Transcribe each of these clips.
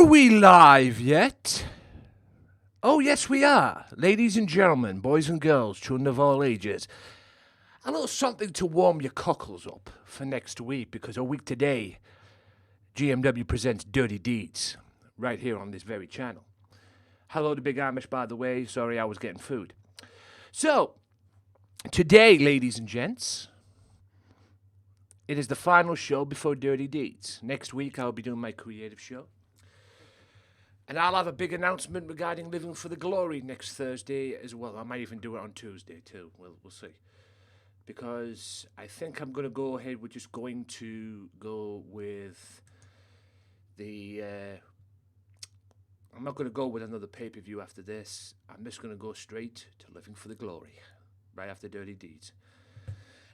Are we live yet? Oh, yes, we are. Ladies and gentlemen, boys and girls, children of all ages. A little something to warm your cockles up for next week, because a week today, GMW presents Dirty Deeds, right here on this very channel. Hello to Big Amish, by the way. Sorry, I was getting food. So, today, ladies and gents, it is the final show before Dirty Deeds. Next week, I'll be doing my creative show. And I'll have a big announcement regarding Living for the Glory next Thursday as well. I might even do it on Tuesday too. We'll see. Because I think I'm going to go ahead with just going to go with the... I'm not going to go with another pay-per-view after this. I'm just going to go straight to Living for the Glory right after Dirty Deeds.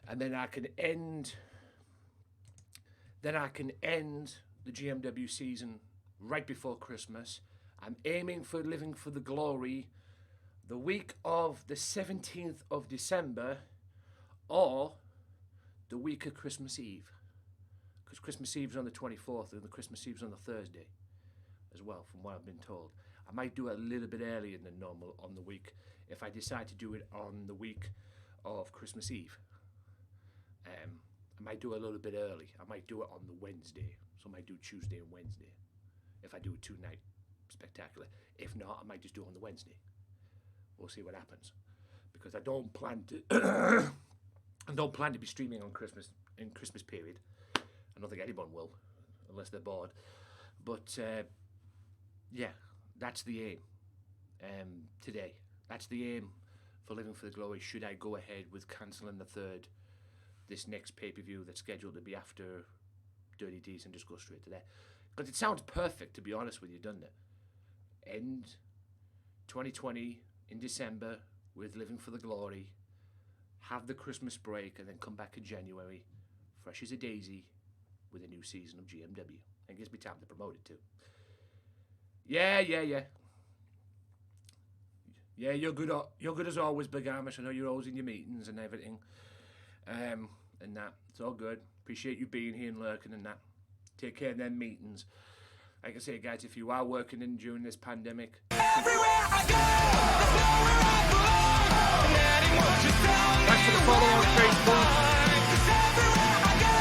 And then I can end... the GMW season right before Christmas. I'm aiming for Living for the Glory the week of the 17th of December or the week of Christmas Eve. Because Christmas Eve's on the 24th and the Christmas Eve's on the Thursday as well, from what I've been told. I might do it a little bit earlier than normal on the week if I decide to do it on the week of Christmas Eve. I might do it a little bit early. I might do it on the Wednesday. So I might do Tuesday and Wednesday. If I do a two-night spectacular. If not, I might just do it on the Wednesday. We'll see what happens. Because I don't plan to be streaming on Christmas period. I don't think anyone will, unless they're bored. But yeah, that's the aim today. That's the aim for Living for the Glory. Should I go ahead with cancelling the third, this next pay-per-view that's scheduled to be after Dirty Deeds, and just go straight to there? Because it sounds perfect, to be honest with you, doesn't it? End 2020 in December with Living for the Glory, have the Christmas break, and then come back in January, fresh as a daisy, with a new season of GMW. And it gives me time to promote it too. Yeah, you're good as always, Big Amish. I know you're always in your meetings and everything. And that. It's all good. Appreciate you being here and lurking and that. Take care of them meetings. Like I say, guys, if you are working in during this pandemic... Everywhere I go, thanks for the follow on Facebook. Everywhere I go,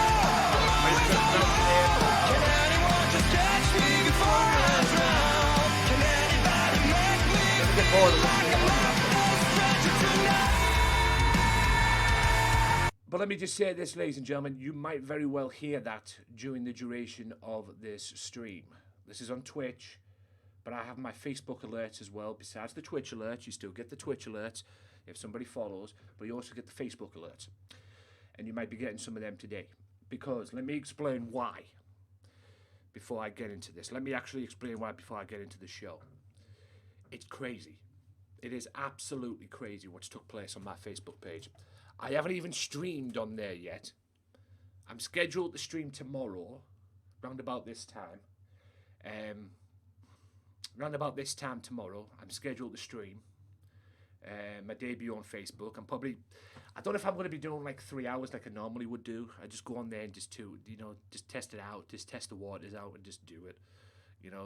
can anyone just catch me before I drown? Can anybody make me feel like I'm not stranger tonight? But let me just say this, ladies and gentlemen, you might very well hear that during the duration of this stream. This is on Twitch, but I have my Facebook alerts as well. Besides the Twitch alerts, you still get the Twitch alerts if somebody follows, but you also get the Facebook alerts. And you might be getting some of them today. Because, let me explain why before I get into this. Let me actually explain why before I get into the show. It's crazy. It is absolutely crazy what's took place on my Facebook page. I haven't even streamed on there yet. I'm scheduled to stream tomorrow, round about this time. Tomorrow, I'm scheduled to stream my debut on Facebook. I don't know if I'm going to be doing like 3 hours like I normally would do. I just go on there and just test it out, just test the waters out and just do it.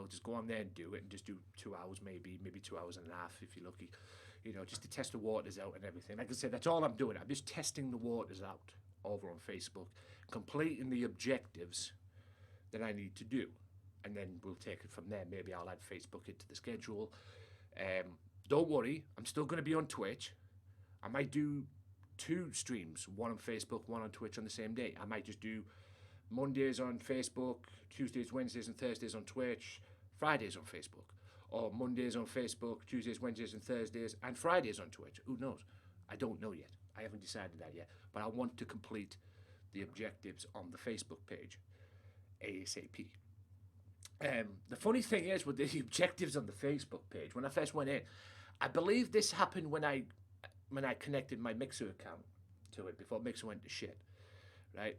Just go on there and do it and just do 2 hours maybe 2 hours and a half if you're lucky. Just to test the waters out and everything. Like I said, that's all I'm doing. I'm just testing the waters out over on Facebook, completing the objectives that I need to do. And then we'll take it from there. Maybe I'll add Facebook into the schedule. Don't worry, I'm still going to be on Twitch. I might do 2 streams, one on Facebook, one on Twitch on the same day. I might just do Mondays on Facebook, Tuesdays, Wednesdays, and Thursdays on Twitch, Fridays on Facebook. Or Mondays on Facebook, Tuesdays, Wednesdays, and Thursdays, and Fridays on Twitch. Who knows? I don't know yet. I haven't decided that yet. But I want to complete the objectives on the Facebook page ASAP. The funny thing is with the objectives on the Facebook page, when I first went in, I believe this happened when I connected my Mixer account to it before Mixer went to shit, right?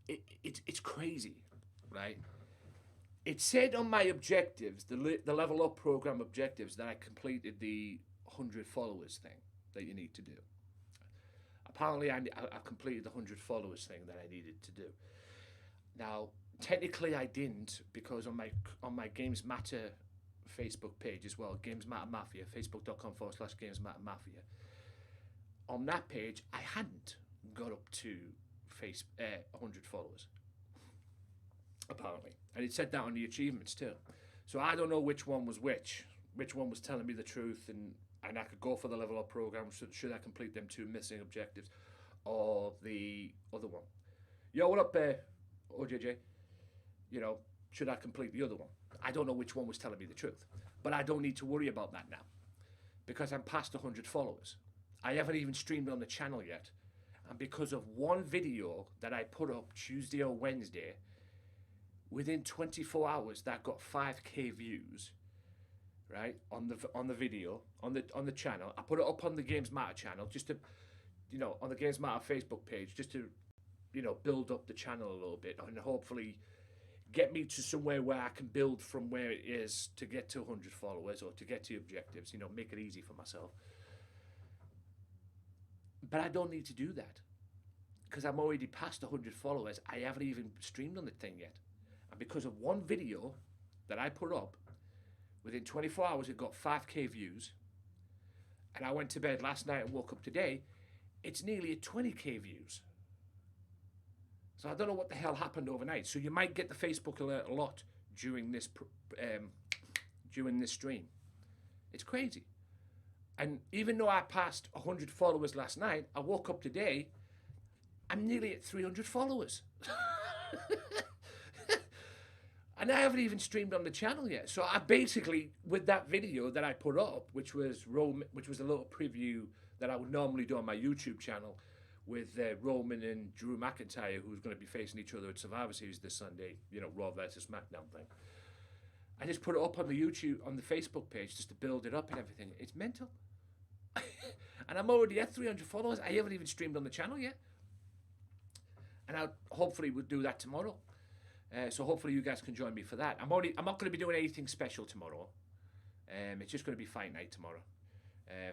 It's crazy, right? It said on my objectives, the Level Up program objectives, that I completed the 100 followers thing that you need to do. Apparently, I completed the 100 followers thing that I needed to do. Now, technically I didn't, because on my Gamesmatter Facebook page as well, Gamesmatter Mafia, facebook.com/Gamesmatter Mafia. On that page, I hadn't got up to 100 followers, apparently. And it said that on the achievements too. So I don't know which one was which one was telling me the truth, and I could go for the level up program should I complete them 2 missing objectives, or the other one. Yo, what up, OJJ? You know, should I complete the other one? I don't know which one was telling me the truth. But I don't need to worry about that now, because I'm past 100 followers. I haven't even streamed on the channel yet. And because of one video that I put up Tuesday or Wednesday, within 24 hours that got 5k views, right, on the video, on the channel. I put it up on the Gamesmatter channel, just to, you know, on the Gamesmatter Facebook page, just to, you know, build up the channel a little bit, and hopefully get me to somewhere where I can build from where it is to get to 100 followers, or to get to objectives, you know, make it easy for myself. But I don't need to do that, because I'm already past 100 followers. I haven't even streamed on the thing yet. And because of one video that I put up, within 24 hours it got 5k views. And I went to bed last night and woke up today, it's nearly at 20k views. So I don't know what the hell happened overnight. So you might get the Facebook alert a lot during this stream. It's crazy. And even though I passed 100 followers last night, I woke up today, I'm nearly at 300 followers. And I haven't even streamed on the channel yet. So I basically, with that video that I put up, which was a little preview that I would normally do on my YouTube channel, with Roman and Drew McIntyre, who's going to be facing each other at Survivor Series this Sunday, you know, Raw versus SmackDown thing. I just put it up on the Facebook page, just to build it up and everything. It's mental. And I'm already at 300 followers. I haven't even streamed on the channel yet. And I hopefully will do that tomorrow. So hopefully you guys can join me for that. I'm not going to be doing anything special tomorrow. It's just going to be fight night tomorrow.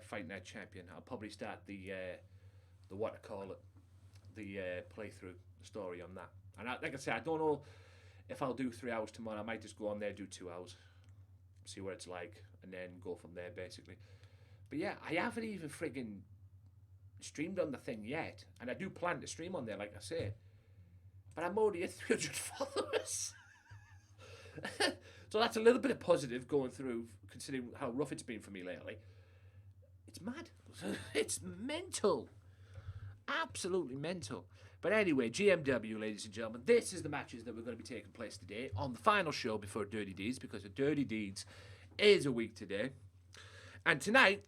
Fight night champion. I'll probably start the playthrough, the story on that. And like I said, I don't know if I'll do 3 hours tomorrow. I might just go on there, do 2 hours, see what it's like, and then go from there, basically. But yeah, I haven't even friggin' streamed on the thing yet, and I do plan to stream on there, like I say. But I'm already at 300 followers. So that's a little bit of positive going through, considering how rough it's been for me lately. It's mad. It's mental. Absolutely mental. But anyway, GMW, ladies and gentlemen, this is the matches that we're going to be taking place today on the final show before Dirty Deeds, because the Dirty Deeds is a week today. And tonight,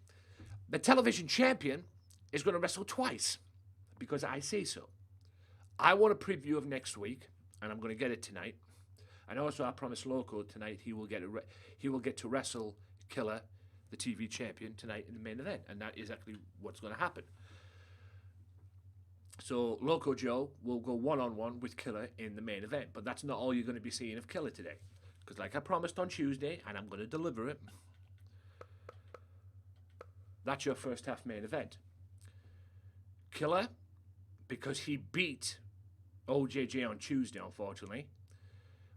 the television champion is going to wrestle twice, because I say so. I want a preview of next week, and I'm going to get it tonight. And also, I promised Loco tonight he will get to wrestle Killer, the TV champion, tonight in the main event, and that is actually what's going to happen. So Loco Joe will go one-on-one with Killer in the main event, but that's not all you're going to be seeing of Killer today, because like I promised on Tuesday, and I'm going to deliver it, that's your first half main event. Killer, because he beat OJJ on Tuesday, unfortunately,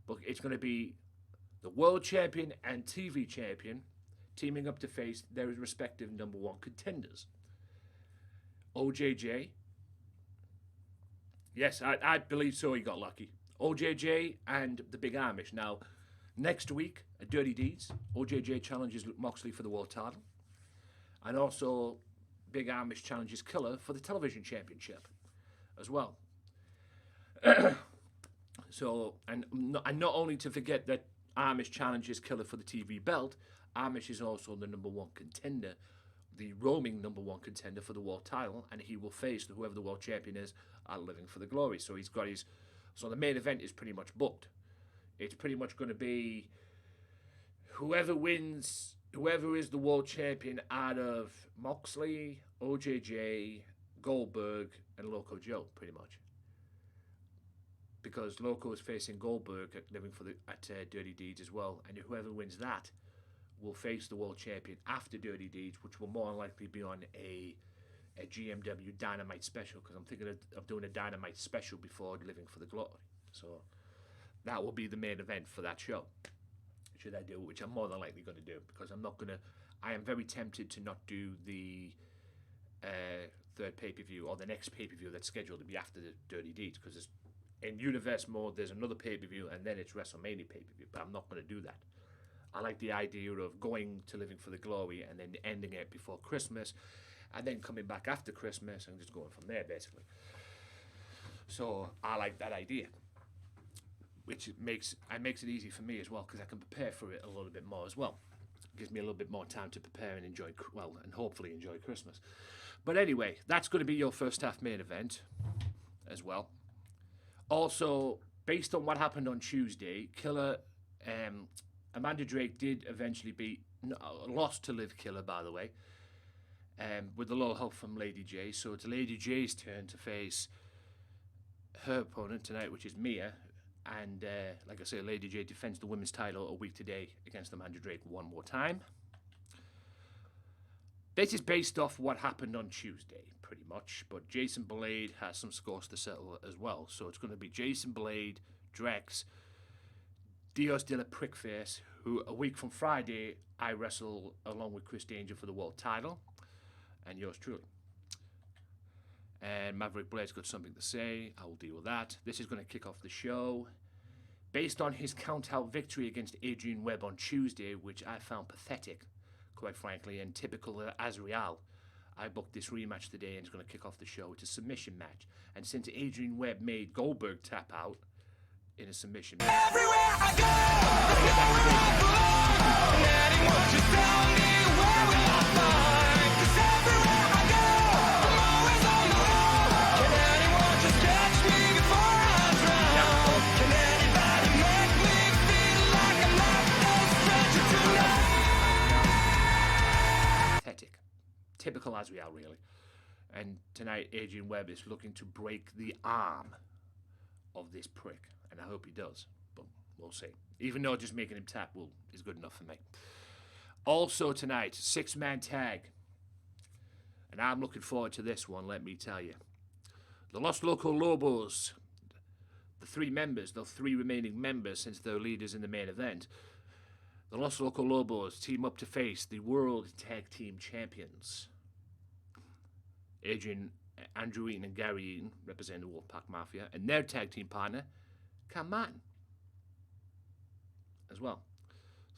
but it's going to be the world champion and TV champion teaming up to face their respective number 1 contenders. OJJ, yes, I believe so, he got lucky. OJJ and the Big Amish. Now, next week at Dirty Deeds, OJJ challenges Moxley for the world title. And also, Big Amish challenges Killer for the television championship as well. So, and not only to forget that Amish challenges Killer for the TV belt, Amish is also the number 1 contender, the roaming number 1 contender for the world title, and he will face whoever the world champion is at Living for the Glory. So he's got so the main event is pretty much booked. It's pretty much going to be whoever wins, whoever is the world champion out of Moxley, OJJ, Goldberg, and Loco Joe, pretty much. Because Loco is facing Goldberg at Dirty Deeds as well, and whoever wins that will face the world champion after Dirty Deeds, which will more than likely be on a GMW Dynamite special, because I'm thinking of doing a Dynamite special before Living for the Glory. So that will be the main event for that show. Should I do it, which I'm more than likely going to do, because I'm not going to. I am very tempted to not do the third pay-per-view or the next pay-per-view that's scheduled to be after the Dirty Deeds, because in universe mode there's another pay-per-view and then it's WrestleMania pay-per-view, but I'm not going to do that. I like the idea of going to Living for the Glory and then ending it before Christmas and then coming back after Christmas and just going from there, basically. So I like that idea, which makes it easy for me as well, because I can prepare for it a little bit more as well. It gives me a little bit more time to prepare and enjoy, and hopefully enjoy Christmas. But anyway, that's going to be your first half main event as well. Also, based on what happened on Tuesday, Amanda Drake did eventually lost to Liv Killer, by the way, with a little help from Lady J. So it's Lady J's turn to face her opponent tonight, which is Mia. And like I say, Lady J defends the women's title a week today against Amanda Drake one more time. This is based off what happened on Tuesday, pretty much. But Jason Blade has some scores to settle as well. So it's going to be Jason Blade, Drex, Dios de la Prickface, who a week from Friday, I wrestle along with Chris Danger for the world title. And yours truly. And Maverick Blade's got something to say. I will deal with that. This is going to kick off the show. Based on his count-out victory against Adrian Webb on Tuesday, which I found pathetic, quite frankly, and typical of Azrael, I booked this rematch today and it's going to kick off the show. It's a submission match. And since Adrian Webb made Goldberg tap out in a submission match... Everywhere I go, typical Azrael, really. And tonight, Adrian Webb is looking to break the arm of this prick, and I hope he does, but we'll see. Even though just making him tap is good enough for me. Also tonight, 6-man tag, and I'm looking forward to this one, let me tell you. The Los Loco Lobos, the three remaining members since they're leaders in the main event, the Los Loco Lobos team up to face the World Tag Team Champions. Andrew Eaton and Gary Eaton represent the Wolfpack Mafia, and their tag team partner, Cam Martin, as well.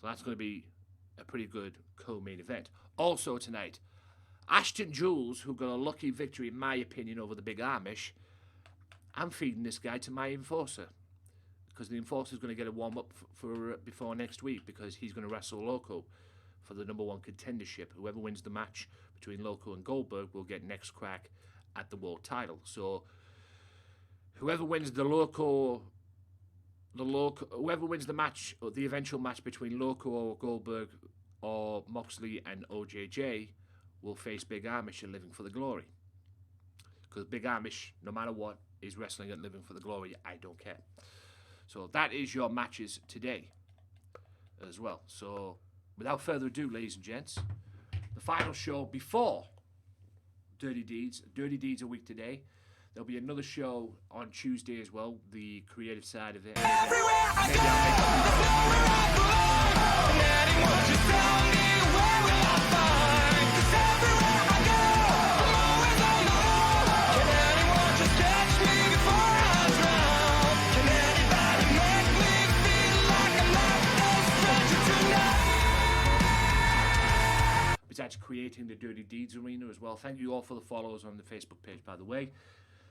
So that's going to be a pretty good co-main event. Also tonight, Ashton Jules, who got a lucky victory, in my opinion, over the Big Amish. I'm feeding this guy to my enforcer, because the enforcer is going to get a warm-up for before next week, because he's going to wrestle Loco for the number one contendership. Whoever wins the match between Loco and Goldberg will get next crack at the world title. So whoever wins whoever wins the match, or the eventual match between Loco or Goldberg or Moxley and OJJ, will face Big Amish at Living for the Glory. Because Big Amish, no matter what, is wrestling at Living for the Glory. I don't care. So that is your matches today as well. So without further ado, ladies and gents, the final show before Dirty Deeds a week today. There'll be another show on Tuesday as well, the creative side of it. Besides creating the Dirty Deeds arena as well. Thank you all for the followers on the Facebook page, by the way.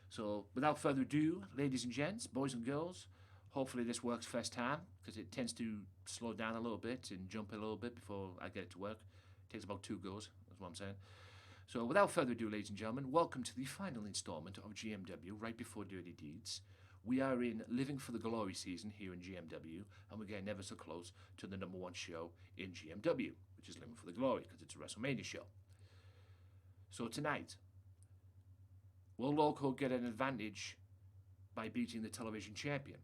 So without further ado, ladies and gents, boys and girls, hopefully this works first time, because it tends to slow down a little bit and jump a little bit before I get it to work. It takes about 2 goes, that's what I'm saying. So without further ado, ladies and gentlemen, welcome to the final installment of GMW, right before Dirty Deeds. We are in Living for the Glory season here in GMW, and we're getting ever so close to the number one show in GMW, which is Living for the Glory, because it's a WrestleMania show. So tonight, will Loco get an advantage by beating the television champion?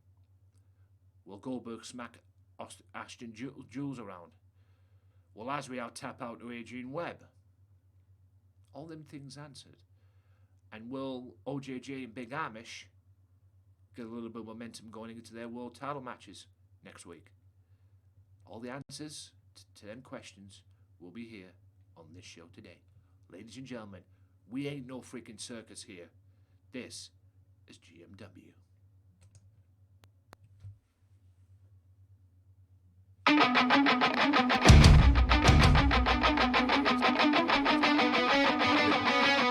Will Goldberg smack Ashton Jules around? Will Azrael tap out to Adrian Webb? All them things answered. And will OJJ and Big Amish get a little bit of momentum going into their world title matches next week. All the answers to them questions will be here on this show today. Ladies and gentlemen, we ain't no freaking circus here. This is GMW.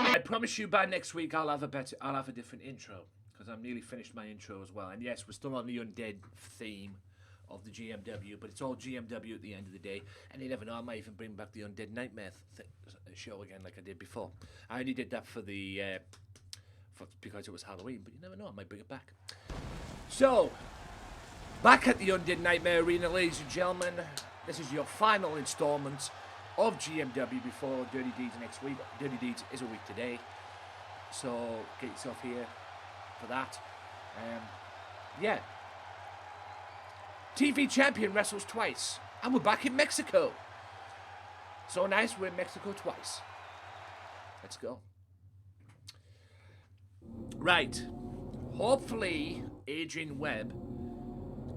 I promise you by next week I'll have a different intro, because I'm nearly finished my intro as well. And yes, we're still on the undead theme of the GMW, but it's all GMW at the end of the day. And you never know, I might even bring back the Undead Nightmare show again, like I did before. I only did that for the because it was Halloween, but you never know, I might bring it back. So, back at the Undead Nightmare Arena, ladies and gentlemen. This is your final installment of GMW before Dirty Deeds next week. Dirty Deeds is a week today, so get yourself here for that. Yeah. TV champion wrestles twice, and we're back in Mexico. So nice, we're in Mexico twice. Let's go. Right. Hopefully, Adrian Webb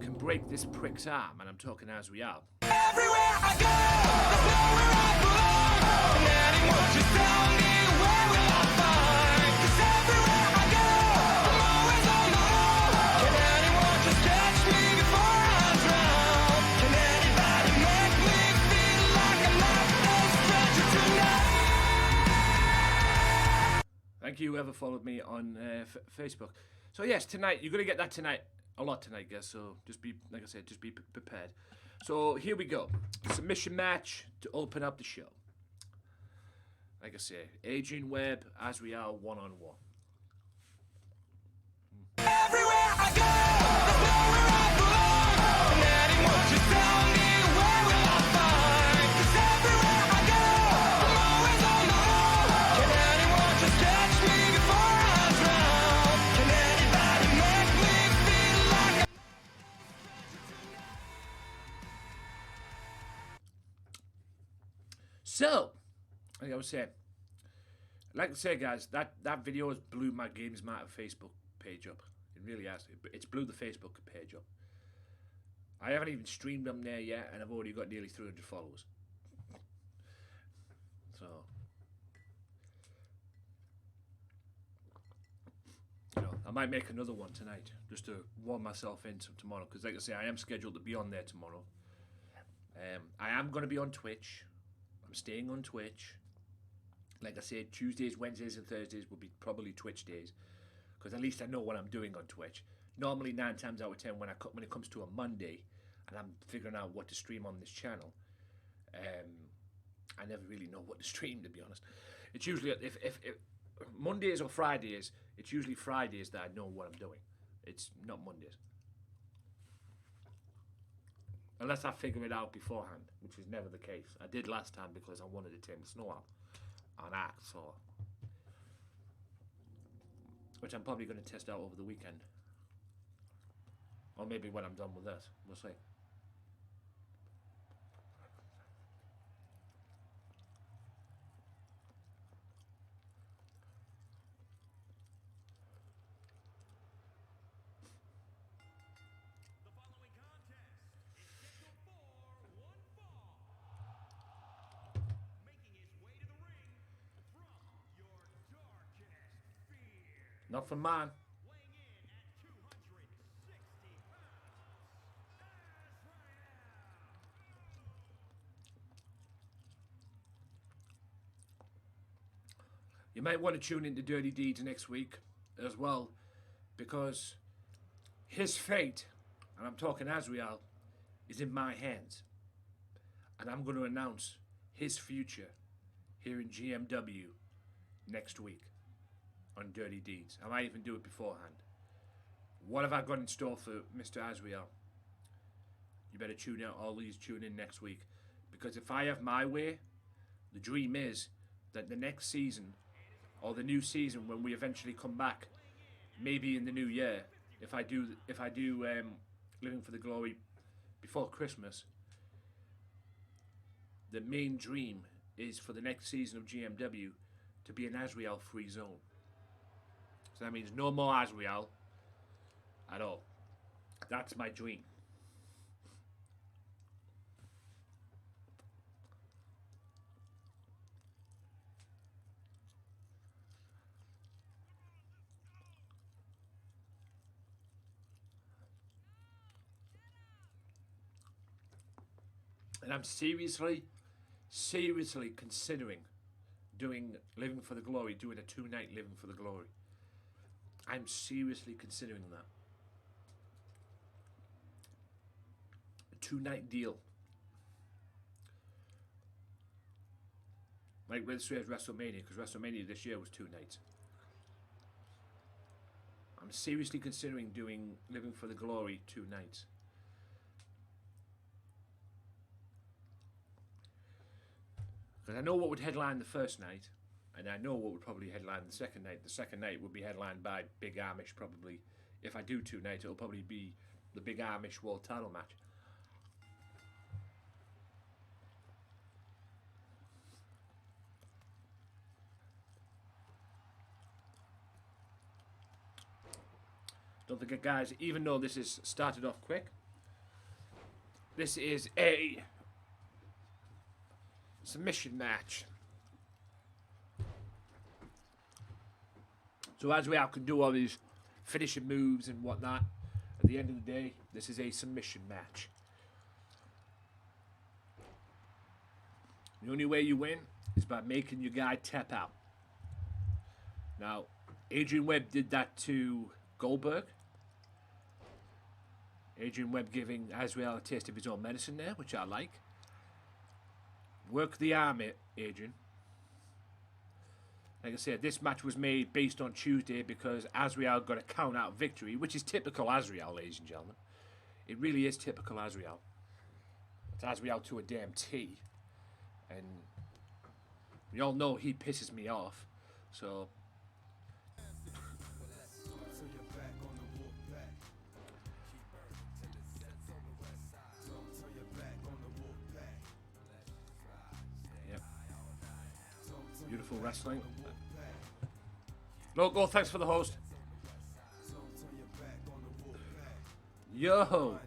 can break this prick's arm, and I'm talking as we are. Everywhere I go, I belong. Anyone just tell me where will I find? 'Cause everywhere I go, I'm always on the road. Can anyone just catch me before I drown? Can anybody make me feel like I'm not no stranger tonight? Thank you, whoever followed me on Facebook. So yes, tonight, you're going to get that tonight. A lot tonight, guys, so just be, like I said, just be prepared. So here we go. Submission match to open up the show. Like I say, Adrian Webb, as we are, one-on-one. Everywhere I go, I anyone just tell me where will I find? 'Cause everywhere I go, I'm always on the road. Can anyone just catch me before I drown? Can anybody make me feel like So, like I was saying, like I say, guys, that video has blew my Gamesmatter Facebook page up. It really has. It's blew the Facebook page up. I haven't even streamed them there yet, and I've already got nearly 300 followers. So, you know, I might make another one tonight just to warm myself into tomorrow. Because, like I say, I am scheduled to be on there tomorrow. I am going to be on Twitch. I'm staying on Twitch. Like I said, Tuesdays, Wednesdays, and Thursdays will be probably Twitch days, because at least I know what I'm doing on Twitch. Normally, 9 times out of 10, when it comes to a Monday, and I'm figuring out what to stream on this channel, I never really know what to stream, to be honest. It's usually if Mondays or Fridays, it's usually Fridays that I know what I'm doing. It's not Mondays. Unless I figure it out beforehand, which is never the case. I did last time because I wanted to take the snow out on that, so, which I'm probably going to test out over the weekend. Or maybe when I'm done with this. We'll see. Not for mine. You might want to tune into Dirty Deeds next week as well, because his fate, and I'm talking Azrael, is in my hands. And I'm going to announce his future here in GMW next week on Dirty Deeds. I might even do it beforehand. What have I got in store for Mr. Azrael? You better tune in next week, because if I have my way, the dream is that the next season, or the new season when we eventually come back, maybe in the new year, if I do Living for the Glory before Christmas, the main dream is for the next season of GMW to be an Azrael free zone. So that means no more Azrael. at all. That's my dream. And I'm seriously considering doing Living for the Glory, doing a 2-night Living for the Glory. I'm seriously considering that. A 2-night deal. Like this year's WrestleMania, because WrestleMania this year was 2 nights. I'm seriously considering doing Living for the Glory 2 nights. Because I know what would headline the first night, and I know what would probably headline the second night. The second night would be headlined by Big Amish, probably. If I do 2 nights, it'll probably be the Big Amish World Title match. Don't forget, guys, even though this is started off quick, this is a submission match. So as we can do all these finishing moves and whatnot, at the end of the day, this is a submission match. The only way you win is by making your guy tap out. Now, Adrian Webb did that to Goldberg. Adrian Webb giving Azrael a taste of his own medicine there, which I like. Work the arm, Adrian. Like I said, this match was made based on Tuesday because Azrael got a count-out victory, which is typical Azrael, ladies and gentlemen. It really is typical Azrael. It's Azrael to a damn T. And we all know he pisses me off. So... beautiful wrestling. Loco, thanks for the host. Yo!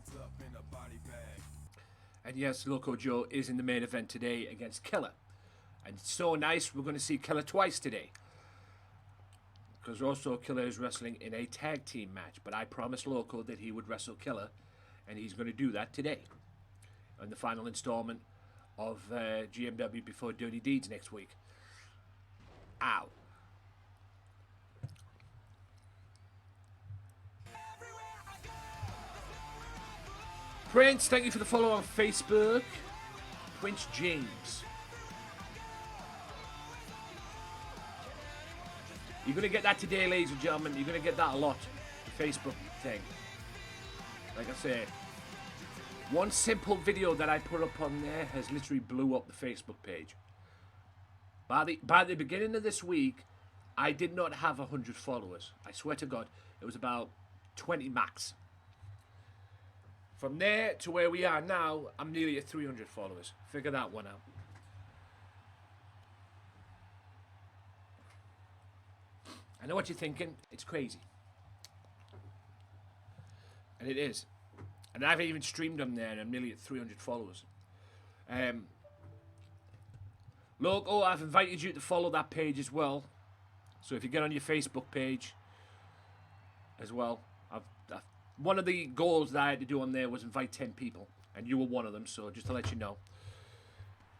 And yes, Loco Joe is in the main event today against Killer. And it's so nice, we're going to see Killer twice today. Because also Killer is wrestling in a tag team match. But I promised Loco that he would wrestle Killer. And he's going to do that today. In the final installment of GMW before Dirty Deeds next week. Ow. Prince, thank you for the follow on Facebook. Prince James. You're going to get that today, ladies and gentlemen. You're going to get that a lot. The Facebook thing. Like I say, one simple video that I put up on there has literally blew up the Facebook page. By the beginning of this week, I did not have 100 followers. I swear to God, it was about 20 max. From there to where we are now, I'm nearly at 300 followers. Figure that one out. I know what you're thinking. It's crazy. And it is. And I've even streamed on there and I'm nearly at 300 followers. Loco, I've invited you to follow that page as well. So if you get on your Facebook page as well, one of the goals that I had to do on there was invite 10 people. And you were one of them, so just to let you know.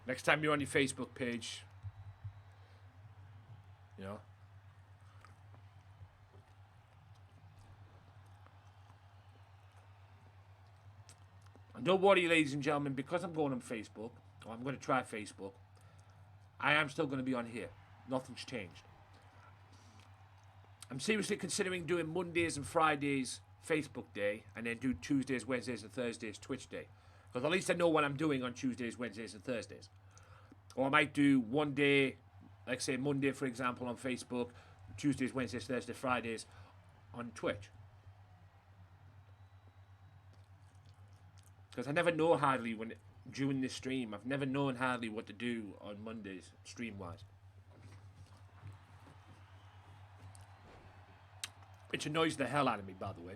Next time you're on your Facebook page, you know. And don't worry, ladies and gentlemen, because I'm going on Facebook, or I'm going to try Facebook, I am still going to be on here. Nothing's changed. I'm seriously considering doing Mondays and Fridays Facebook Day, and then do Tuesdays, Wednesdays, and Thursdays Twitch Day. Because at least I know what I'm doing on Tuesdays, Wednesdays, and Thursdays. Or I might do one day, like say Monday, for example, on Facebook, Tuesdays, Wednesdays, Thursdays, Fridays on Twitch. Because I never know hardly during this stream, I've never known hardly what to do on Mondays, stream-wise. Which annoys the hell out of me, by the way.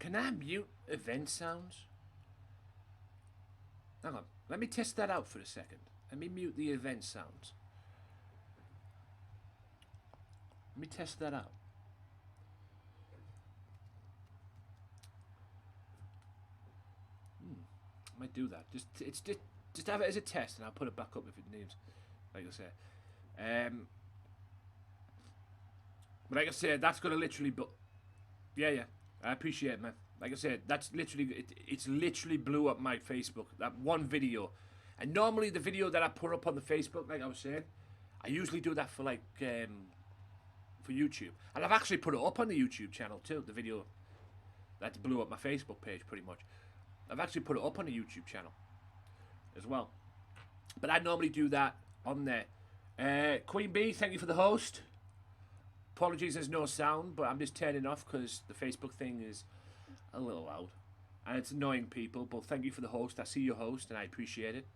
Can I mute event sounds? Hang on. Let me test that out for a second. Let me mute the event sounds. Let me test that out. I might do that. Just have it as a test, and I'll put it back up if it needs. Like I say, but like I said, that's gonna literally. Yeah. I appreciate it, man. Like I said, that's literally it's literally blew up my Facebook. That one video, and normally the video that I put up on the Facebook, like I was saying, I usually do that for like for YouTube, and I've actually put it up on the YouTube channel too. The video that blew up my Facebook page, pretty much. I've actually put it up on the YouTube channel as well. But I normally do that on there. Queen Bee, thank you for the host. Apologies, there's no sound, but I'm just turning off because the Facebook thing is a little loud. And it's annoying people, but thank you for the host. I see your host, and I appreciate it.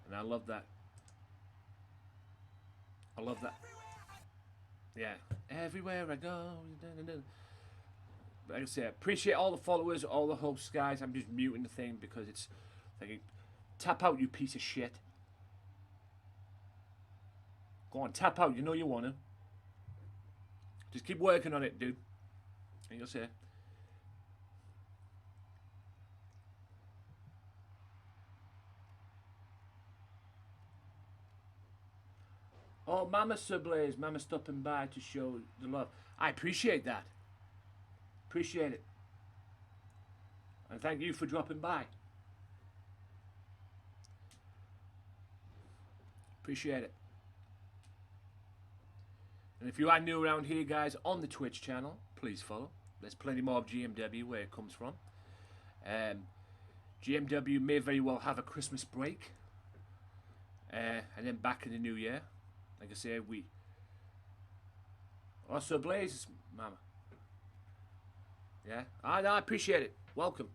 And I love that. I love that. Yeah. Everywhere I go. Like I say, I appreciate all the followers, all the hosts, guys. I'm just muting the thing because it's like, tap out, you piece of shit. Go on, tap out. You know you want to. Just keep working on it, dude. And you'll see. Oh, Mama Sublaze, Mama stopping by to show the love. I appreciate that. Appreciate it. And thank you for dropping by. Appreciate it. And if you are new around here, guys, on the Twitch channel, please follow. There's plenty more of GMW where it comes from. GMW may very well have a Christmas break. And then back in the new year. Like I say, we... Also, Blaze, Mama. Yeah, I appreciate it. Welcome.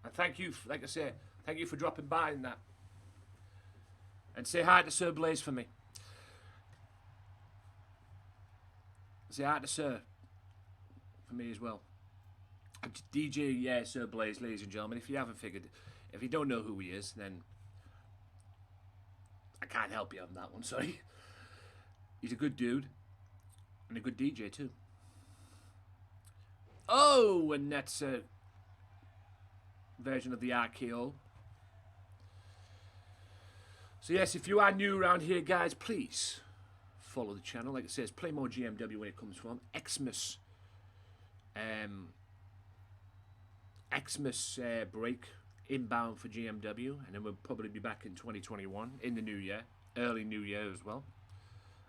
And thank you, like I say, thank you for dropping by in that. And say hi to Sir Blaze for me. Say hi to Sir for me as well. DJ, yeah, Sir Blaze, ladies and gentlemen. If you haven't figured, if you don't know who he is, then I can't help you on that one, sorry. He's a good dude. And a good DJ too. Oh, and that's a version of the RKO. So yes, if you are new around here, guys, please follow the channel. Like it says, play more GMW when it comes from. Xmas break inbound for GMW, and then we'll probably be back in 2021 in the new year, early new year as well.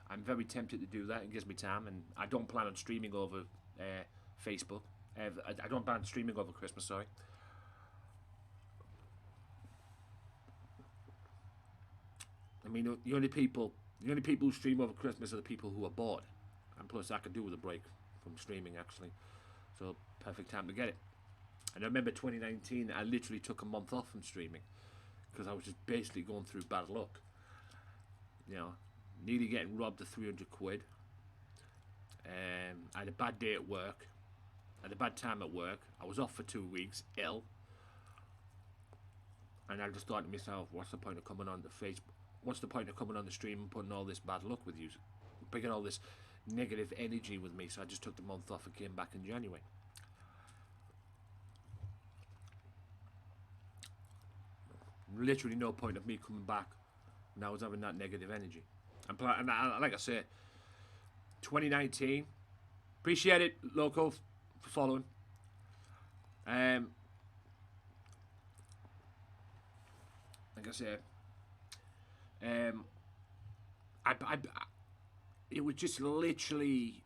I'm very tempted to do that. It gives me time, and I don't plan on streaming over Facebook. I don't plan on streaming over Christmas, sorry. I mean, the only people who stream over Christmas are the people who are bored, and plus I could do with a break from streaming actually, so perfect time to get it. And I remember 2019, I literally took a month off from streaming because I was just basically going through bad luck. You know, nearly getting robbed of 300 quid. I had a bad day at work. I had a bad time at work. I was off for 2 weeks, ill. And I just thought to myself, what's the point of coming on the Facebook? What's the point of coming on the stream and putting all this bad luck with you? Bringing all this negative energy with me. So I just took the month off and came back in January. Literally no point of me coming back when I was having that negative energy. And like I say, 2019, appreciate it, Loco, for following. Like I say, it was just literally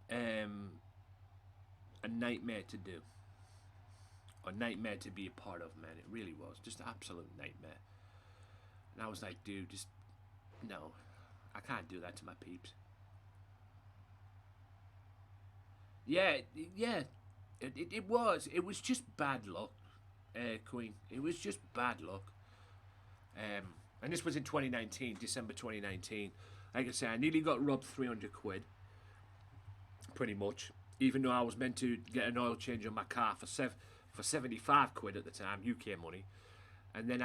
a nightmare to do. A nightmare to be a part of, man. It really was. Just an absolute nightmare. And I was like, dude, just, no. I can't do that to my peeps. Yeah. It was. It was just bad luck, Queen. It was just bad luck. And this was in 2019, December 2019. Like I say, I nearly got robbed 300 quid. Pretty much. even though I was meant to get an oil change on my car for 75 quid at the time, UK money, and then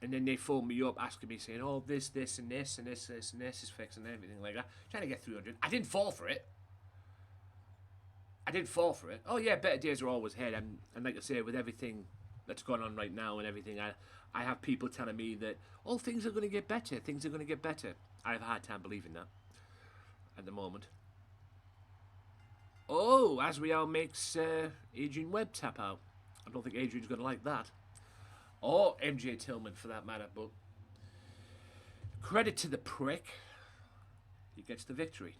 and then they phoned me up asking me, saying, oh, this, and this, and this, and this is fixed and everything like that, trying to get 300. I didn't fall for it. Oh yeah, better days are always ahead, and like I say, with everything that's going on right now and everything, I have people telling me that, oh, things are going to get better, I have a hard time believing that at the moment. Oh, as we all makes Adrian Webb tap out. I don't think Adrian's going to like that. Or MJ Tillman, for that matter. But credit to the prick. He gets the victory.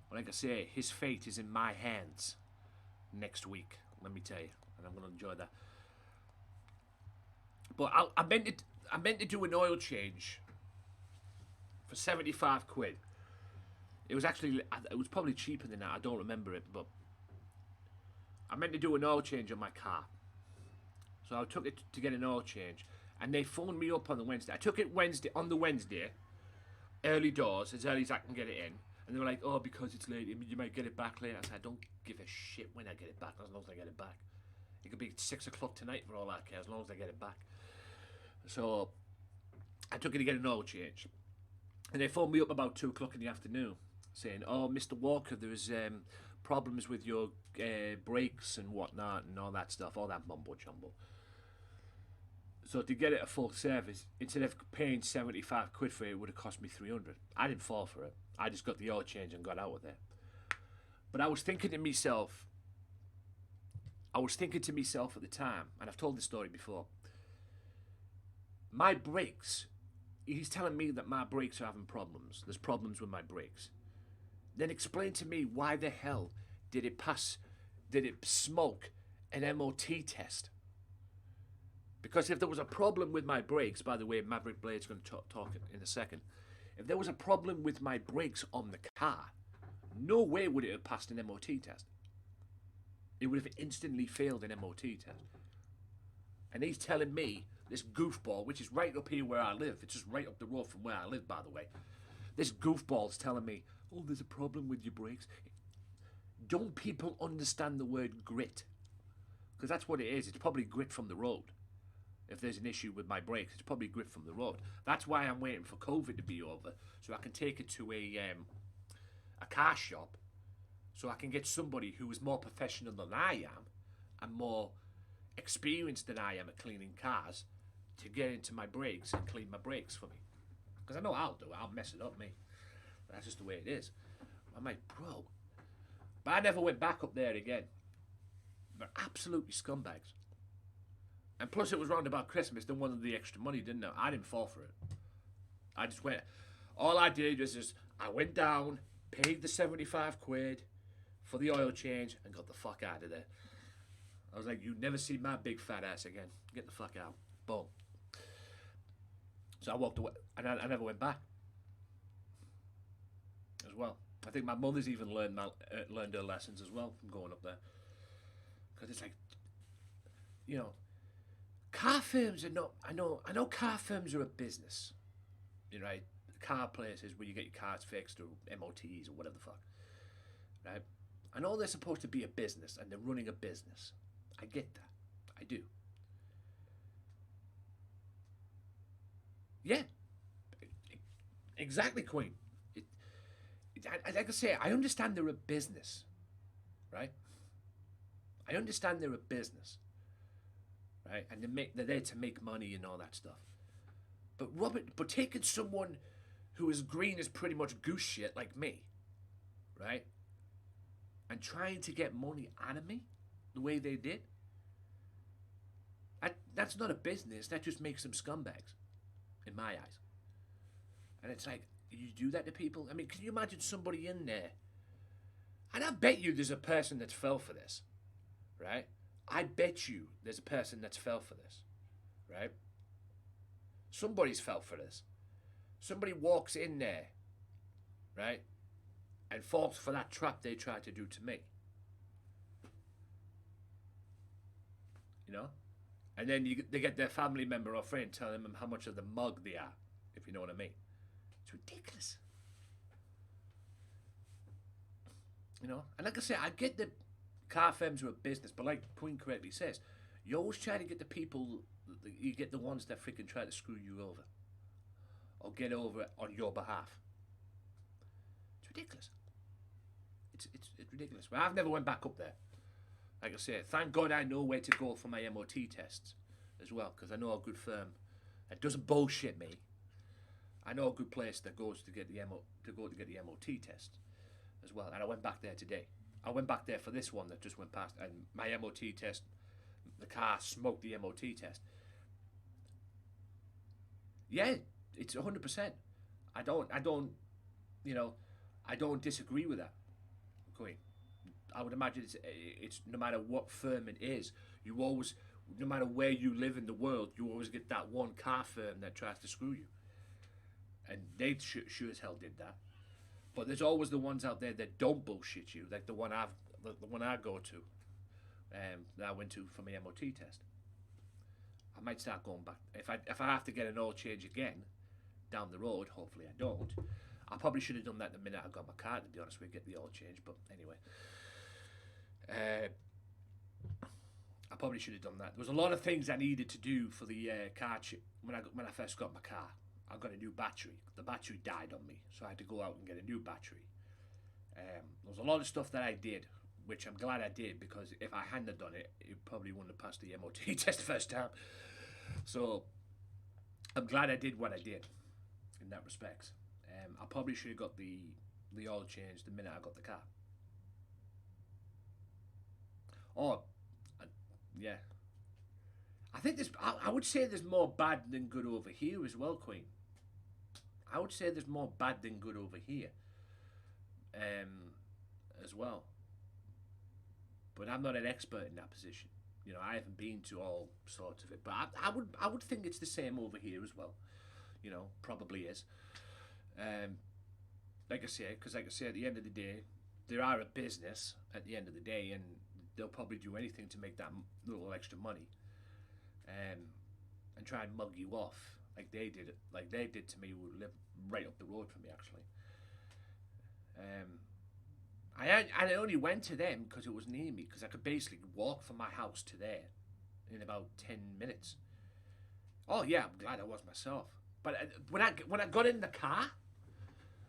Well, like I say, his fate is in my hands next week. Let me tell you. And I'm going to enjoy that. But I meant to do an oil change for 75 quid. It was probably cheaper than that. I don't remember it, but I meant to do an oil change on my car. So I took it to get an oil change, and they phoned me up on the Wednesday. I took it on the Wednesday, early doors, as early as I can get it in. And they were like, oh, because it's late, you might get it back later. I said, I don't give a shit when I get it back, as long as I get it back. It could be 6 o'clock tonight for all I care, as long as I get it back. So I took it to get an oil change. And they phoned me up about 2 o'clock in the afternoon, saying, oh, Mr. Walker, there's problems with your brakes and whatnot and all that stuff, all that mumbo-jumbo. So to get it a full service, instead of paying 75 quid for it, it would have cost me 300. I didn't fall for it. I just got the oil change and got out with it. But I was thinking to myself at the time, and I've told this story before, my brakes, he's telling me that my brakes are having problems. There's problems with my brakes. Then explain to me why the hell did it smoke an MOT test? Because if there was a problem with my brakes, by the way, Maverick Blade's going to talk in a second. If there was a problem with my brakes on the car, no way would it have passed an MOT test. It would have instantly failed an MOT test. And he's telling me, this goofball, which is right up here where I live, it's just right up the road from where I live, by the way. This goofball's telling me, oh, there's a problem with your brakes. Don't people understand the word grit? Because that's what it is. It's probably grit from the road. If there's an issue with my brakes, it's probably grit from the road. That's why I'm waiting for COVID to be over, so I can take it to a car shop, so I can get somebody who is more professional than I am and more experienced than I am at cleaning cars to get into my brakes and clean my brakes for me. Because I know I'll do it. I'll mess it up, me. That's just the way it is. I'm like, bro. But I never went back up there again. They're absolutely scumbags. And plus it was round about Christmas. They wanted the extra money, didn't they? I didn't fall for it. I just went. All I did was I went down, paid the 75 quid for the oil change, and got the fuck out of there. I was like, you never see my big fat ass again. Get the fuck out. Boom. So I walked away, and I never went back. As well. I think my mother's even learned her lessons as well from going up there. Because it's like, you know, car firms are not. I know car firms are a business. You know, right? Car places where you get your cars fixed or MOTs or whatever the fuck. Right? I know they're supposed to be a business and they're running a business. I get that. I do. Yeah. Exactly, Queen. Like I say, I understand they're a business. Right? I understand they're a business. Right? And they're there to make money and all that stuff. But taking someone who is green as pretty much goose shit like me, right? And trying to get money out of me the way they did, that's not a business. That just makes them scumbags, in my eyes. And it's like, you do that to people? I mean, can you imagine somebody in there? And I bet you there's a person that's fell for this, right? I bet you there's a person that's fell for this, right? Somebody's fell for this. Somebody walks in there, right, and falls for that trap they tried to do to me. You know? And then they get their family member or friend telling them how much of the mug they are, if you know what I mean. It's ridiculous. You know, and like I say, I get the car firms are a business, but like Queen correctly says, you always try to get the people. You get the ones that freaking try to screw you over or get over it on your behalf. It's ridiculous. It's ridiculous. But I've never went back up there. Like I say, thank God I know where to go for my MOT tests as well, because I know a good firm that doesn't bullshit me. I know a good place that goes to get the MOT test as well, and I went back there today. I went back there for this one that just went past, and my MOT test, the car smoked the MOT test. Yeah, it's 100%. I don't, you know, I don't disagree with that, Queen. I would imagine it's no matter what firm it is, you always, no matter where you live in the world, you always get that one car firm that tries to screw you. And they sure as hell did that. But there's always the ones out there that don't bullshit you, like the one I go to, that I went to for my MOT test. I might start going back if I have to get an oil change again down the road. Hopefully I don't. I probably should have done that the minute I got my car, to be honest with you, get the oil change. But anyway. I probably should have done that. There was a lot of things I needed to do for the car when I first got my car. I got a new battery. The battery died on me, so I had to go out and get a new battery. There was a lot of stuff that I did, which I'm glad I did, because if I hadn't done it, it probably wouldn't have passed the MOT test the first time. So I'm glad I did what I did in that respect. I probably should have got the oil change the minute I got the car. Oh, yeah. I think I would say there's more bad than good over here as well, Queen. I would say there's more bad than good over here, as well. But I'm not an expert in that position. You know, I haven't been to all sorts of it. But I would think it's the same over here as well. You know, probably is. Like I say, because like I say, at the end of the day, they are a business at the end of the day, and they'll probably do anything to make that little extra money, and try and mug you off like they did to me, who live right up the road from me, actually. I only went to them because it was near me, because I could basically walk from my house to there in about 10 minutes. Oh yeah, I'm glad I was myself. But when I got in the car,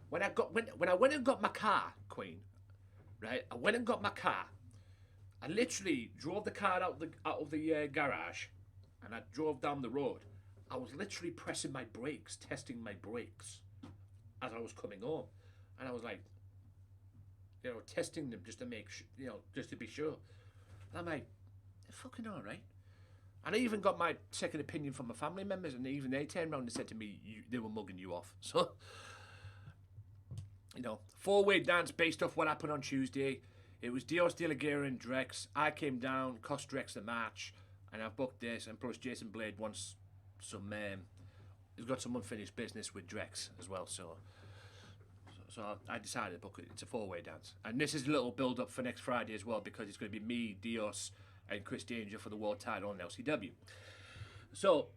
when I went and got my car, Queen, right? I went and got my car. I literally drove the car out of the garage, and I drove down the road. I was literally pressing my brakes, testing my brakes as I was coming home, and I was like, you know, testing them just to make just to be sure. And I'm like, they're fucking all right. And I even got my second opinion from my family members, and even they turned around and said to me, they were mugging you off. So, you know, 4-way dance based off what happened on Tuesday. It was Dios De La Guerra and Drex. I came down, cost Drex the match, and I've booked this. And plus, Jason Blade wants some. He's got some unfinished business with Drex as well. So I decided to book it. It's a 4-way dance, and this is a little build up for next Friday as well, because it's going to be me, Dios, and Chris Danger for the world title on LCW. So,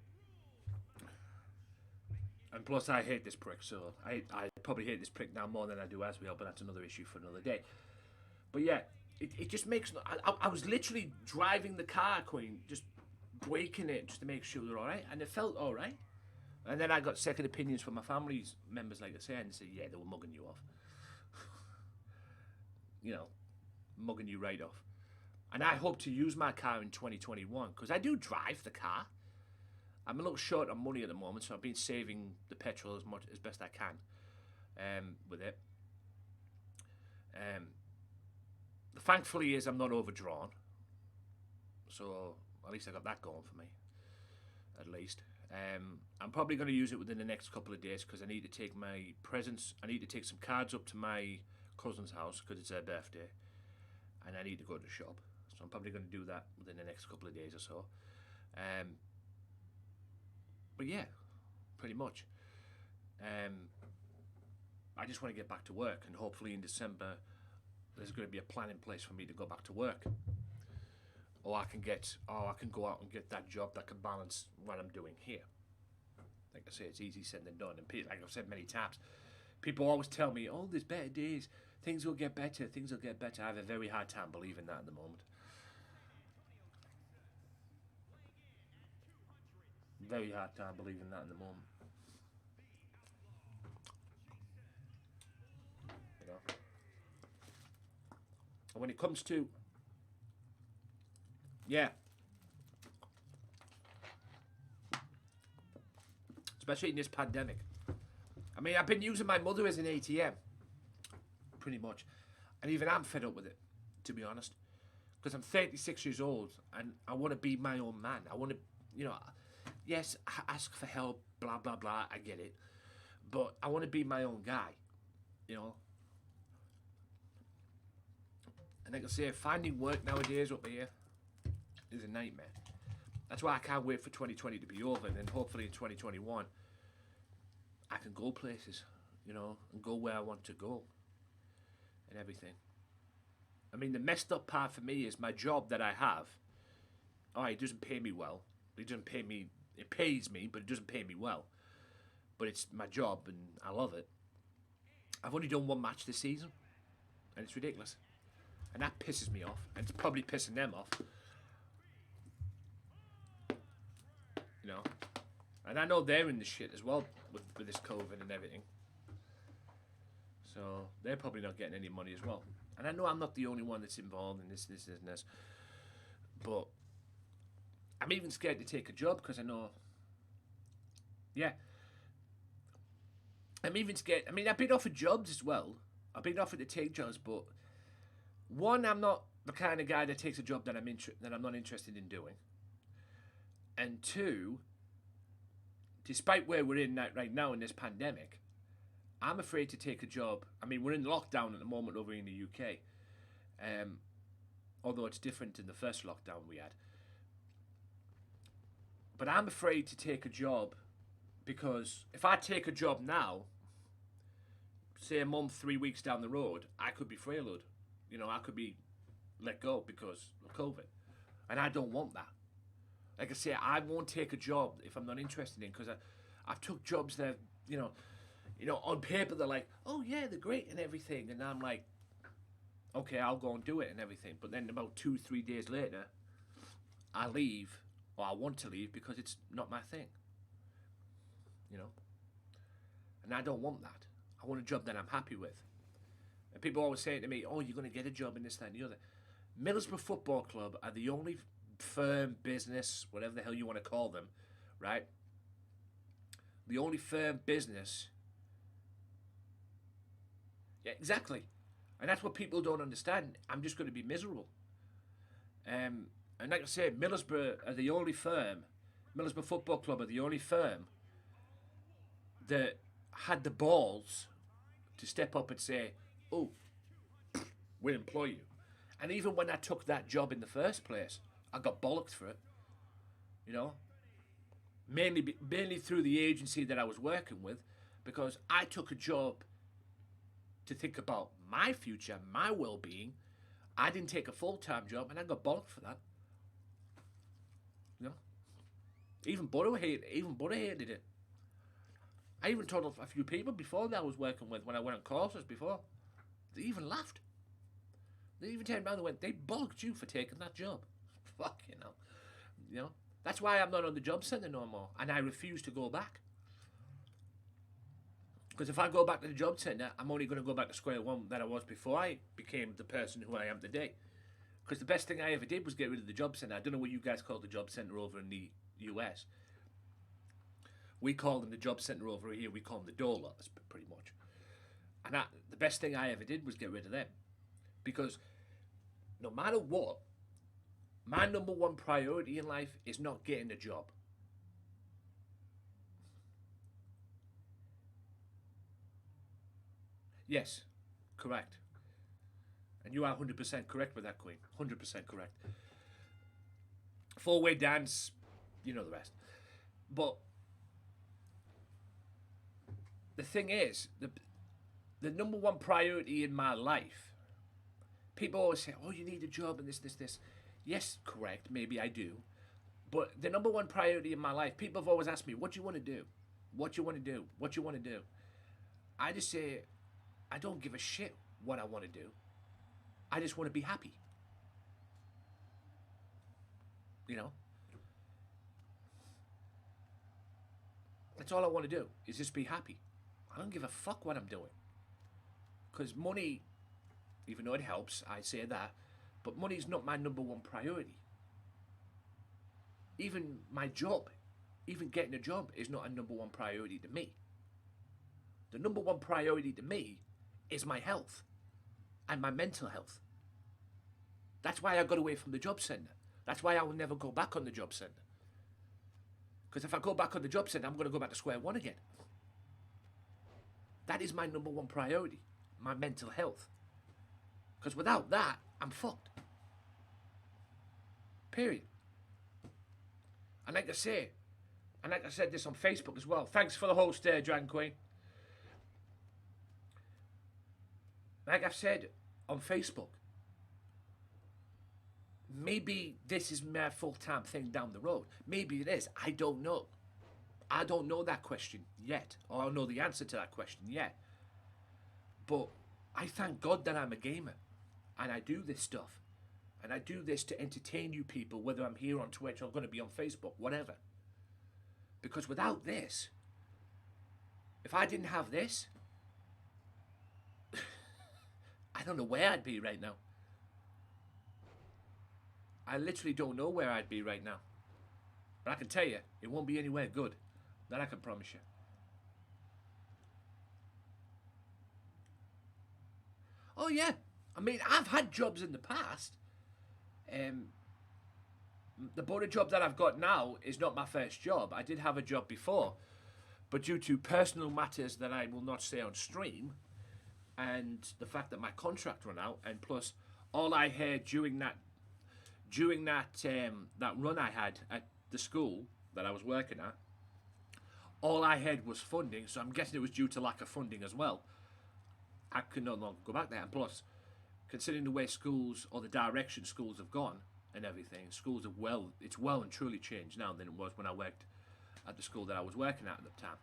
and plus, I hate this prick. So I probably hate this prick now more than I do Asriel, but that's another issue for another day. But yeah, it just makes... I was literally driving the car, Queen, just braking it just to make sure they're all right, and it felt all right. And then I got second opinions from my family's members, like I said, and they said, yeah, they were mugging you off. You know, mugging you right off. And I hope to use my car in 2021, because I do drive the car. I'm a little short on money at the moment, so I've been saving the petrol as best I can with it. Thankfully I'm not overdrawn, so at least I got that going for me, at least. I'm probably going to use it within the next couple of days, because I need to take my presents, I need to take some cards up to my cousin's house, because it's her birthday, and I need to go to the shop, so I'm probably going to do that within the next couple of days or so. But yeah, pretty much. I just want to get back to work, and hopefully in December there's going to be a plan in place for me to go back to work, or I can go out and get that job that can balance what I'm doing here. Like I say, it's easy said than done, and like I've said many times, people always tell me, oh, there's better days, Things will get better. Things will get better. I have a very hard time believing that at the moment. Very hard time believing that at the moment. You know. And when it comes to, yeah, especially in this pandemic. I mean, I've been using my mother as an ATM, pretty much, and even I'm fed up with it, to be honest, because I'm 36 years old and I want to be my own man. I want to, you know, yes, ask for help, blah blah blah. I get it, but I want to be my own guy, you know. And like I say, finding work nowadays up here is a nightmare. That's why I can't wait for 2020 to be over, and then hopefully in 2021 I can go places, you know, and go where I want to go and everything. I mean, the messed up part for me is my job that I have. Oh, it doesn't pay me well. It doesn't pay me. It pays me, but it doesn't pay me well. But it's my job, and I love it. I've only done one match this season, and it's ridiculous. And that pisses me off, and it's probably pissing them off. You know, and I know they're in the shit as well with this COVID and everything. So they're probably not getting any money as well. And I know I'm not the only one that's involved in this, and this. But I'm even scared to take a job because I know, yeah. I'm even scared. I mean, I've been offered jobs as well. I've been offered to take jobs, but one, I'm not the kind of guy that takes a job that I'm not interested in doing. And two, despite where we're in right now in this pandemic, I'm afraid to take a job. I mean, we're in lockdown at the moment over in the UK, although it's different than the first lockdown we had. But I'm afraid to take a job because if I take a job now, say a month, 3 weeks down the road, I could be furloughed. You know, I could be let go because of COVID. And I don't want that. Like I say, I won't take a job if I'm not interested in, because I've took jobs that, you know, on paper they're like, oh yeah, they're great and everything. And I'm like, okay, I'll go and do it and everything. But then about 2-3 days later, I leave, or I want to leave because it's not my thing. You know? And I don't want that. I want a job that I'm happy with. And people always say to me, oh, you're going to get a job in this, that, and the other. Middlesbrough Football Club are the only firm, business, whatever the hell you want to call them, right? The only firm business. Yeah, exactly. And that's what people don't understand. I'm just going to be miserable. And like I said, Middlesbrough are the only firm, Middlesbrough Football Club are the only firm that had the balls to step up and say, oh, we'll employ you. And even when I took that job in the first place, I got bollocked for it. You know? Mainly through the agency that I was working with, because I took a job to think about my future, my well-being. I didn't take a full-time job, and I got bollocked for that. You know? Even Butter hated it. I even told a few people before that I was working with when I went on courses before. They even laughed. They even turned around and went, they bollocked you for taking that job. Fuck, you know. You know? That's why I'm not on the job centre no more. And I refuse to go back. Because if I go back to the job centre, I'm only going to go back to square one that I was before I became the person who I am today. Because the best thing I ever did was get rid of the job centre. I don't know what you guys call the job centre over in the US. We call them the job centre over here. We call them the door lots, pretty much. And the best thing I ever did was get rid of them. Because no matter what, my number one priority in life is not getting a job. Yes, correct. And you are 100% correct with that, Queen. 100% correct. Four-way dance, you know the rest. But the thing is, the number one priority in my life, people always say, oh, you need a job and this. Yes, correct, maybe I do. But the number one priority in my life, people have always asked me, what do you want to do? What do you want to do? What do you want to do? I just say, I don't give a shit what I want to do. I just want to be happy. You know? That's all I want to do, is just be happy. I don't give a fuck what I'm doing. Because money, even though it helps, I say that, but money's not my number one priority. Even my job, even getting a job is not a number one priority to me. The number one priority to me is my health and my mental health. That's why I got away from the job centre. That's why I will never go back on the job centre. Because if I go back on the job centre, I'm going to go back to square one again. That is my number one priority, my mental health. Because without that, I'm fucked. Period. And like I say, and like I said this on Facebook as well. Thanks for the host there, Dragon Queen. Like I've said on Facebook, maybe this is my full-time thing down the road. Maybe it is. I don't know. I don't know that question yet. Or I don't know the answer to that question yet. But I thank God that I'm a gamer. And I do this stuff. And I do this to entertain you people, whether I'm here on Twitch or going to be on Facebook, whatever. Because without this, if I didn't have this, I don't know where I'd be right now. I literally don't know where I'd be right now. But I can tell you, it won't be anywhere good. That I can promise you. Oh yeah, I mean, I've had jobs in the past. The border job that I've got now is not my first job. I did have a job before, but due to personal matters that I will not say on stream, and the fact that my contract ran out, and plus all I heard during that run I had at the school that I was working at, all I had was funding, so I'm guessing it was due to lack of funding as well. I could no longer go back there, and plus, considering the way schools, or the direction schools have gone and everything, schools have it's well and truly changed now than it was when I worked at the school that I was working at the time.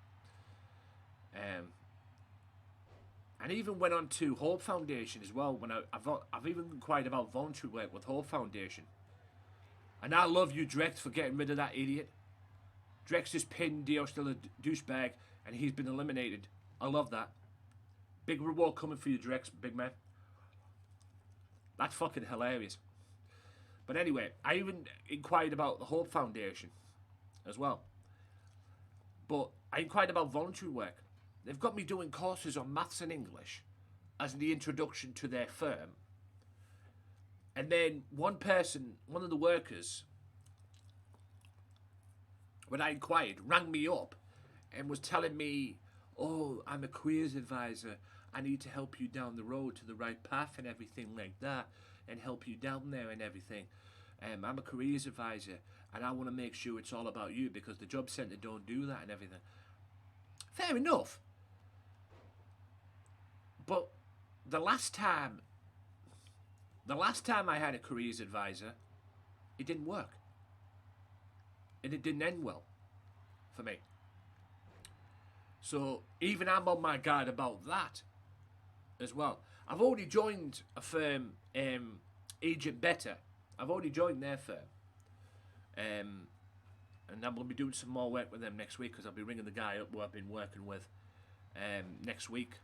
And even went on to Hope Foundation as well, when I've even inquired about voluntary work with Hope Foundation. And I love you, Drex, for getting rid of that idiot. Drex just pinned Dio, still a douchebag, and he's been eliminated. I love that. Big reward coming for you, Drex, big man. That's fucking hilarious. But anyway, I even inquired about the Hope Foundation as well. But I inquired about voluntary work. They've got me doing courses on maths and English as the introduction to their firm. And then one of the workers, when I inquired, rang me up and was telling me, oh, I'm a careers advisor. I need to help you down the road to the right path and everything like that, and help you down there and everything. I'm a careers advisor, and I want to make sure it's all about you because the job centre don't do that and everything. Fair enough. But the last time I had a careers advisor, it didn't work. And it didn't end well for me. So even I'm on my guard about that as well. I've already joined a firm, Agent Better. I've already joined their firm. And I'm going to be doing some more work with them next week because I'll be ringing the guy up who I've been working with next week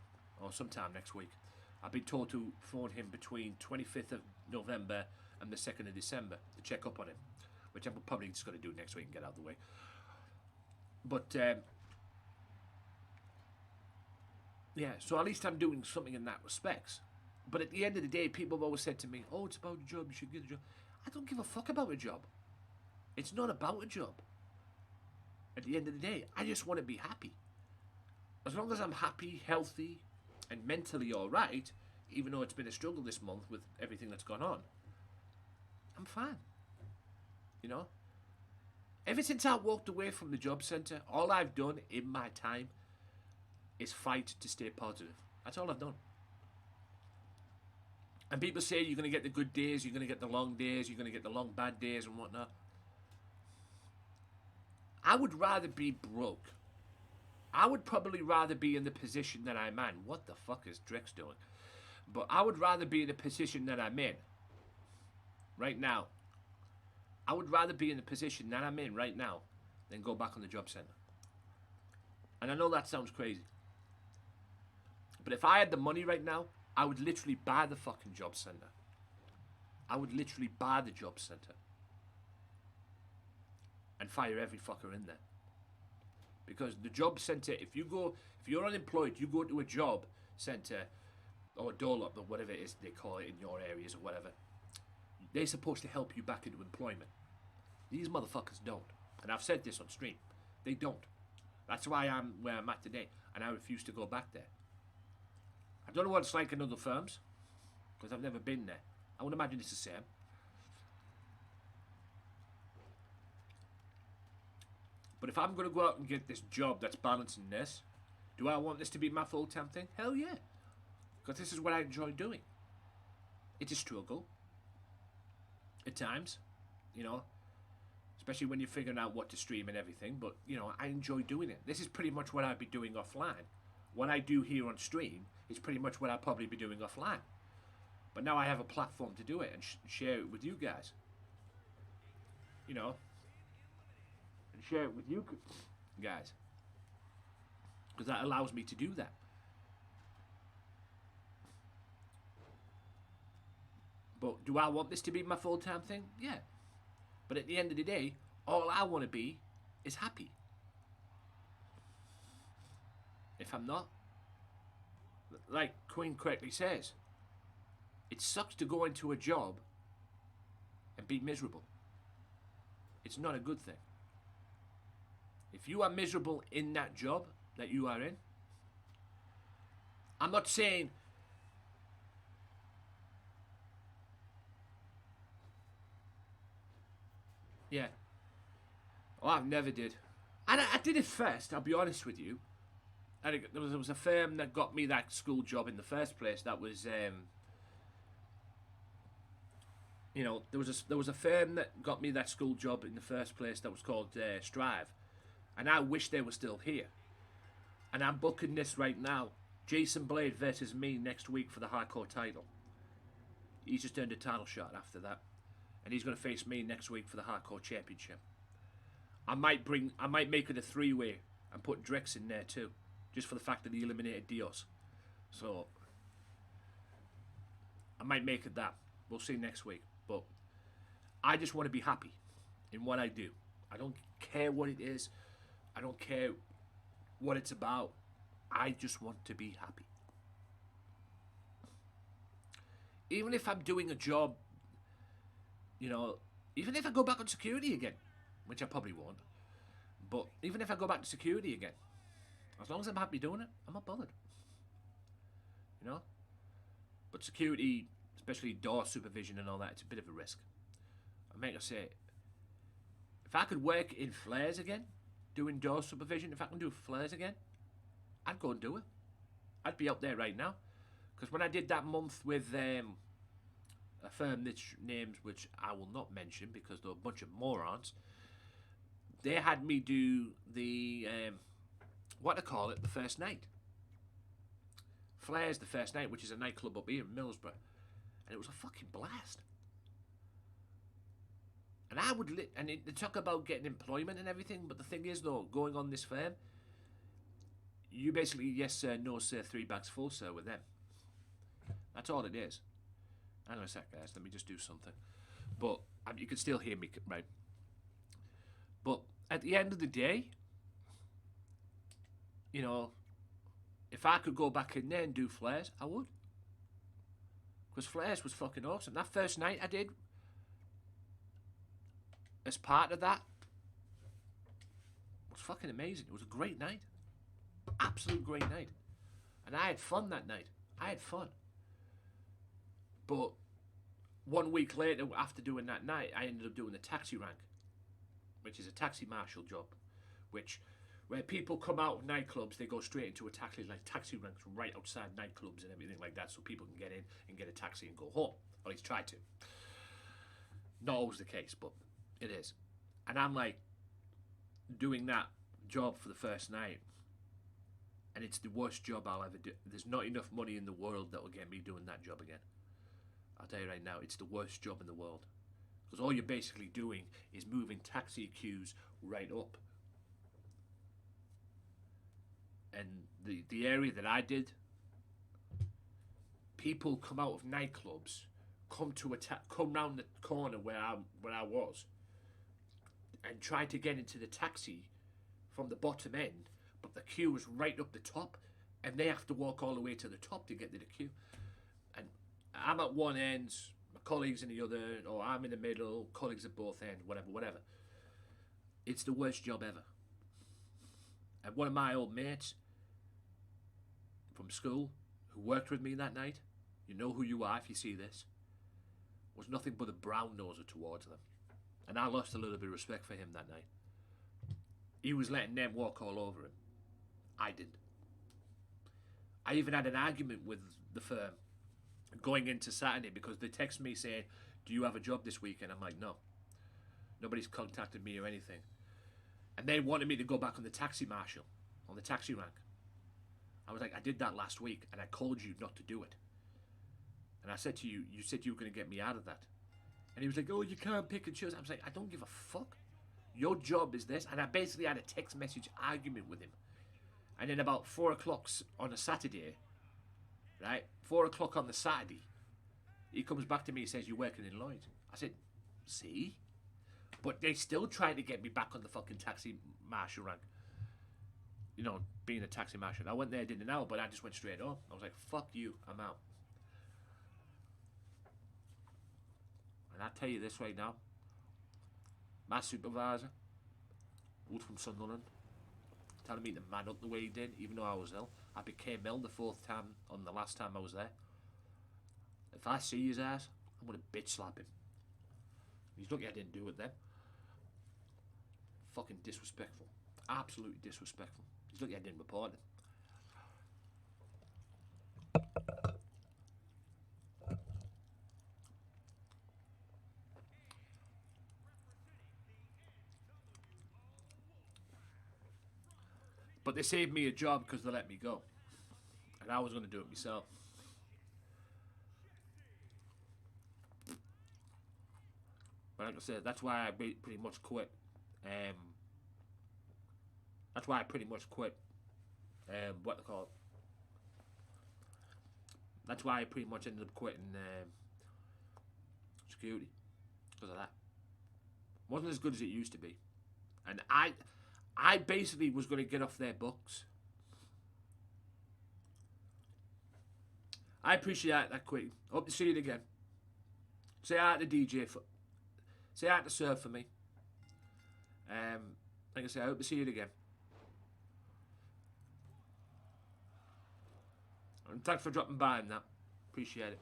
or sometime next week. I've been told to phone him between 25th of November and the 2nd of December to check up on him, which I'm probably just going to do next week and get out of the way. But yeah, so at least I'm doing something in that respects. But at the end of the day, people have always said to me, oh, it's about a job, you should get a job. I don't give a fuck about a job. It's not about a job. At the end of the day, I just want to be happy. As long as I'm happy, healthy, and mentally alright, even though it's been a struggle this month with everything that's gone on, I'm fine. You know? Ever since I walked away from the job centre, all I've done in my time is fight to stay positive. That's all I've done. And people say you're going to get the good days, you're going to get the long days, you're going to get the long bad days and whatnot. I would rather be broke. I would probably rather be in the position that I'm in. What the fuck is Drex doing? But I would rather be in the position that I'm in right now. I would rather be in the position that I'm in right now than go back on the job centre. And I know that sounds crazy. But if I had the money right now, I would literally buy the fucking job centre. I would literally buy the job centre. And fire every fucker in there. Because the job centre, if you're unemployed, you go to a job centre or doorlop or whatever it is they call it in your areas or whatever. They're supposed to help you back into employment. These motherfuckers don't. And I've said this on stream. They don't. That's why I'm where I'm at today. And I refuse to go back there. I don't know what it's like in other firms. Because I've never been there. I would imagine it's the same. But if I'm going to go out and get this job that's balancing this, do I want this to be my full-time thing? Hell yeah. Because this is what I enjoy doing. It's a struggle. At times. You know. Especially when you're figuring out what to stream and everything. But, you know, I enjoy doing it. This is pretty much what I'd be doing offline. What I do here on stream is pretty much what I'd probably be doing offline. But now I have a platform to do it and share it with you guys. You know. And share it with you guys. Because that allows me to do that. But do I want this to be my full-time thing? Yeah. But at the end of the day, all I want to be is happy. If I'm not, like Queen correctly says, it sucks to go into a job and be miserable. It's not a good thing. If you are miserable in that job that you are in, I'm not saying yeah. Oh, I never did. And I did it first, I'll be honest with you. There was a firm that got me that school job in the first place. That was, you know, there was a firm that got me that school job in the first place that was called Strive. And I wish they were still here. And I'm booking this right now. Jason Blade versus me next week for the hardcore title. He's just earned a title shot after that. And he's going to face me next week for the hardcore championship. I might make it a 3-way and put Drex in there too. Just for the fact that he eliminated Dios. So I might make it that. We'll see next week. But I just want to be happy in what I do. I don't care what it is. I don't care what it's about. I just want to be happy. Even if I'm doing a job, you know, even if I go back on security again, which I probably won't, but even if I go back to security again, as long as I'm happy doing it, I'm not bothered. You know? But security, especially door supervision and all that, it's a bit of a risk. I make I say, if I could work in flares again, doing door supervision, if I can do flares again, I'd go and do it. I'd be out there right now. Because when I did that month with a firm that's names which I will not mention because they're a bunch of morons, they had me do the what to call it, the first night. Flares the first night, which is a nightclub up here in Middlesbrough. And it was a fucking blast. And I would, they talk about getting employment and everything, but the thing is though, going on this firm, you basically, yes sir, no sir, 3 bags full sir with them. That's all it is. Hang on a sec guys, let me just do something. But, you can still hear me, right? But, at the end of the day, you know, if I could go back in there and do flares, I would. Because flares was fucking awesome. That first night I did, as part of that, was fucking amazing. It was a great night. Absolute great night. And I had fun that night. I had fun. But 1 week later, after doing that night, I ended up doing the taxi rank, which is a taxi marshal job, which where people come out of nightclubs, they go straight into a taxi, like taxi ranks right outside nightclubs and everything like that, so people can get in and get a taxi and go home. Or at least try to. Not always the case, but it is. And I'm like doing that job for the first night. And it's the worst job I'll ever do. There's not enough money in the world that will get me doing that job again. I'll tell you right now, it's the worst job in the world. Because all you're basically doing is moving taxi queues right up. And the area that I did, people come out of nightclubs, come round the corner where I was, and try to get into the taxi from the bottom end, but the queue is right up the top, and they have to walk all the way to the top to get to the queue. And I'm at one end, my colleagues in the other, or I'm in the middle, colleagues at both ends, whatever. It's the worst job ever. And one of my old mates from school who worked with me that night, you know who you are if you see this, was nothing but a brown noser towards them. And I lost a little bit of respect for him that night. He was letting them walk all over him. I didn't. I even had an argument with the firm going into Saturday because they text me saying, do you have a job this weekend? I'm like, no. Nobody's contacted me or anything. And they wanted me to go back on the taxi marshal, on the taxi rank. I was like, I did that last week and I called you not to do it. And I said to you, you said you were going to get me out of that. And he was like, oh, you can't pick and choose. I was like, I don't give a fuck. Your job is this. And I basically had a text message argument with him. And then about 4 o'clock on a Saturday, right? 4 o'clock on the Saturday, he comes back to me and says, you're working in Lloyd's. I said, see? But they still trying to get me back on the fucking taxi marshal rank. You know, being a taxi marshal. I went there, did an hour, but I just went straight on. I was like, fuck you, I'm out. And I tell you this right now, my supervisor, who's from Sunderland, telling me to man up the way he did, even though I was ill. I became ill the fourth time on the last time I was there. If I see his ass, I'm going to bitch slap him. He's lucky I didn't do it then. Fucking disrespectful. Absolutely disrespectful. He's lucky I didn't report it. But they saved me a job because they let me go. And I was going to do it myself. But like I said, that's why I pretty much quit. That's why I pretty much quit. What they call it? That's why I pretty much ended up quitting security. Because of that. Wasn't as good as it used to be. And I basically was going to get off their books. I appreciate that quitting. Hope to see you again. Say hi to DJ say hi to Surf for me. Like I say, I hope to see you again. And thanks for dropping by and that. Appreciate it.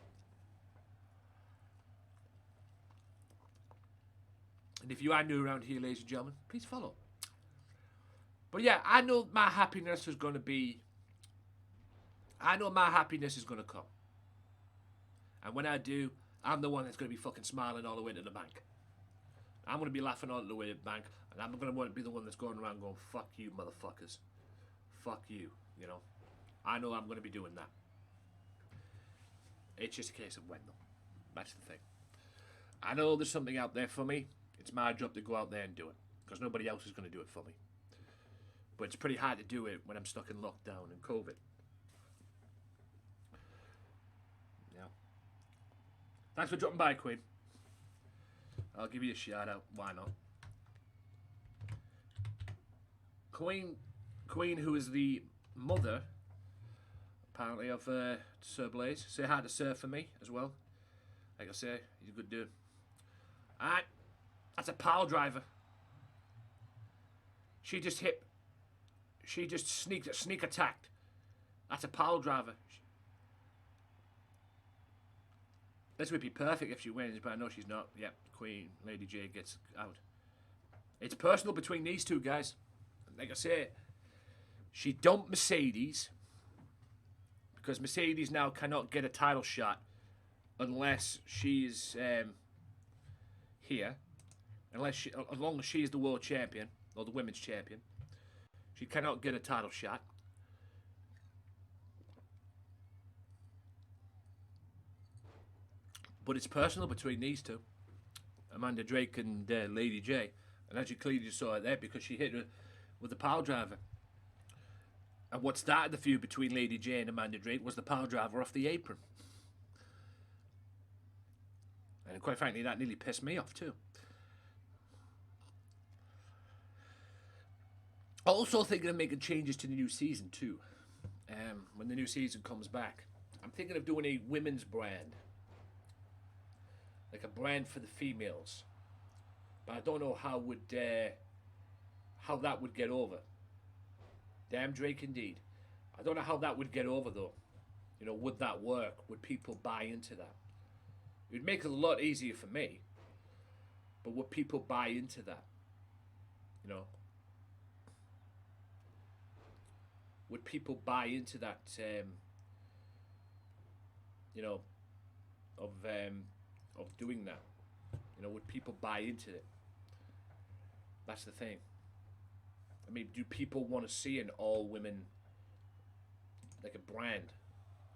And if you are new around here, ladies and gentlemen, please follow. But yeah, I know my happiness is going to be... I know my happiness is going to come. And when I do, I'm the one that's going to be fucking smiling all the way to the bank. I'm going to be laughing all the way to the bank. And I'm going to be the one that's going around going, fuck you, motherfuckers. Fuck you, you know. I know I'm going to be doing that. It's just a case of when, though. That's the thing. I know there's something out there for me. It's my job to go out there and do it. Because nobody else is going to do it for me. But it's pretty hard to do it when I'm stuck in lockdown and COVID. Yeah. Thanks for dropping by, Queen. I'll give you a shout out. Why not? Queen, who is the mother, apparently, of Sir Blaze. Say hi to Sir for me as well. Like I say, he's a good dude. Alright. That's a pile driver. She just sneak attacked. That's a pile driver. This would be perfect if she wins, but I know she's not. Yep, Queen, Lady J gets out. It's personal between these two guys. Like I say, she dumped Mercedes because Mercedes now cannot get a title shot unless she's here. As long as she is the world champion or the women's champion. She cannot get a title shot. But it's personal between these two, Amanda Drake and Lady J. And as you clearly just saw it there, because she hit her with the pile driver. And what started the feud between Lady J and Amanda Drake was the pile driver off the apron. And quite frankly, that nearly pissed me off too. Also thinking of making changes to the new season too. When the new season comes back, I'm thinking of doing a women's brand, like a brand for the females. But I don't know how that would get over. Damn Drake indeed. I don't know how that would get over though. You know, would that work? Would people buy into that? It would make it a lot easier for me. But would people buy into that? You know? Would people buy into that, you know, of doing that? You know, would people buy into it? That's the thing. I mean, do people want to see an all-women, like a brand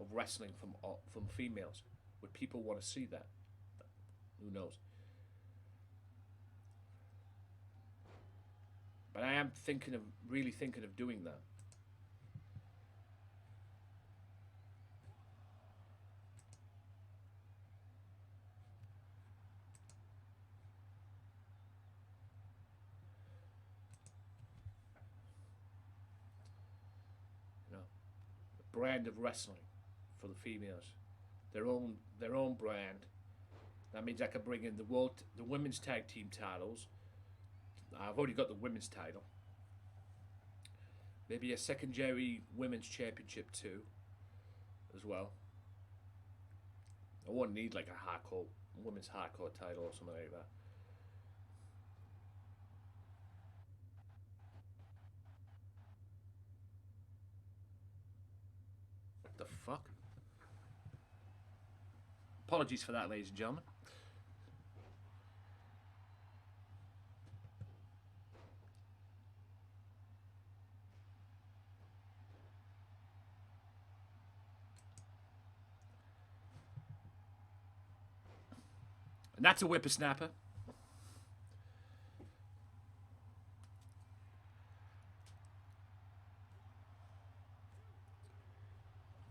of wrestling from females? Would people want to see that? Who knows? But I am really thinking of doing that. Brand of wrestling for the females, their own brand. That means I can bring in the women's tag team titles. I've already got the women's title. Maybe a secondary women's championship too, as well. I wouldn't need like a women's hardcore title or something like that. The fuck? Apologies for that, ladies and gentlemen. And that's a whippersnapper.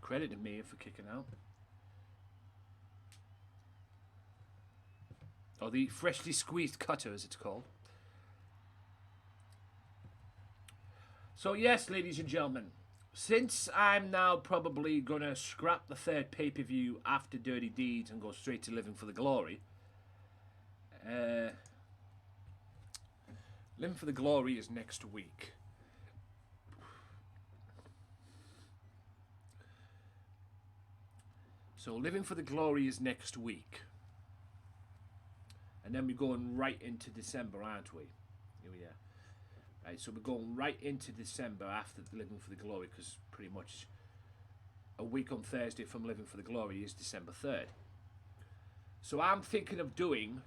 Credited me for kicking out. Or the freshly squeezed cutter, as it's called. So yes, ladies and gentlemen, since I'm now probably going to scrap the third pay-per-view after Dirty Deeds and go straight to Living for the Glory, Living for the Glory is next week. So Living for the Glory is next week. And then we're going right into December, aren't we? Here we are. Right, so we're going right into December after Living for the Glory, because pretty much a week on Thursday from Living for the Glory is December 3rd. So I'm thinking of doing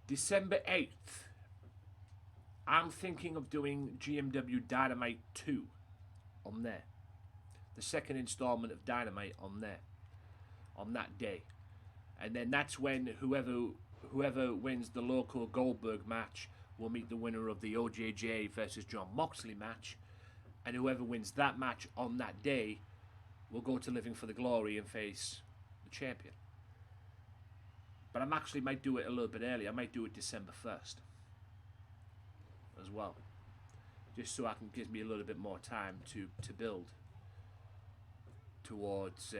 December 8th. I'm thinking of doing GMW Dynamite 2 on there. The second installment of Dynamite on there. On that day. And then that's when whoever wins the Loco Goldberg match will meet the winner of the OJJ versus John Moxley match. And whoever wins that match on that day will go to Living for the Glory and face the champion. But I actually might do it a little bit early. I might do it December 1st as well. Just so I can give me a little bit more time to build towards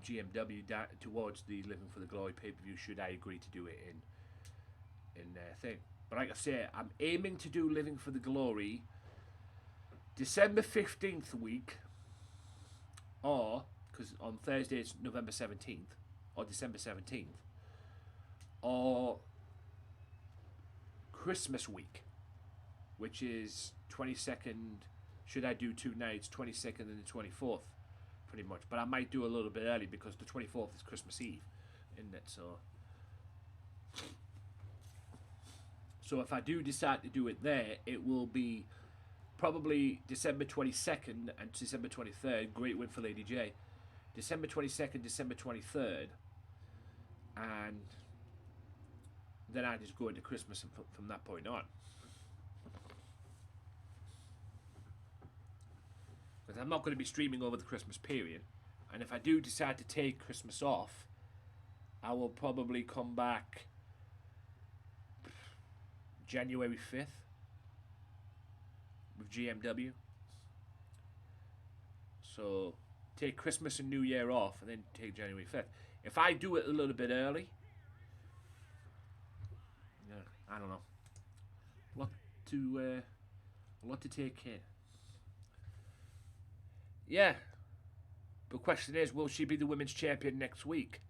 GMW, towards the Living for the Glory pay-per-view, should I agree to do it in thing. But like I say, I'm aiming to do Living for the Glory December 15th week, or, because on Thursday it's November 17th, or December 17th, or Christmas week, which is 22nd, should I do 2 nights, 22nd and the 24th, pretty much. But I might do a little bit early because the 24th is Christmas Eve, isn't it? So if I do decide to do it there, it will be probably December 22nd and December 23rd. Great win for Lady J. December 22nd, December 23rd. And then I just go into Christmas from that point on. Because I'm not going to be streaming over the Christmas period. And if I do decide to take Christmas off, I will probably come back January 5th with GMW. So take Christmas and New Year off and then take January 5th. If I do it a little bit early, yeah, I don't know. A lot to take in. Yeah. The question is, will she be the women's champion next week?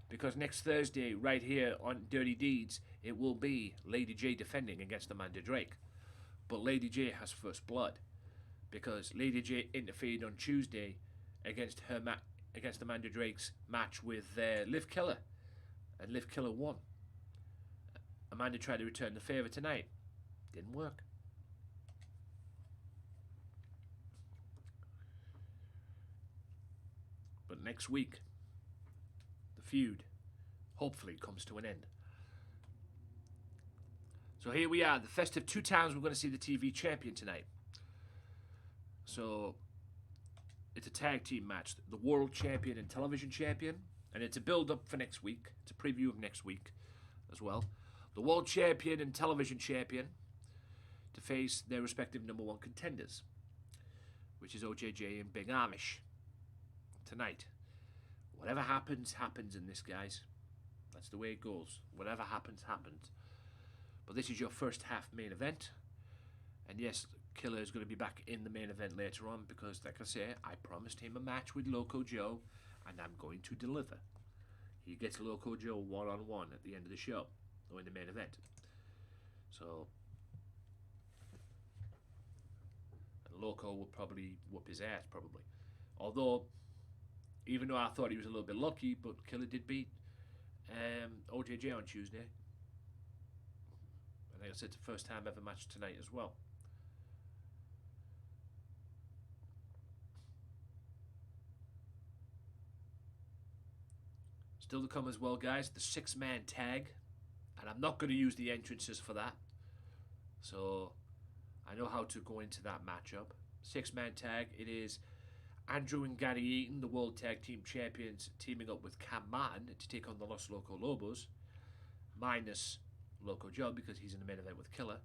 Because next Thursday, right here on Dirty Deeds, it will be Lady J defending against Amanda Drake. But Lady J has first blood, because Lady J interfered on Tuesday against against Amanda Drake's match with Liv Killer, and Liv Killer won. Amanda tried to return the favour tonight. Didn't work. But next week, the feud hopefully comes to an end. So here we are, the festive 2 times we're going to see the TV champion tonight. So it's a tag team match. The world champion and television champion. And it's a build-up for next week. It's a preview of next week as well. The world champion and television champion to face their respective #1 contenders, which is OJJ and Big Amish, tonight. Whatever happens, happens in this, guys. That's the way it goes. Whatever happens, happens. But this is your first half main event. And yes, Killer is going to be back in the main event later on because, like I say, I promised him a match with Loco Joe, and I'm going to deliver. He gets Loco Joe one-on-one at the end of the show, or in the main event. So, and Loco will probably whoop his ass, probably. Although, even though I thought he was a little bit lucky, but Killer did beat OJJ on Tuesday. I think it's the first time ever match tonight as well. Still to come as well, guys, the 6-man tag. And I'm not going to use the entrances for that. So I know how to go into that matchup. 6-man tag. It is Andrew and Gary Eaton, the World Tag Team Champions, teaming up with Cam Martin to take on the Los Loco Lobos. Minus Loco Joe, because he's in the main event with Killer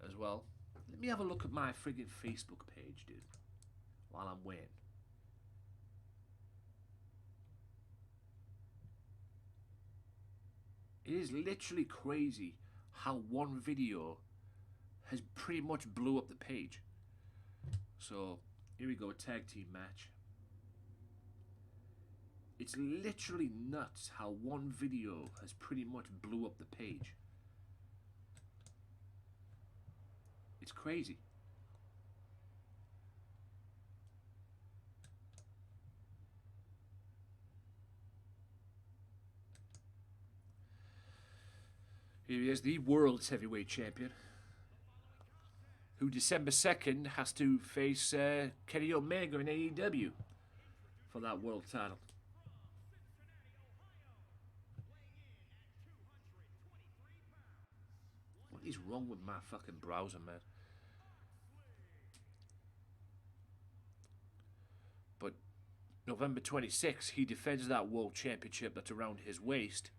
as well. Let me have a look at my friggin' Facebook page, dude, while I'm waiting. It is literally crazy how one video has pretty much blew up the page. So, here we go, tag team match. It's literally nuts how one video has pretty much blew up the page. It's crazy. Here he is, the world's heavyweight champion, who December 2nd has to face Kenny Omega in AEW for that world title. What is wrong with my fucking browser, man? But November 26th, he defends that world championship that's around his waist.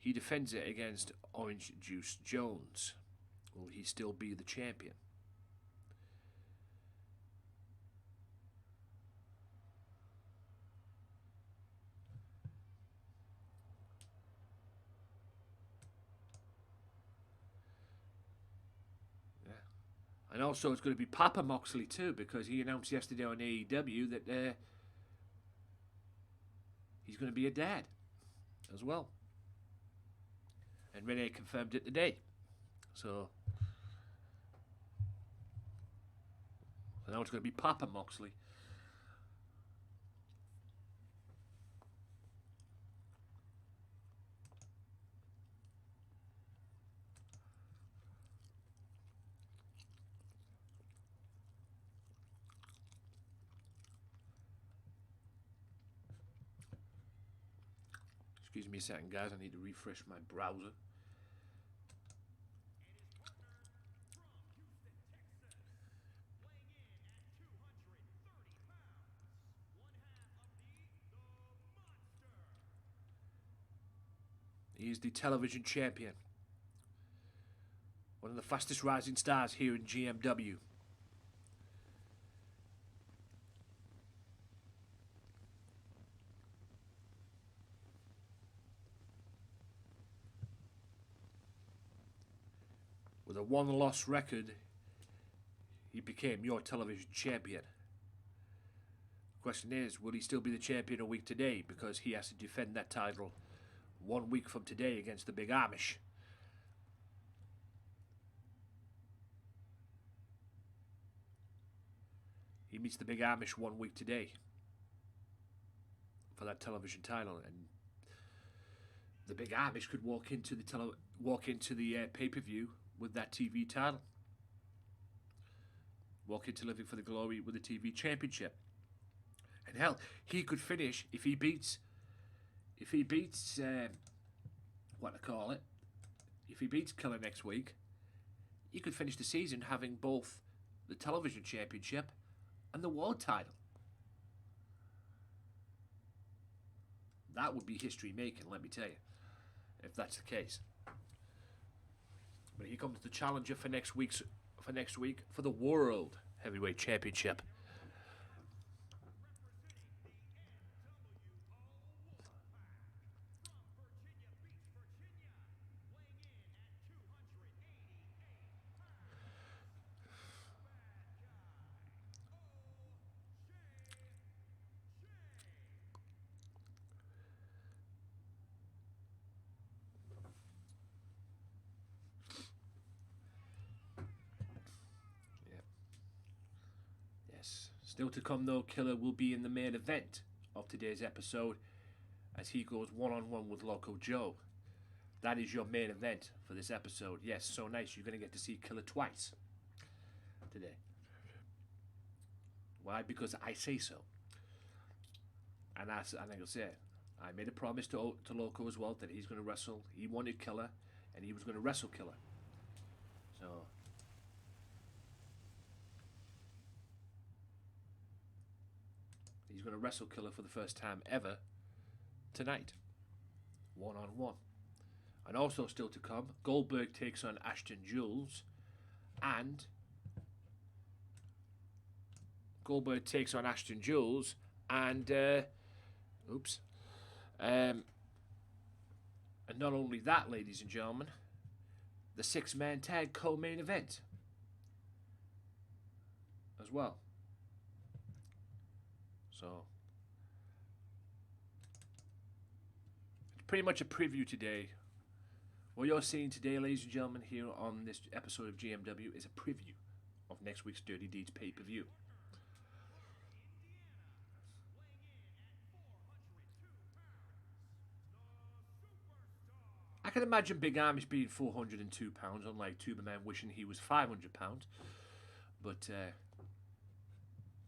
He defends it against Orange Juice Jones. Will he still be the champion? Yeah. And also it's going to be Papa Moxley too, because he announced yesterday on AEW that he's going to be a dad as well. And Renee confirmed it today. So now it's going to be Papa Moxley. Excuse me a second, guys. I need to refresh my browser. He is the television champion. One of the fastest rising stars here in GMW. With a one-loss record, he became your television champion. The question is, will he still be the champion a week today? Because he has to defend that title 1 week from today against the Big Amish. He meets the Big Amish 1 week today for that television title, and the Big Amish could walk into the pay-per-view with that TV title. Walk into Living for the Glory with the TV championship. And hell, he could finish if he beats if he beats Killer next week. He could finish the season having both the television championship and the world title. That would be history making, let me tell you, if that's the case. But here comes the challenger for next week for the World Heavyweight Championship. Still to come though, Killer will be in the main event of today's episode as he goes one-on-one with Loco Joe. That is your main event for this episode. Yes, so nice. You're going to get to see Killer twice today. Why? Because I say so. And like I said, I made a promise to Loco as well that he's going to wrestle. He wanted Killer, and he was going to wrestle Killer. So he's going to wrestle Killer for the first time ever tonight. One-on-one. And also still to come, Goldberg takes on Ashton Jules. And and not only that, ladies and gentlemen, the 6-man tag co-main event as well. So it's pretty much a preview today. What you're seeing today, ladies and gentlemen, here on this episode of GMW is a preview of next week's Dirty Deeds pay-per-view. I can imagine Big Amish being 402 pounds, unlike Tuberman wishing he was 500 pounds. But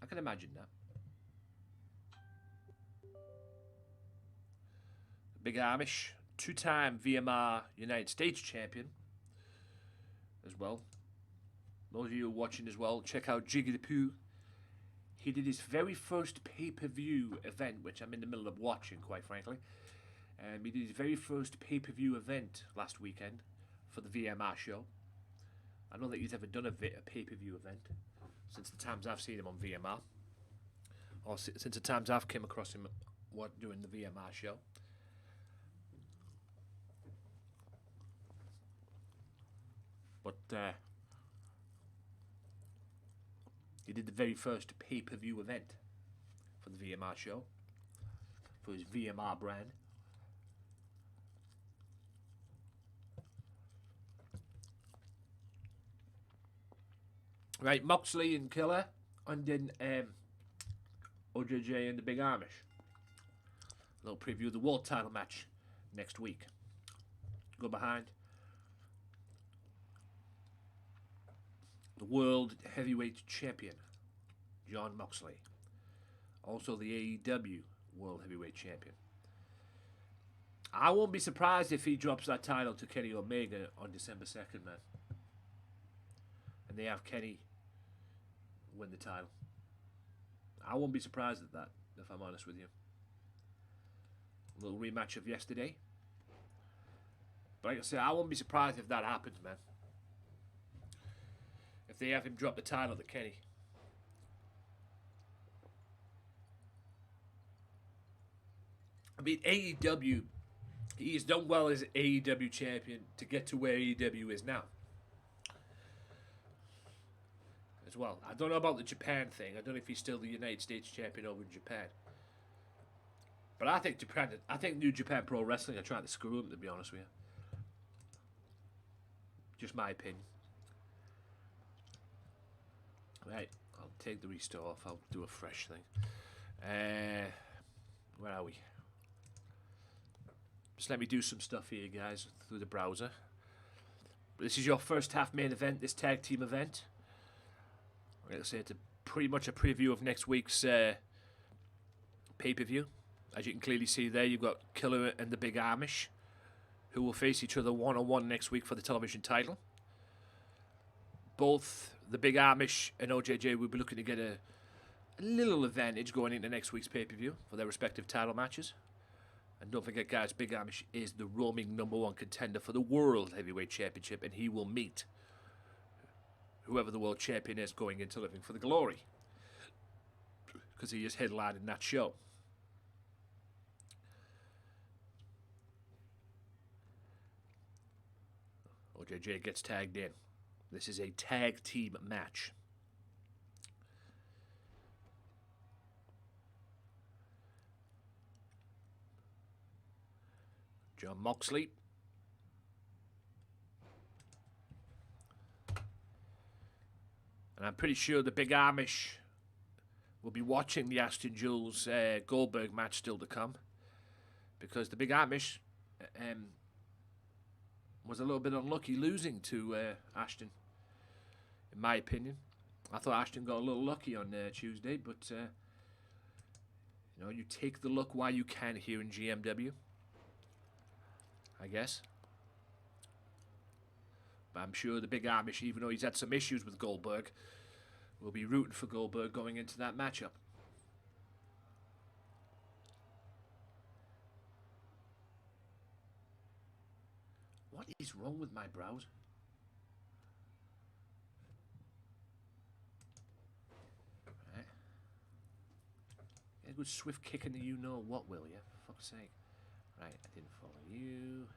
I can imagine that. Big Amish, 2-time VMR United States champion as well. Those of you who are watching as well, check out Jiggy the Pooh. He did his very first pay-per-view event, which I'm in the middle of watching, quite frankly. He did his very first pay-per-view event last weekend for the VMR show. I don't think he's ever done a pay-per-view event since the times I've seen him on VMR. Or since the times I've came across him doing the VMR show. But he did the very first pay-per-view event for the VMR show, for his VMR brand. Right, Moxley and Killer, and then OJJ and the Big Amish. A little preview of the world title match next week. Go behind the World Heavyweight Champion, Jon Moxley. Also the AEW World Heavyweight Champion. I won't be surprised if he drops that title to Kenny Omega on December 2nd, man. And they have Kenny win the title. I won't be surprised at that, if I'm honest with you. A little rematch of yesterday. But like I say, I won't be surprised if that happens, man. If they have him drop the title to Kenny. I mean, AEW, he has done well as AEW champion to get to where AEW is now. As well. I don't know about the Japan thing. I don't know if he's still the United States champion over in Japan. But I think New Japan Pro Wrestling are trying to screw him, to be honest with you. Just my opinion. Right, I'll take the restore off. I'll do a fresh thing. Where are we? Just let me do some stuff here, guys, through the browser. This is your first half main event, this tag team event. Like I say, it's pretty much a preview of next week's pay-per-view. As you can clearly see there, you've got Killer and the Big Amish, who will face each other one-on-one next week for the television title. Both the Big Amish and OJJ will be looking to get a little advantage going into next week's pay-per-view for their respective title matches. And don't forget, guys, Big Amish is the roaming #1 contender for the World Heavyweight Championship, and he will meet whoever the world champion is going into Living for the Glory, because he is headlining that show. OJJ gets tagged in. This is a tag team match. John Moxley. And I'm pretty sure the Big Amish will be watching the Ashton Jules Goldberg match still to come, because the Big Amish was a little bit unlucky losing to Ashton, in my opinion. I thought Ashton got a little lucky on Tuesday, but you know, you take the luck while you can here in GMW, I guess. But I'm sure the Big Amish, even though he's had some issues with Goldberg, will be rooting for Goldberg going into that matchup. What is wrong with my browser? Right. Get a good swift kick in the you-know-what, will you? For fuck's sake. Right, I didn't follow you.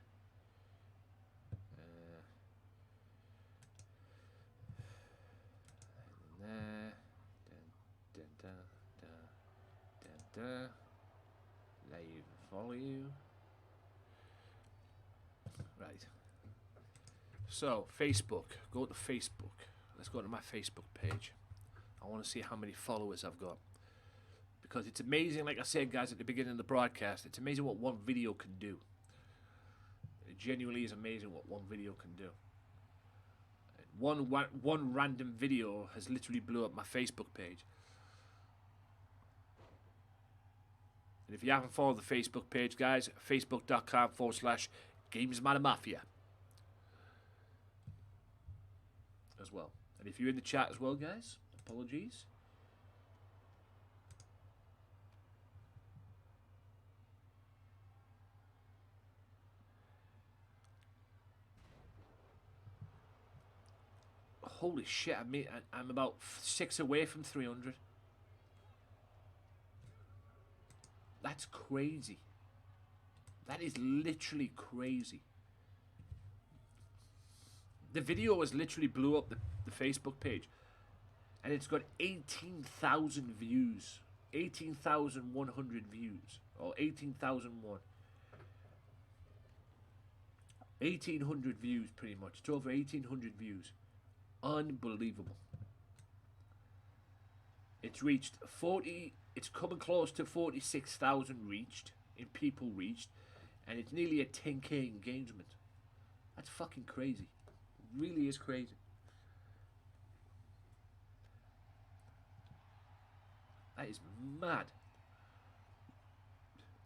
There. Dun, dun, dun, dun, dun, dun. Now you follow you. Right. So, Facebook. Go to Facebook. Let's go to my Facebook page. I want to see how many followers I've got. Because it's amazing, like I said, guys, at the beginning of the broadcast, it's amazing what one video can do. It genuinely is amazing what one video can do. One random video has literally blew up my Facebook page. And if you haven't followed the Facebook page, guys, facebook.com/Gamesmatter Mafia. As well. And if you're in the chat as well, guys, apologies. Holy shit, I'm about 6 away from 300. That's crazy. That is literally crazy. The video has literally blew up the Facebook page. And it's got 18,000 views. 18,100 views. Or 18,001. 1,800 views, pretty much. It's over 1,800 views. Unbelievable. It's reached 40. It's coming close to 46,000 reached in people reached, and it's nearly a 10k engagement. That's fucking crazy. It really is crazy. That is mad.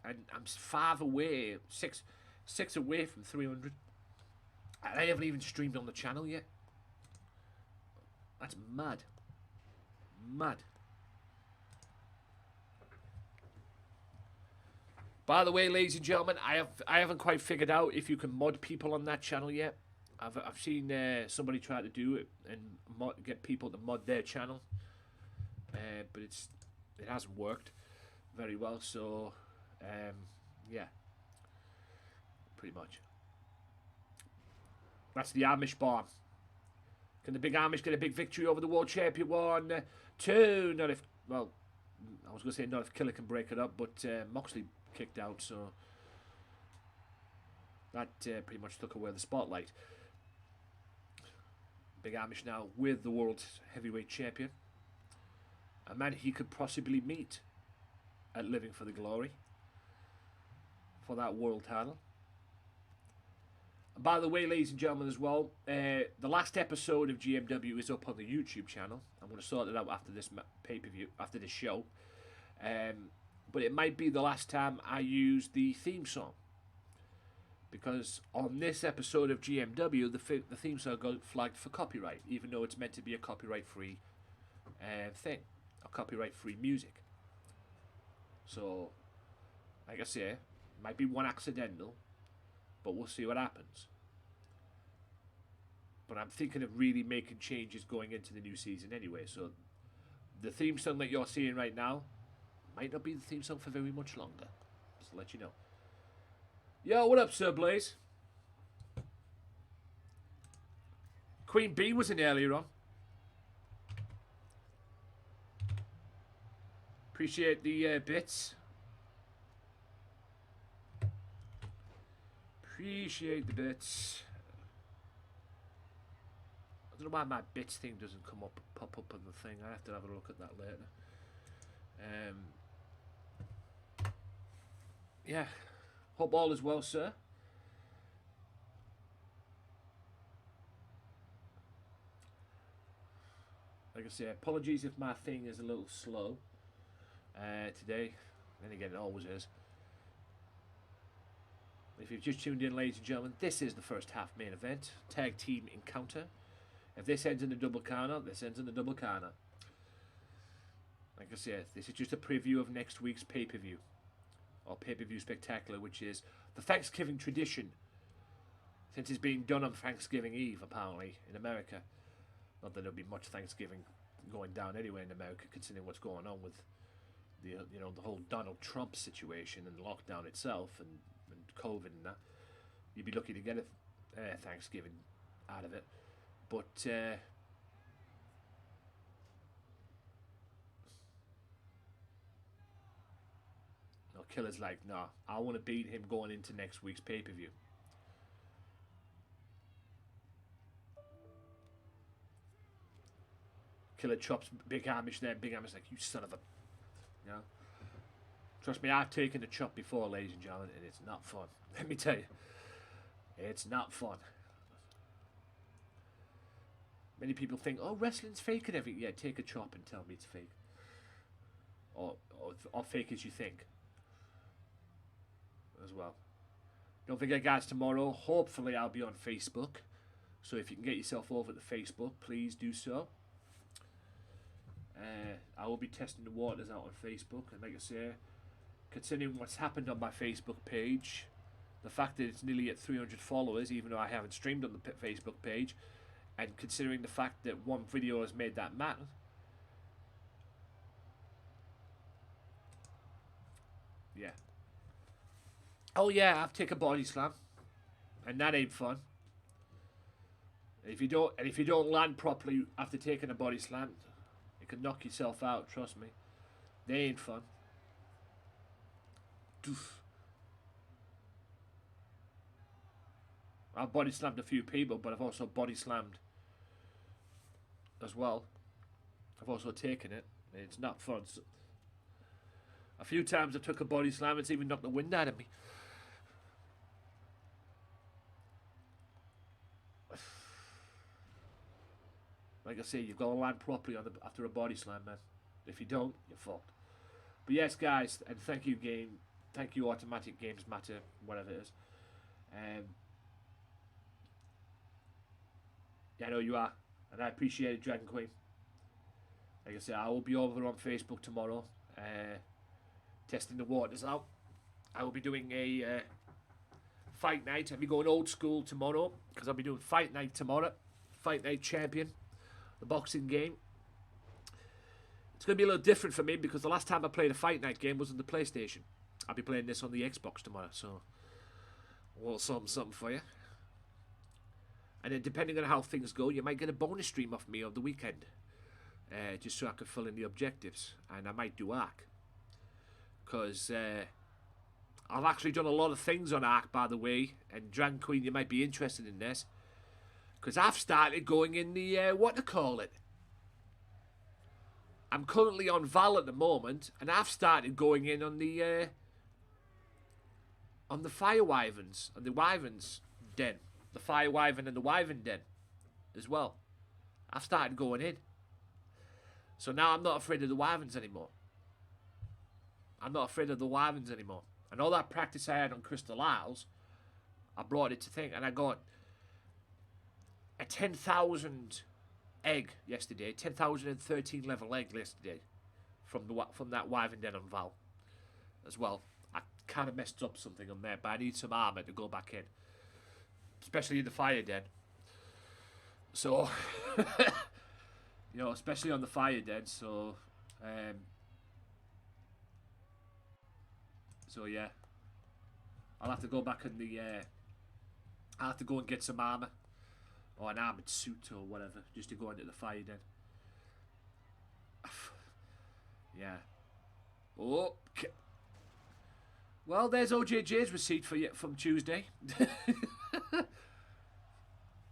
And I'm 5 away, 6. 6 away from 300. And I haven't even streamed on the channel yet. That's mad. Mad. By the way, ladies and gentlemen, I haven't quite figured out if you can mod people on that channel yet. I've seen somebody try to do it and get people to mod their channel, but it hasn't worked very well. So yeah, pretty much. That's the Amish bomb. Can the big Amish get a big victory over the world champion? 1, 2. Not if, well, I was going to say not if Killer can break it up, but Moxley kicked out, so that pretty much took away the spotlight. Big Amish now with the world heavyweight champion, a man he could possibly meet at Living for the Glory for that world title. And by the way, ladies and gentlemen, as well, the last episode of GMW is up on the YouTube channel. I'm going to sort it out after this pay-per-view, after this show. But it might be the last time I use the theme song, because on this episode of GMW, the theme song got flagged for copyright, even though it's meant to be a copyright-free thing, or copyright-free music. So, like I say, might be one accidental, but we'll see what happens. But I'm thinking of really making changes going into the new season anyway, so the theme song that you're seeing right now might not be the theme song for very much longer. Just to let you know. Yo, what up, Sir Blaze? Queen Bee was in earlier on. Appreciate the bits. Appreciate the bits. I don't know why my bits thing doesn't pop up on the thing. I have to have a look at that later. Yeah. Hope all is well, sir. Like I say, apologies if my thing is a little slow today. Then again, it always is. If you've just tuned in, ladies and gentlemen, this is the first half main event. Tag team encounter. If this ends in a double counter, this ends in a double counter. Like I said, this is just a preview of next week's pay-per-view. Or pay-per-view spectacular, which is the Thanksgiving tradition. Since it's being done on Thanksgiving Eve, apparently, in America. Not that there'll be much Thanksgiving going down anyway in America, considering what's going on with the the whole Donald Trump situation and lockdown itself and COVID and that. You'd be lucky to get a Thanksgiving out of it. But no, Killer's like, nah, I want to beat him going into next week's pay-per-view. Killer chops Big Amish there. Big Amish like, you son of a... You know? Trust me, I've taken a chop before, ladies and gentlemen, and it's not fun. Let me tell you. It's not fun. Many people think, oh, wrestling's fake and everything. Yeah, take a chop and tell me it's fake. Or fake as you think. As well. Don't forget, guys, tomorrow, hopefully I'll be on Facebook. So if you can get yourself over to Facebook, please do so. I will be testing the waters out on Facebook. And like I say, considering what's happened on my Facebook page, the fact that it's nearly at 300 followers, even though I haven't streamed on the Facebook page, and considering the fact that one video has made that matter, yeah. Oh yeah, I've taken a body slam, and that ain't fun. And if you don't land properly after taking a body slam, you can knock yourself out. Trust me, they ain't fun. Doof. I've body slammed a few people, but I've also body slammed as well. I've also taken it. It's not fun. So a few times I took a body slam, it's even knocked the wind out of me. Like I say, you've got to land properly after a body slam, man. If you don't, you're fucked. But yes, guys, and thank you, Automatic Gamesmatter, whatever it is. Yeah, I know you are, and I appreciate it, Dragon Queen. Like I said, I will be over on Facebook tomorrow, testing the waters out. I will be doing a fight night. I'll be going old school tomorrow because I'll be doing fight night tomorrow. Fight night champion, the boxing game. It's going to be a little different for me because the last time I played a fight night game was on the PlayStation. I'll be playing this on the Xbox tomorrow, so a little something for you. And then depending on how things go, you might get a bonus stream off me on the weekend. Just so I can fill in the objectives. And I might do Ark. Because I've actually done a lot of things on Ark, by the way. And Dragon Queen, you might be interested in this. Because I've started going in the, what to call it. I'm currently on Val at the moment. And I've started going in on the Fire Wyverns. And the Wyverns Den. The Fire Wyvern and the Wyvern Den. As well. I've started going in. So now I'm not afraid of the Wyverns anymore. I'm not afraid of the Wyverns anymore. And all that practice I had on Crystal Isles, I brought it to thing. And I got a 10,000 egg yesterday. 10,013 level egg yesterday. From that Wyvern Den on Val. As well. I kind of messed up something on there. But I need some armor to go back in. Especially in the Fire Den. So... You know, especially on the Fire Den, so yeah, I'll have to go back in the, I'll have to go and get some armor, or an armored suit, or whatever, just to go into the Fire Den. Yeah. Okay. Well, there's OJJ's receipt for you from Tuesday.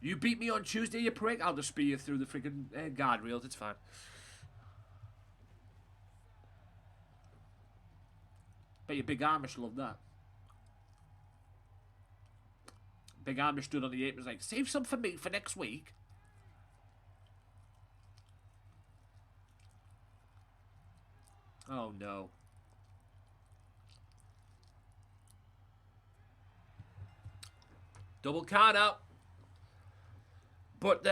You beat me on Tuesday, you prick. I'll just spear you through the freaking guardrails. It's fine. Bet your Big Amish loved that. Big Amish stood on the apron and was like, save some for me for next week. Oh, no. Double card out. But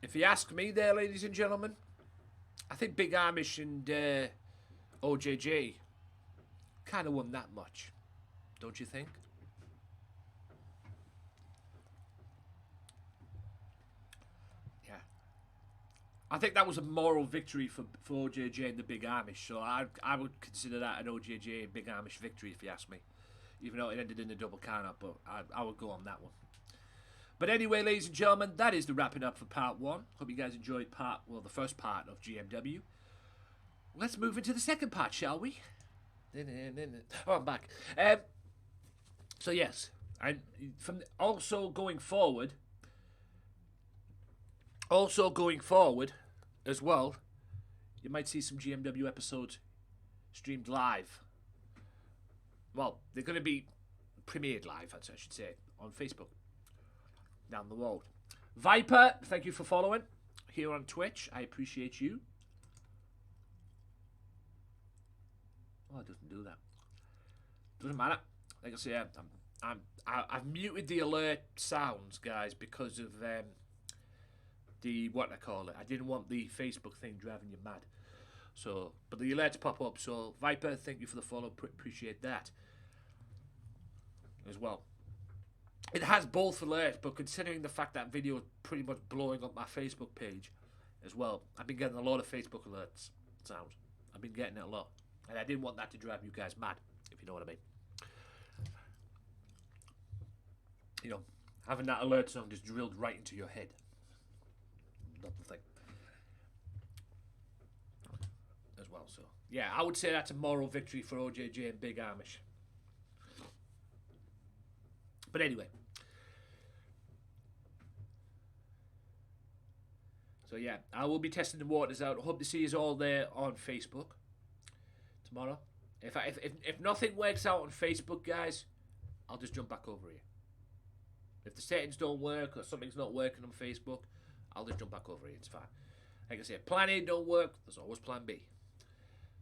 if you ask me there, ladies and gentlemen, I think Big Amish and OJJ kind of won that much. Don't you think? Yeah. I think that was a moral victory for OJJ and the Big Amish. So I would consider that an OJJ and Big Amish victory, if you ask me. Even though it ended in a double count-up, but I would go on that one. But anyway, ladies and gentlemen, that is the wrapping up for part one. Hope you guys enjoyed the first part of GMW. Let's move into the second part, shall we? Oh, I'm back. So yes, and from also going forward as well, you might see some GMW episodes streamed live. Well, they're going to be premiered live, I should say, on Facebook. Down the road. Viper, thank you for following here on Twitch. I appreciate you. Oh, it doesn't do that. Doesn't matter. Like I say, I've muted the alert sounds, guys, because of the what I call it. I didn't want the Facebook thing driving you mad. So, but the alerts pop up. So, Viper, thank you for the follow. Appreciate that as well. It has both alerts, but considering the fact that video is pretty much blowing up my Facebook page as well, I've been getting a lot of Facebook alerts sound. I've been getting it a lot. And I didn't want that to drive you guys mad, if you know what I mean. You know, having that alert sound just drilled right into your head. Not the thing. As well, so. Yeah, I would say that's a moral victory for OJJ and Big Amish. But anyway. So yeah, I will be testing the waters out. Hope to see you all there on Facebook tomorrow. If nothing works out on Facebook, guys, I'll just jump back over here. If the settings don't work or something's not working on Facebook, I'll just jump back over here. It's fine. Like I said, plan A don't work. There's always plan B.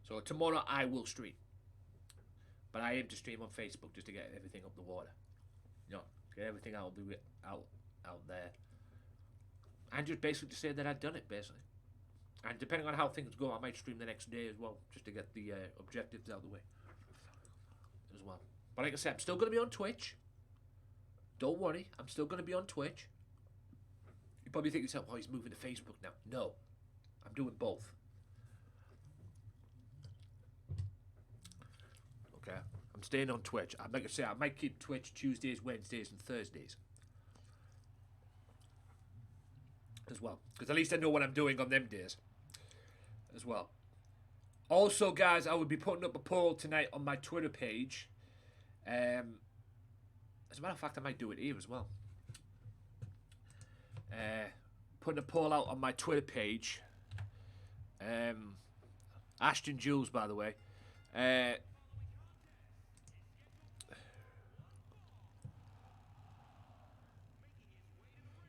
So tomorrow I will stream. But I aim to stream on Facebook just to get everything up the water. You know, get everything out there, and just basically to say that I'd done it, basically. And depending on how things go, I might stream the next day as well, just to get the objectives out of the way as well. But like I said, I'm still going to be on Twitch. Don't worry, I'm still going to be on Twitch. You probably think yourself, oh, he's moving to Facebook now. No, I'm doing both. Okay, I'm staying on Twitch. Like I say, I might keep Twitch Tuesdays, Wednesdays, and Thursdays as well, because at least I know what I'm doing on them days as well. Also, guys, I will be putting up a poll tonight on my Twitter page. As a matter of fact, I might do it here as well. Putting a poll out on my Twitter page. Ashton Jules, by the way.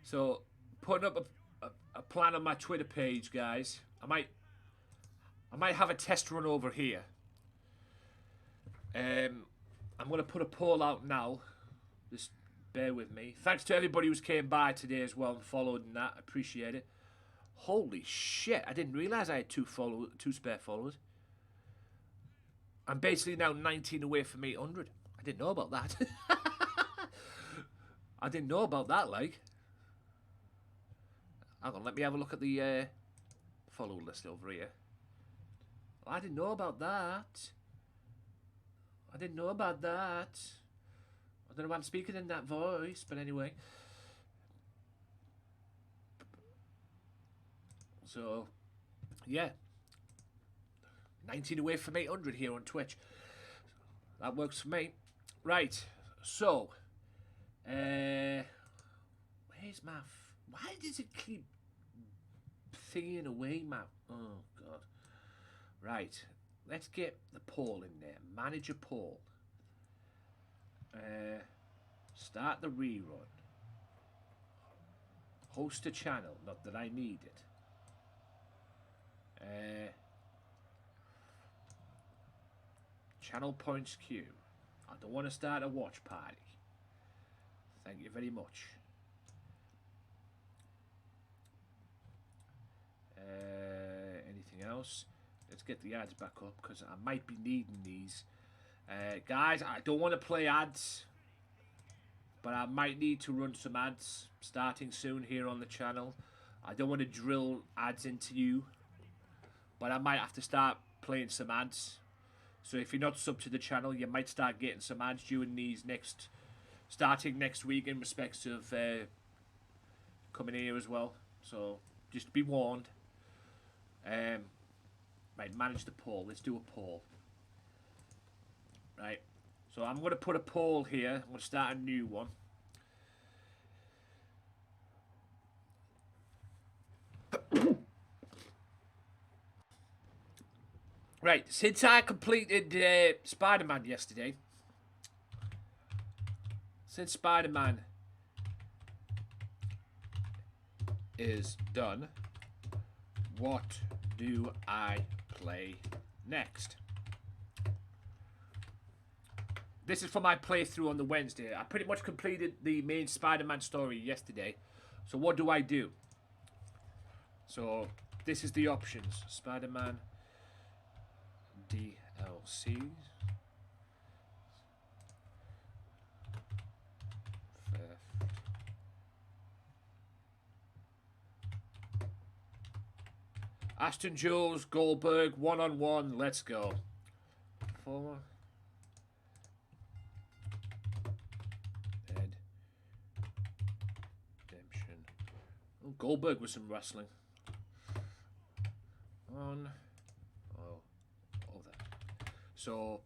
So, putting up a plan on my Twitter page, guys. I might have a test run over here. I'm going to put a poll out now. Just bear with me. Thanks to everybody who's came by today as well and followed and that. I appreciate it. Holy shit. I didn't realise I had two spare followers. I'm basically now 19 away from 800. I didn't know about that. I didn't know about that, like. Hang on, let me have a look at the follow list over here. I didn't know about that. I didn't know about that. I don't know why I'm speaking in that voice, but anyway. So, yeah. 19 away from 800 here on Twitch. That works for me. Right, so. Where's my... Why does it keep thinking away, my... Oh, God. Right, let's get the poll in there. Manage a poll. Start the rerun. Host a channel. Not that I need it. Channel points queue. I don't want to start a watch party. Thank you very much. Anything else? Let's get the ads back up because I might be needing these. Guys, I don't want to play ads, but I might need to run some ads starting soon here on the channel. I don't want to drill ads into you, but I might have to start playing some ads. So if you're not sub to the channel, you might start getting some ads during these starting next week in respects of coming here as well. So just be warned. Right, manage the poll. Let's do a poll. Right, so I'm going to put a poll here. I'm going to start a new one. Right, since I completed Spider-Man yesterday, since Spider-Man is done, what do I play next? This is for my playthrough on the Wednesday. I pretty much completed the main Spider-Man story yesterday. So what do I do? So this is the options. Spider-Man DLC. Ashton Jules, Goldberg, one-on-one. Let's go. 4. Dead. Redemption. Oh, Goldberg with some wrestling. On. Oh, that. So,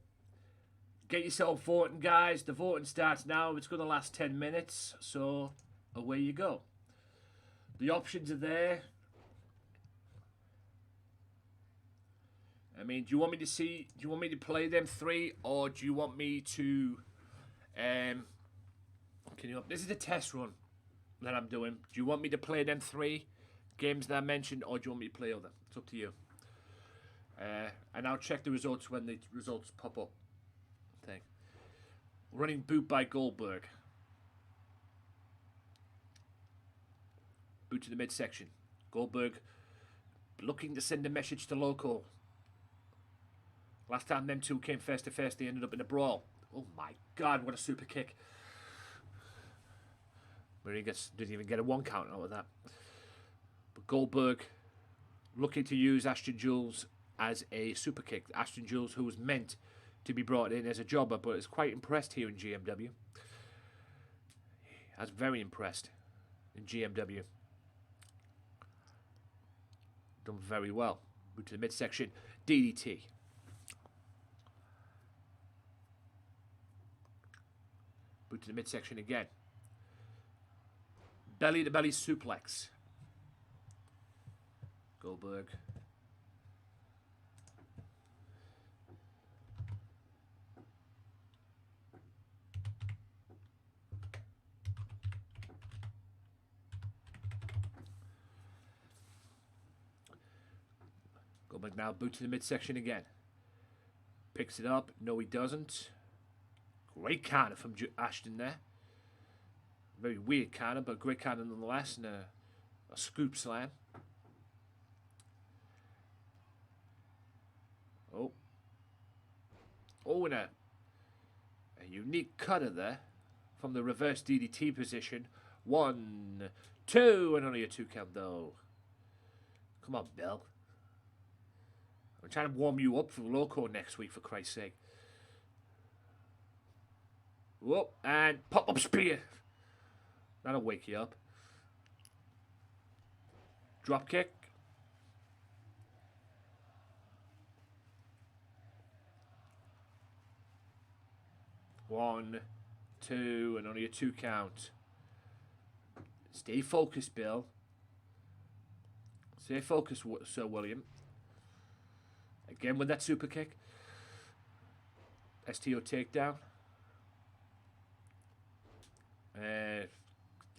get yourself voting, guys. The voting starts now. It's going to last 10 minutes. So, away you go. The options are there. I mean, do you want me to play them 3, or do you want me to, this is a test run that I'm doing. Do you want me to play them 3 games that I mentioned, or do you want me to play other? It's up to you. And I'll check the results when the results pop up. Running boot by Goldberg. Boot to the midsection. Goldberg looking to send a message to Loco. Last time them two came face to face, they ended up in a brawl. Oh my God, what a super kick. Rodriguez didn't even get a 1 count out of that. But Goldberg looking to use Ashton Jules as a super kick. Ashton Jules, who was meant to be brought in as a jobber, but is quite impressed here in GMW. I was very impressed in GMW. Done very well. Move to the midsection. DDT. Move to the midsection again. Belly to belly suplex. Goldberg. Goldberg now boot to the midsection again. Picks it up. No, he doesn't. Great counter from Ashton there. Very weird counter, but great counter nonetheless. And a scoop slam. Oh. Oh, and a unique cutter there from the reverse DDT position. 1, 2, and only a 2 count though. Come on, Bill. I'm trying to warm you up for Loco next week, for Christ's sake. Whoop, and pop-up spear. That'll wake you up. Drop kick. One, 2, and only a 2 count. Stay focused, Bill. Stay focused, Sir William. Again with that super kick. STO takedown.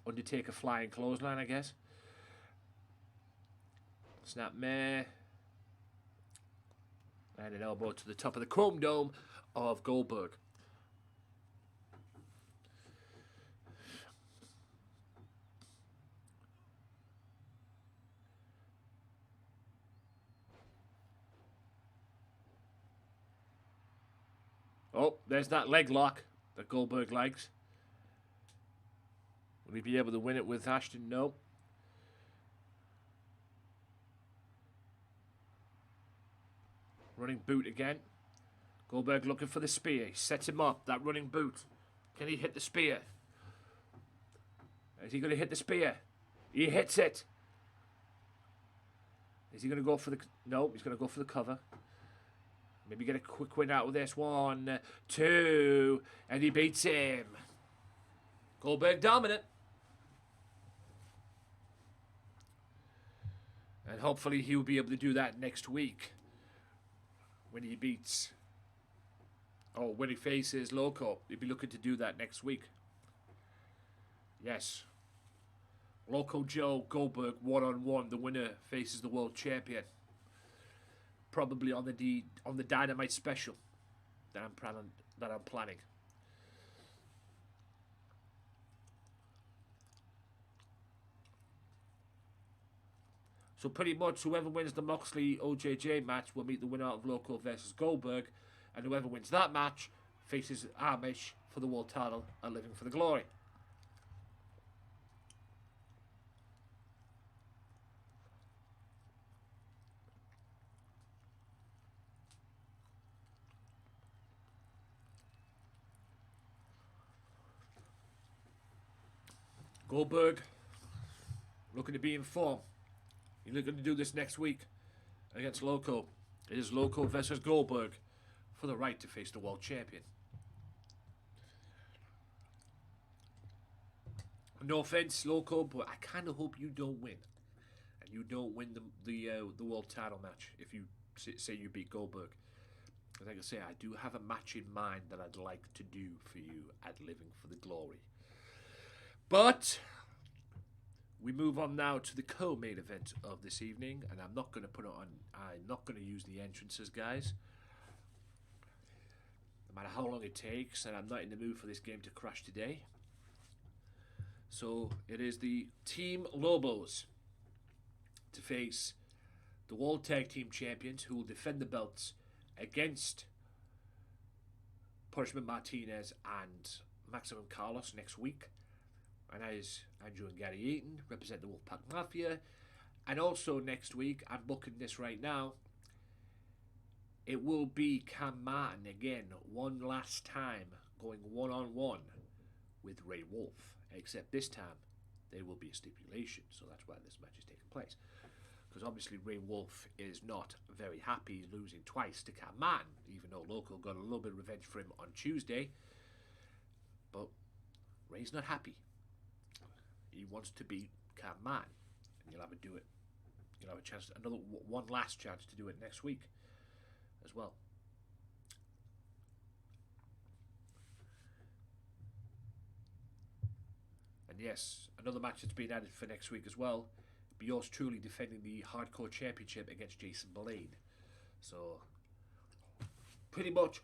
Undertaker flying clothesline, I guess. Snap mare. And an elbow to the top of the chrome dome of Goldberg. Oh, there's that leg lock that Goldberg likes. Will he be able to win it with Ashton? No. Running boot again. Goldberg looking for the spear. He sets him up. That running boot. Can he hit the spear? Is he going to hit the spear? He hits it. Is he going to go for the... No, he's going to go for the cover. Maybe get a quick win out with this. 1, 2, and he beats him. Goldberg dominant. And hopefully he'll be able to do that next week. When he beats... Oh, when he faces Loco. He'll be looking to do that next week. Yes. Loco Joe, Goldberg, 1-on-1. The winner faces the world champion. Probably on the Dynamite special that I'm planning. So pretty much whoever wins the Moxley OJJ match will meet the winner of Loco versus Goldberg, and whoever wins that match faces Amish for the world title and Living for the Glory. Goldberg looking to be in form. He's looking to do this next week against Loco. It is Loco versus Goldberg for the right to face the world champion. No offense, Loco, but I kind of hope you don't win, and you don't win the world title match if you say you beat Goldberg. Like I say, I do have a match in mind that I'd like to do for you at Living for the Glory. But we move on now to the co-main event of this evening, and I'm not going to put it on. I'm not going to use the entrances, guys. No matter how long it takes, and I'm not in the mood for this game to crash today. So it is the Team Lobos to face the World Tag Team Champions, who will defend the belts against Punishment Martinez and Maximum Carlos next week. And that is Andrew and Gary Eaton, represent the Wolfpack Mafia. And also next week, I'm booking this right now, it will be Cam Martin again, one last time, going one-on-one with Ray Wolf. Except this time, there will be a stipulation, so that's why this match is taking place. Because obviously Ray Wolf is not very happy losing twice to Cam Martin, even though Loco got a little bit of revenge for him on Tuesday. But Ray's not happy. He wants to beat Cam Martin, and you'll have to do it. You'll have a chance, one last chance to do it next week as well. And yes, another match that's been added for next week as well. Be yours truly defending the Hardcore Championship against Jason Blade. So pretty much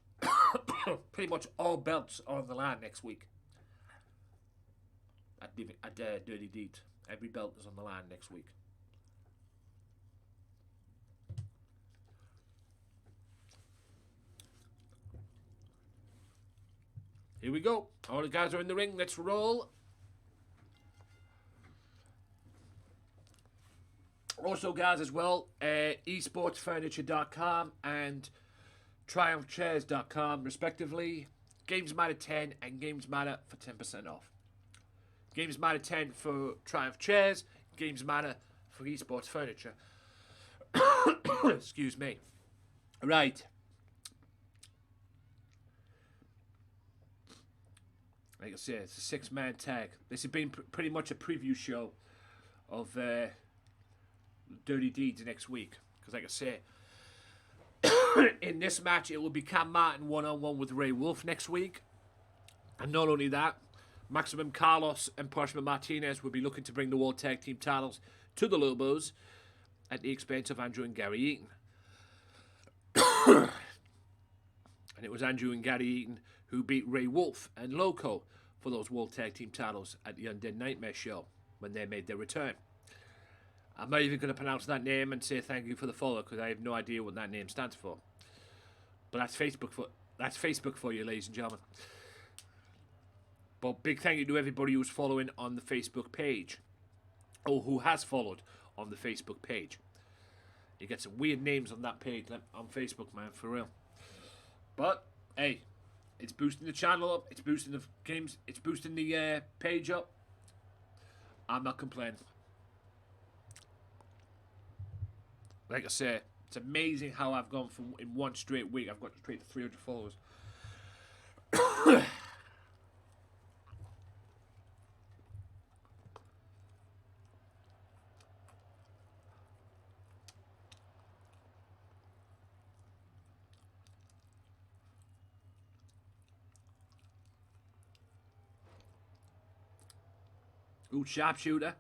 all belts are on the line next week at Dirty Deeds. Every belt is on the line next week. Here we go. All the guys are in the ring. Let's roll. Also, guys, as well, esportsfurniture.com and triumphchairs.com, respectively. Gamesmatter 10 and Gamesmatter for 10% off. Gamesmatter 10 for Triumph Chairs, Gamesmatter for esports furniture. Excuse me. Right. Like I said, it's a 6-man tag. This has been pretty much a preview show of Dirty Deeds next week. Because like I say, in this match, it will be Cam Martin one-on-one with Ray Wolf next week. And not only that, Maximum Carlos and Punishment Martinez will be looking to bring the World Tag Team titles to the Lobos at the expense of Andrew and Gary Eaton. And it was Andrew and Gary Eaton who beat Ray Wolf and Loco for those World Tag Team titles at the Undead Nightmare show when they made their return. I'm not even going to pronounce that name and say thank you for the follow because I have no idea what that name stands for. But that's Facebook for you, ladies and gentlemen. But big thank you to everybody who's following on the Facebook page, or who has followed on the Facebook page. You get some weird names on that page on Facebook, man, for real. But hey, it's boosting the channel up, it's boosting the games, it's boosting the page up. I'm not complaining. Like I say, it's amazing how I've gone from in one straight week, I've got straight to 300 followers. Ooh, sharpshooter.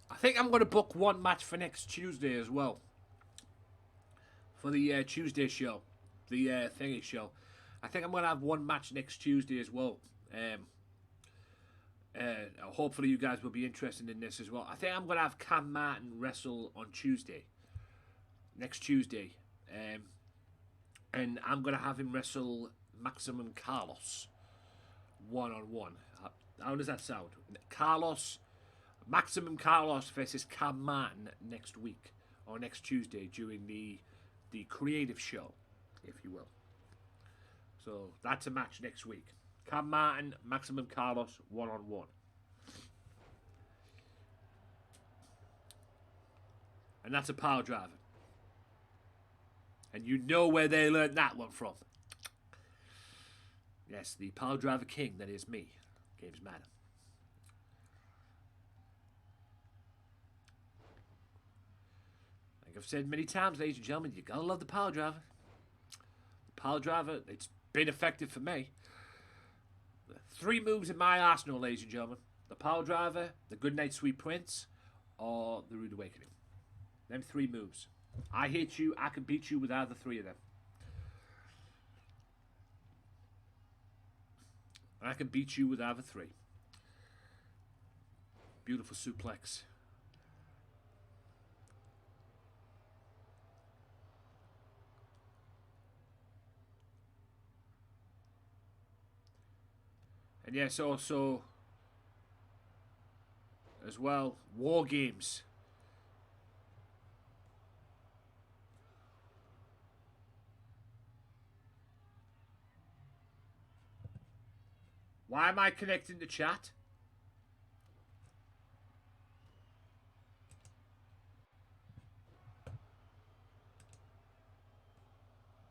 I think I'm going to book one match for next Tuesday as well. For the Tuesday show. The thingy show. I think I'm going to have one match next Tuesday as well. Hopefully you guys will be interested in this as well. I think I'm going to have Cam Martin wrestle on Tuesday. Next Tuesday. And I'm going to have him wrestle Maximum Carlos. One-on-one. How does that sound? Maximum Carlos versus Cam Martin next week. Or next Tuesday during the creative show, if you will. So that's a match next week. Cam Martin, Maximum Carlos, one-on-one. And that's a power driver. And you know where they learned that one from. Yes, the power driver king, that is me. Gamesmatter. Like I've said many times, ladies and gentlemen, you gotta love the power driver. The power driver, it's been effective for me. 3 moves in my arsenal, ladies and gentlemen. The Power Driver, the Goodnight Sweet Prince, or the Rude Awakening. Them 3 moves. I hate you, I can beat you with either 3 of them. I can beat you with either 3. Beautiful suplex. And yes, also, as well, War Games. Why am I connecting to chat?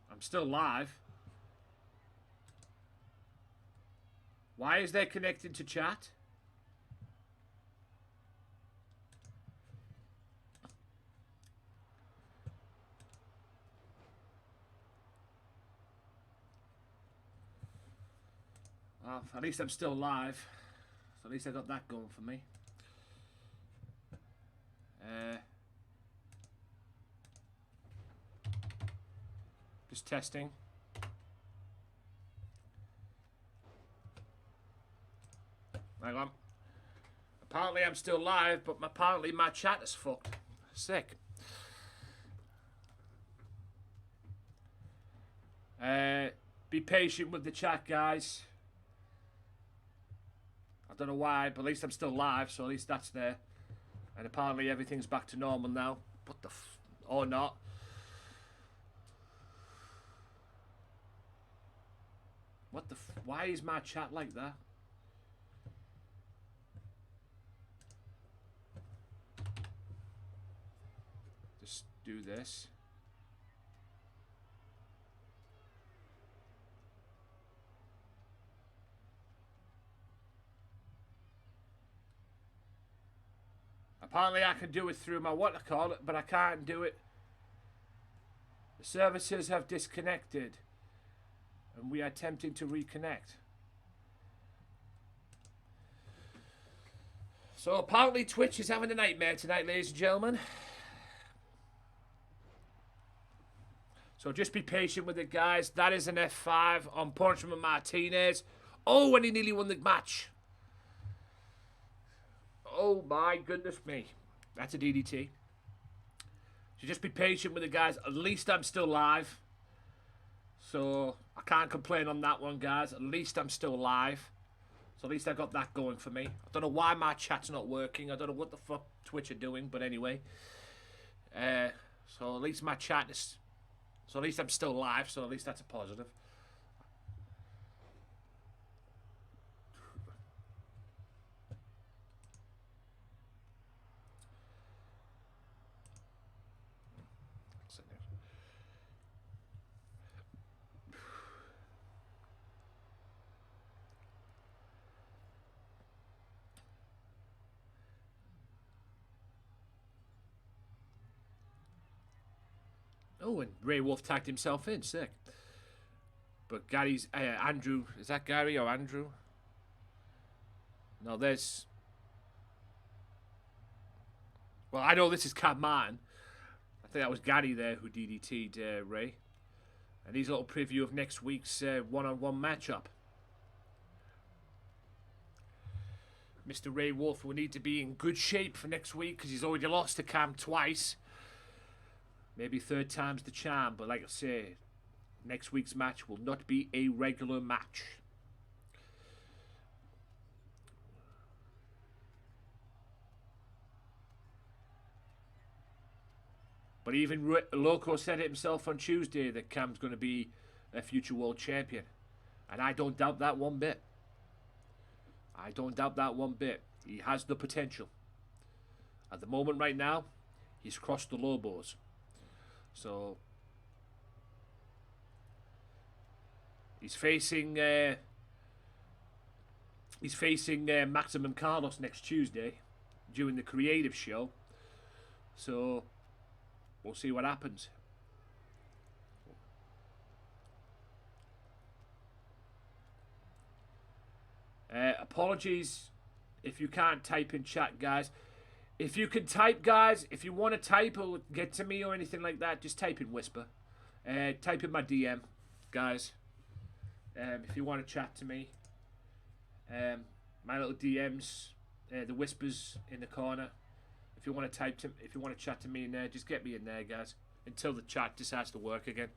I'm still live. Why is there connecting to chat? Well, at least I'm still live. So at least I got that going for me. Just testing. Hang on. Apparently I'm still live, but apparently my chat is fucked. Sick. Be patient with the chat, guys. I don't know why, but at least I'm still live, so at least that's there. And apparently everything's back to normal now. What the f... Or not. What the f... Why is my chat like that? Just do this. Apparently I can do it through my what I call it, but I can't do it. The services have disconnected. And we are attempting to reconnect. So apparently Twitch is having a nightmare tonight, ladies and gentlemen. So just be patient with it, guys. That is an F5 on Punishment Martinez. Oh, and he nearly won the match. Oh my goodness me. That's a DDT. So just be patient with it, guys. At least I'm still live. So I can't complain on that one, guys. At least I'm still live. So at least I got that going for me. I don't know why my chat's not working. I don't know what the fuck Twitch are doing, but anyway. So at least my chat is... So at least I'm still live, so at least that's a positive. Oh, and Ray Wolf tagged himself in. Sick. But Gary's... Andrew... Is that Gary or Andrew? No, there's... Well, I know this is Cab Man. I think that was Gary there who DDT'd Ray. And here's a little preview of next week's one-on-one matchup. Mr. Ray Wolf will need to be in good shape for next week because he's already lost to Cam twice. Maybe 3rd time's the charm, but like I say, next week's match will not be a regular match. But even Loco said it himself on Tuesday that Cam's going to be a future world champion. And I don't doubt that one bit. I don't doubt that one bit. He has the potential. At the moment right now, he's crossed the Lobos. So he's facing Maximum Carlos next Tuesday during the creative show. So we'll see what happens. Apologies if you can't type in chat, guys. If you can type, guys, if you want to type or get to me or anything like that, just type in Whisper. Type in my DM, guys. If you want to chat to me. My little DMs, the Whispers in the corner. If you want to if you want to chat to me in there, just get me in there, guys. Until the chat decides to work again.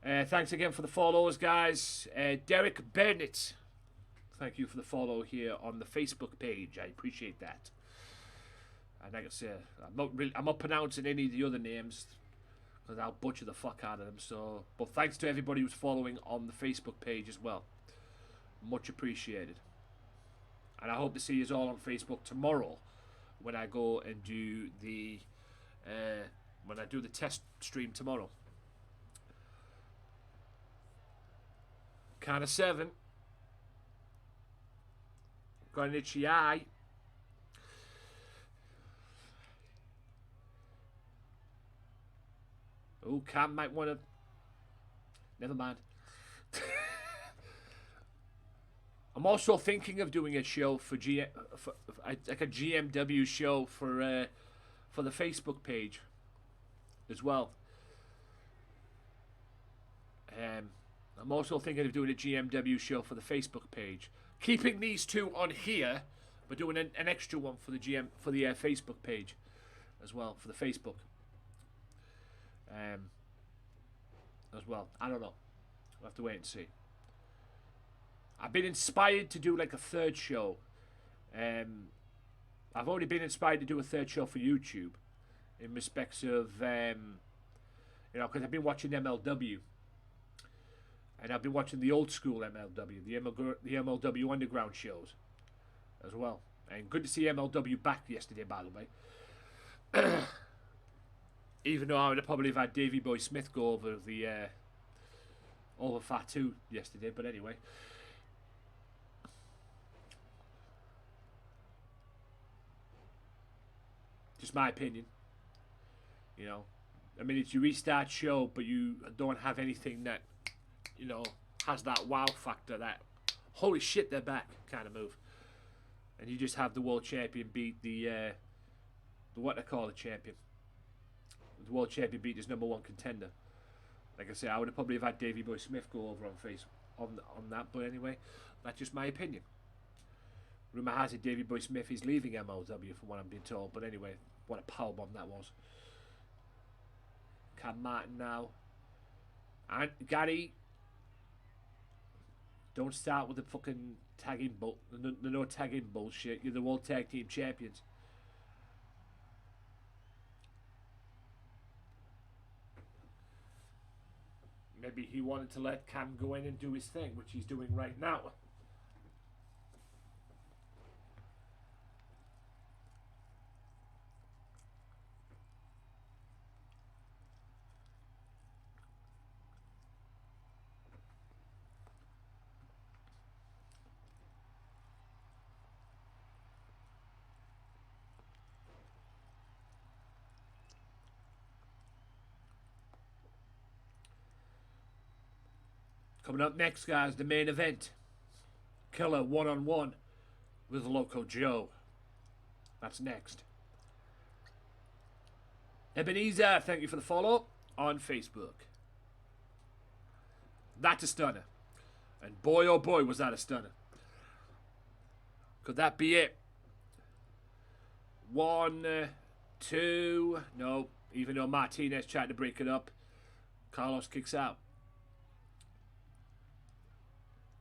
Thanks again for the follows, guys. Derek Burnett, thank you for the follow here on the Facebook page. I appreciate that. And like I say, I'm not pronouncing any of the other names because I'll butcher the fuck out of them. So, but thanks to everybody who's following on the Facebook page as well. Much appreciated. And I hope to see you all on Facebook tomorrow when I go and do the test stream tomorrow. Kind of 7. Got an itchy eye. Oh, Cam might want to. Never mind. I'm also thinking of doing a show for like a GMW show for the Facebook page as well. I'm also thinking of doing a GMW show for the Facebook page, keeping these two on here, but doing an extra one for the Facebook page as well, for the Facebook. As well, I don't know. We'll have to wait and see. I've been inspired to do like a third show. I've already been inspired to do a third show for YouTube, in respects of you know, because I've been watching MLW, and I've been watching the old school MLW, the MLW Underground shows, as well. And good to see MLW back yesterday, by the way. Even though I would have probably have had Davey Boy Smith go over the over Fatu yesterday, but anyway. Just my opinion. You know, I mean, it's your restart show, but you don't have anything that, you know, has that wow factor, that holy shit they're back kind of move. And you just have the world champion beat the what they call a champion. The world champion beat his #1 contender. Like I say, I would have probably have had Davey Boy Smith go over on that, but anyway, that's just my opinion. Rumour has it Davey Boy Smith is leaving MLW from what I'm being told, but anyway, what a powerbomb that was. Cam Martin now. And Gary, don't start with the fucking tagging the no tagging bullshit. You're the World Tag Team Champions. Maybe he wanted to let Cam go in and do his thing, which he's doing right now. Coming up next, guys, the main event. Killer one-on-one with Loco Joe. That's next. Ebenezer, thank you for the follow on Facebook. That's a stunner. And boy, oh boy, was that a stunner. Could that be it? 1, 2, no. Even though Martinez tried to break it up, Carlos kicks out.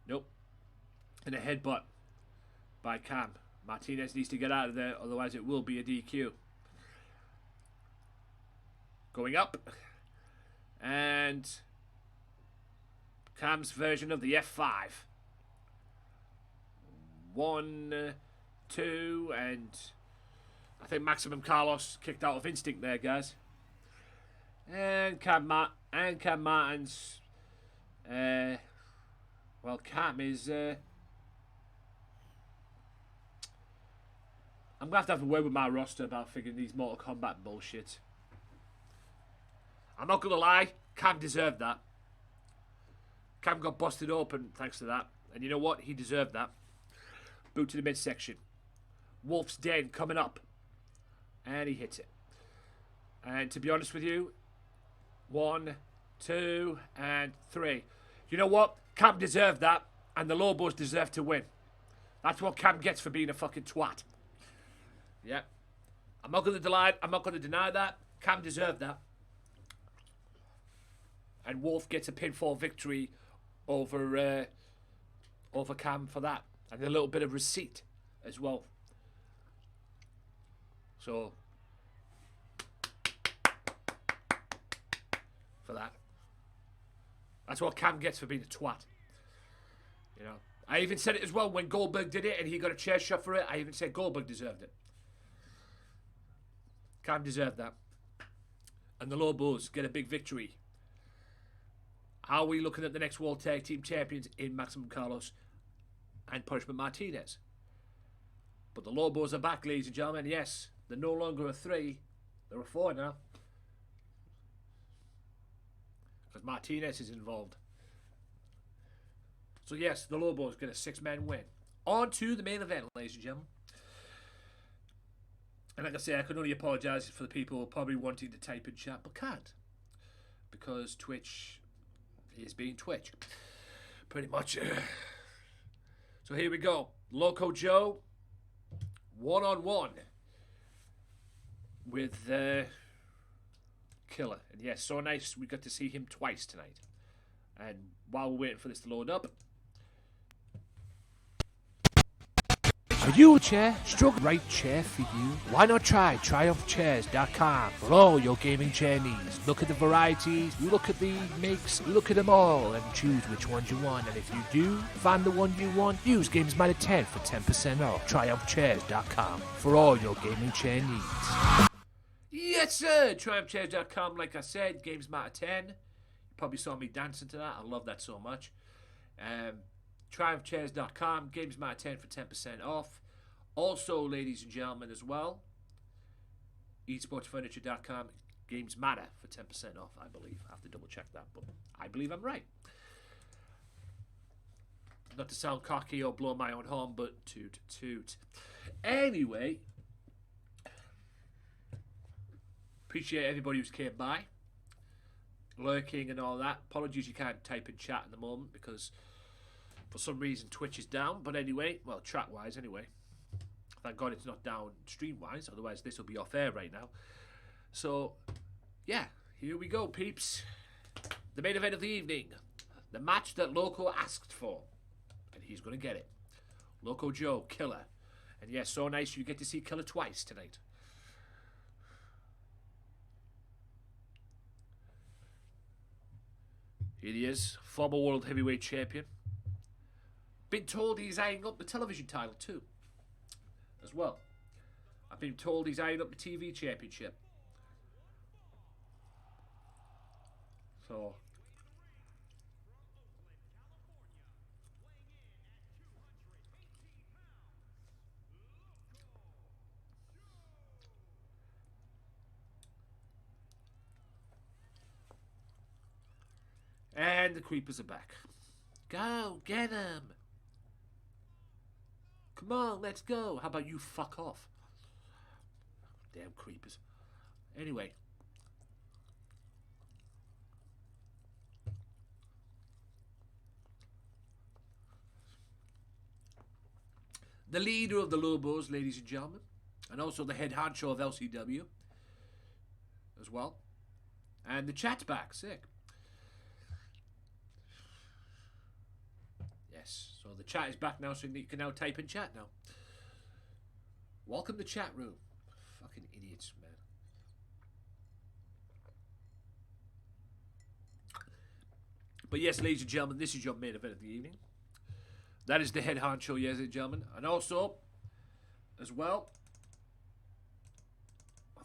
Nope. And a headbutt by Cam. Martinez needs to get out of there, otherwise it will be a DQ. Going up. And Cam's version of the F5. 1, 2, and I think Maximum Carlos kicked out of instinct there, guys. And Cam Martin's well, Cam is I'm gonna have a word with my roster about figuring these Mortal Kombat bullshit. I'm not gonna lie, Cam deserved that. Cam got busted open thanks to that. And you know what? He deserved that. Boot to the midsection. Wolf's Den coming up. And he hits it. And to be honest with you, 1, 2, and 3. You know what? Cam deserved that, and the Lobos deserve to win. That's what Cam gets for being a fucking twat. Yeah. I'm not going to deny that. Cam deserved that. And Wolf gets a pinfall victory over Cam for that. And a little bit of receipt as well. So, for that. That's what Cam gets for being a twat. You know. I even said it as well when Goldberg did it and he got a chair shot for it. I even said Goldberg deserved it. Cam deserved that. And the Lobos get a big victory. How are we looking at the next World Tag Team Champions in Maximum Carlos and Punishment Martinez? But the Lobos are back, ladies and gentlemen. Yes, they're no longer a 3. They're a 4 now. Because Martinez is involved. So yes, the Lobos get a 6-man win. On to the main event, ladies and gentlemen. And like I say, I can only apologise for the people probably wanting to type in chat, but can't. Because Twitch is being Twitch. Pretty much. So here we go. Loco Joe, 1-on-1 with Killer. And yes, so nice we got to see him twice tonight. And while we're waiting for this to load up, are you a chair? Struggling right chair for you? Why not try TriumphChairs.com for all your gaming chair needs. Look at the varieties, look at the makes, look at them all and choose which ones you want. And if you do find the one you want, use Gamesmatter 10 for 10% off. TriumphChairs.com for all your gaming chair needs. Yes sir, TriumphChairs.com, like I said, Gamesmatter 10. You probably saw me dancing to that. I love that so much. TriumphChairs.com, Gamesmatter 10 for 10% off. Also, ladies and gentlemen, as well, eSportsFurniture.com, Gamesmatter for 10% off, I believe. I have to double check that, but I believe I'm right. Not to sound cocky or blow my own horn, but toot toot. Anyway, appreciate everybody who's came by, lurking and all that. Apologies you can't type in chat at the moment because for some reason Twitch is down, but anyway, well, chat wise anyway. Thank God it's not down stream wise, otherwise this will be off air right now. So yeah, here we go, peeps. The main event of the evening, the match that Loco asked for, and he's gonna get it. Loco Joe, Killer. And yes, so nice you get to see Killer twice tonight. Here he is, former world heavyweight champion. Been told he's eyeing up the television title too, as well. I've been told he's eyeing up the TV championship. So, and the creepers are back. Go, get him. Come on, let's go. How about you fuck off? Damn creepers. Anyway. The leader of the Lobos, ladies and gentlemen. And also the head honcho of LCW. As well. And the chat's back. Sick. So the chat is back now, so you can now type in chat now. Welcome to the chat room. Fucking idiots, man. But yes, ladies and gentlemen, this is your main event of the evening. That is the head honcho, ladies and gentlemen. And also, as well,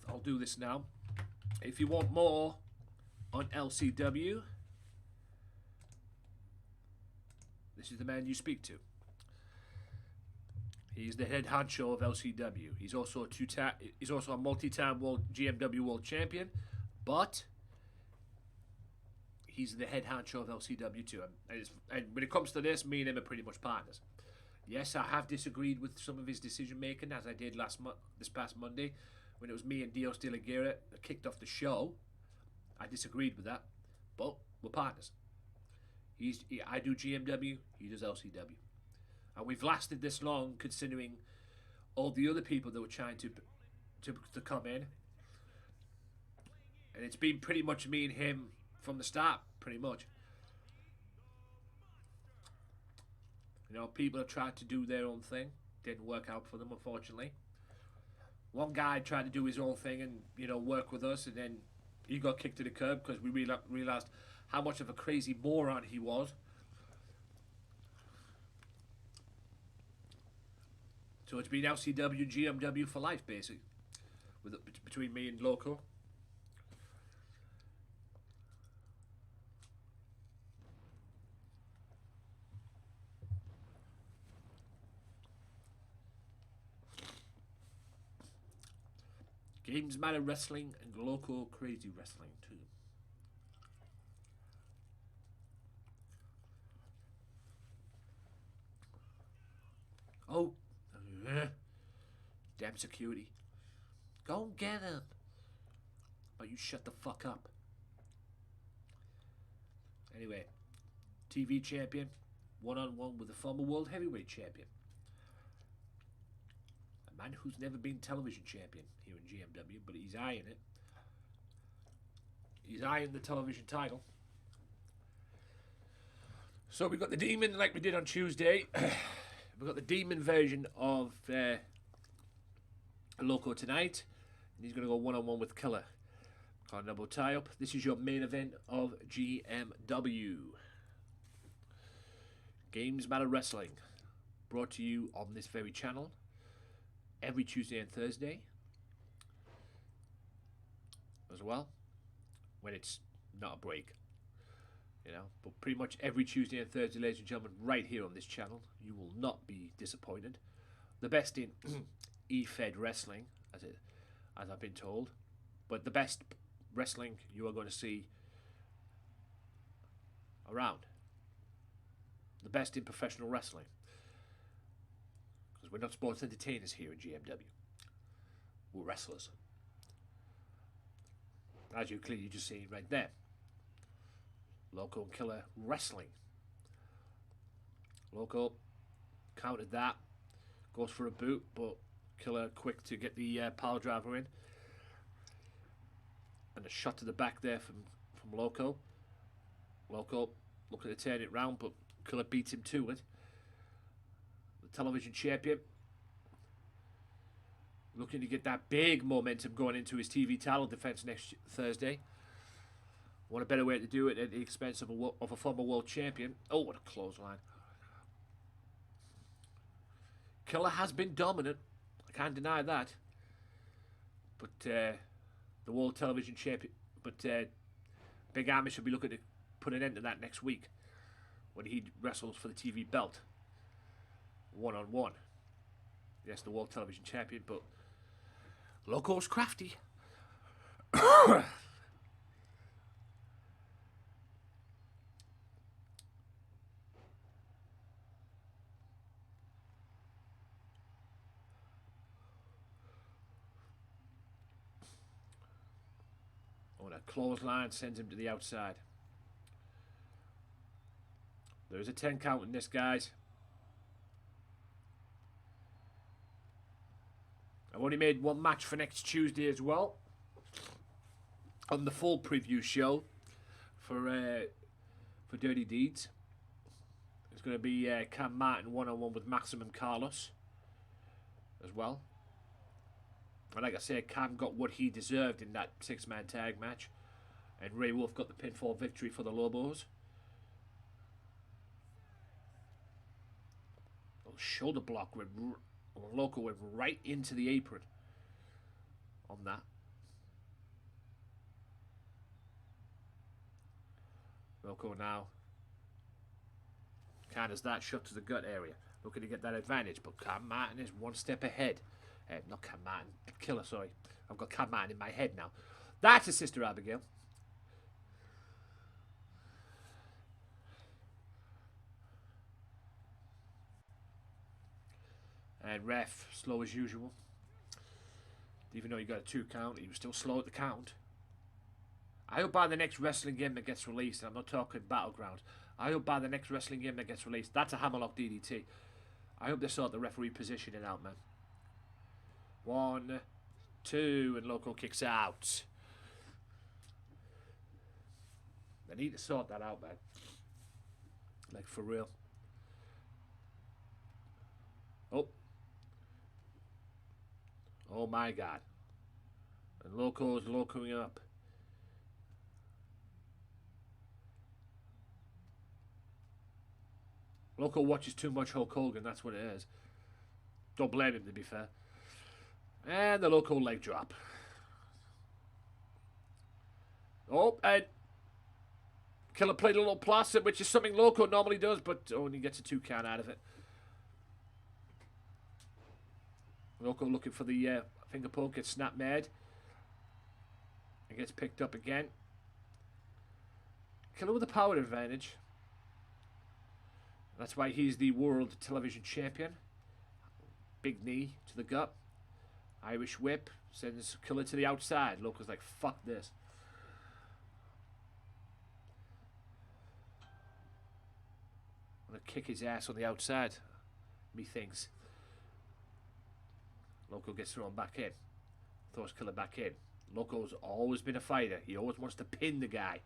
I'll do this now. If you want more on LCW, this is the man you speak to. He's the head honcho of LCW. He's also a multi-time world GMW world champion, but he's the head honcho of LCW too. And when it comes to this, me and him are pretty much partners. Yes, I have disagreed with some of his decision making, as I did this past Monday, when it was me and Dios de la Guerra that kicked off the show. I disagreed with that, but we're partners. I do GMW, he does LCW, and we've lasted this long considering all the other people that were trying to come in, and it's been pretty much me and him from the start, pretty much. You know, people have tried to do their own thing. Didn't work out for them, unfortunately. One guy tried to do his own thing and, you know, work with us, and then he got kicked to the curb because we realized how much of a crazy moron he was. So it's been LCW, GMW for life, basically, between me and Loco. Gamesmatter Wrestling and Loco Crazy Wrestling too. Oh, damn security. Go and get him. But you shut the fuck up. Anyway, TV champion, one-on-one with the former world heavyweight champion. A man who's never been television champion here in GMW, but he's eyeing it. He's eyeing the television title. So we've got the Demon like we did on Tuesday. We've got the Demon version of Loco tonight. And he's going to go one-on-one with Killer. Car double tie-up. This is your main event of GMW. Gamesmatter Wrestling. Brought to you on this very channel. Every Tuesday and Thursday. As well. When it's not a break. You know, but pretty much every Tuesday and Thursday, ladies and gentlemen, right here on this channel, you will not be disappointed. The best in E-Fed wrestling, as I've been told, but the best wrestling you are going to see around. The best in professional wrestling, because we're not sports entertainers here in GMW. We're wrestlers, as you clearly just seen right there. Loco and Killer wrestling. Loco countered that. Goes for a boot, but Killer quick to get the power driver in. And a shot to the back there from Loco. Loco looking to turn it round, but Killer beats him to it. The television champion looking to get that big momentum going into his TV title defense next Thursday. What a better way to do it at the expense of a former world champion. Oh, what a clothesline. Killer has been dominant. I can't deny that. But the world television champion... But Big Army should be looking to put an end to that next week when he wrestles for the TV belt. One-on-one. Yes, the world television champion, but Loco's crafty. That clothesline sends him to the outside. There's a 10 count in this, guys. I've only made one match for next Tuesday as well. On the full preview show for Dirty Deeds. It's going to be Cam Martin one-on-one with Maximum Carlos as well. And like I said, Cam got what he deserved in that 6-man tag match. And Ray Wolf got the pinfall victory for the Lobos. Oh, shoulder block went... Loco went right into the apron on that. Loco now counters that shot to the gut area. Looking to get that advantage. But Cam Martin is one step ahead. Not Cam Martin, Killer, sorry. I've got Cam Martin in my head now. That's his sister Abigail. And ref, slow as usual. Even though he got a 2 count, he was still slow at the count. I hope by the next wrestling game that gets released, and I'm not talking Battleground, I hope by the next wrestling game that gets released, that's a hammerlock DDT. I hope they sort the referee positioning out, man. 1, 2, and Loco kicks out. They need to sort that out, man. Like, for real. Oh. Oh, my God. And Loco's locoing up. Loco watches too much Hulk Hogan, that's what it is. Don't blame him, to be fair. And the Loco leg drop. Oh, and Killer played a little plastic, which is something Loco normally does, but only gets a 2 count out of it. Loco looking for the finger poke, gets snap mad. And gets picked up again. Killer with the power advantage. That's why he's the world television champion. Big knee to the gut. Irish whip. Sends Killer to the outside. Loco's like, fuck this. I'm going to kick his ass on the outside. Methinks. Loco gets thrown back in. Throws Killer back in. Loco's always been a fighter. He always wants to pin the guy.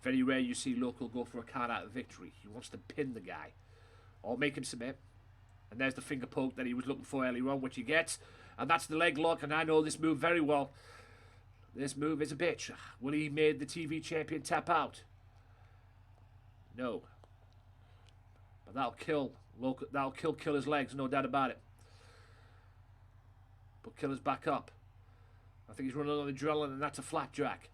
Very rare you see Loco go for a count out of victory. He wants to pin the guy. Or make him submit. And there's the finger poke that he was looking for earlier on, which he gets. And that's the leg lock, and I know this move very well. This move is a bitch. Will he make the TV champion tap out? No. But that'll kill Loco. That'll kill Killer's legs, no doubt about it. But Killer's back up. I think he's running on adrenaline, and that's a flat jack.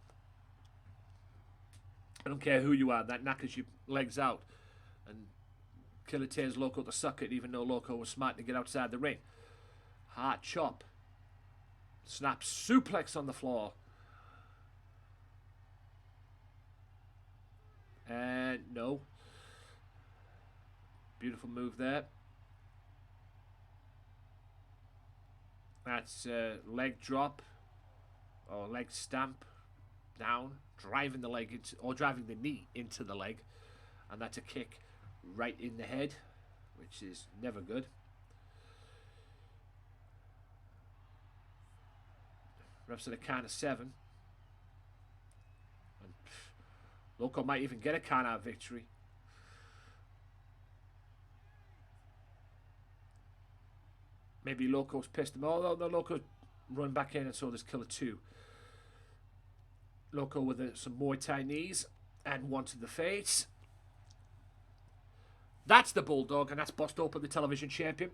I don't care who you are, that knackers your legs out. And Killer tears Loco to suck it, even though Loco was smart to get outside the ring. Hard chop. Snap suplex on the floor. And no. Beautiful move there. That's leg drop. Or leg stamp. Down. Driving the leg into, or driving the knee into the leg. And that's a kick right in the head, which is never good. Refs at a count of 7. And Loco might even get a count out victory. Maybe Loco's pissed him. Although the Loco's run back in, and so there's Killer 2. Loco with some Muay Thai knees and one to the face. That's the Bulldog, and that's bust open the television champion.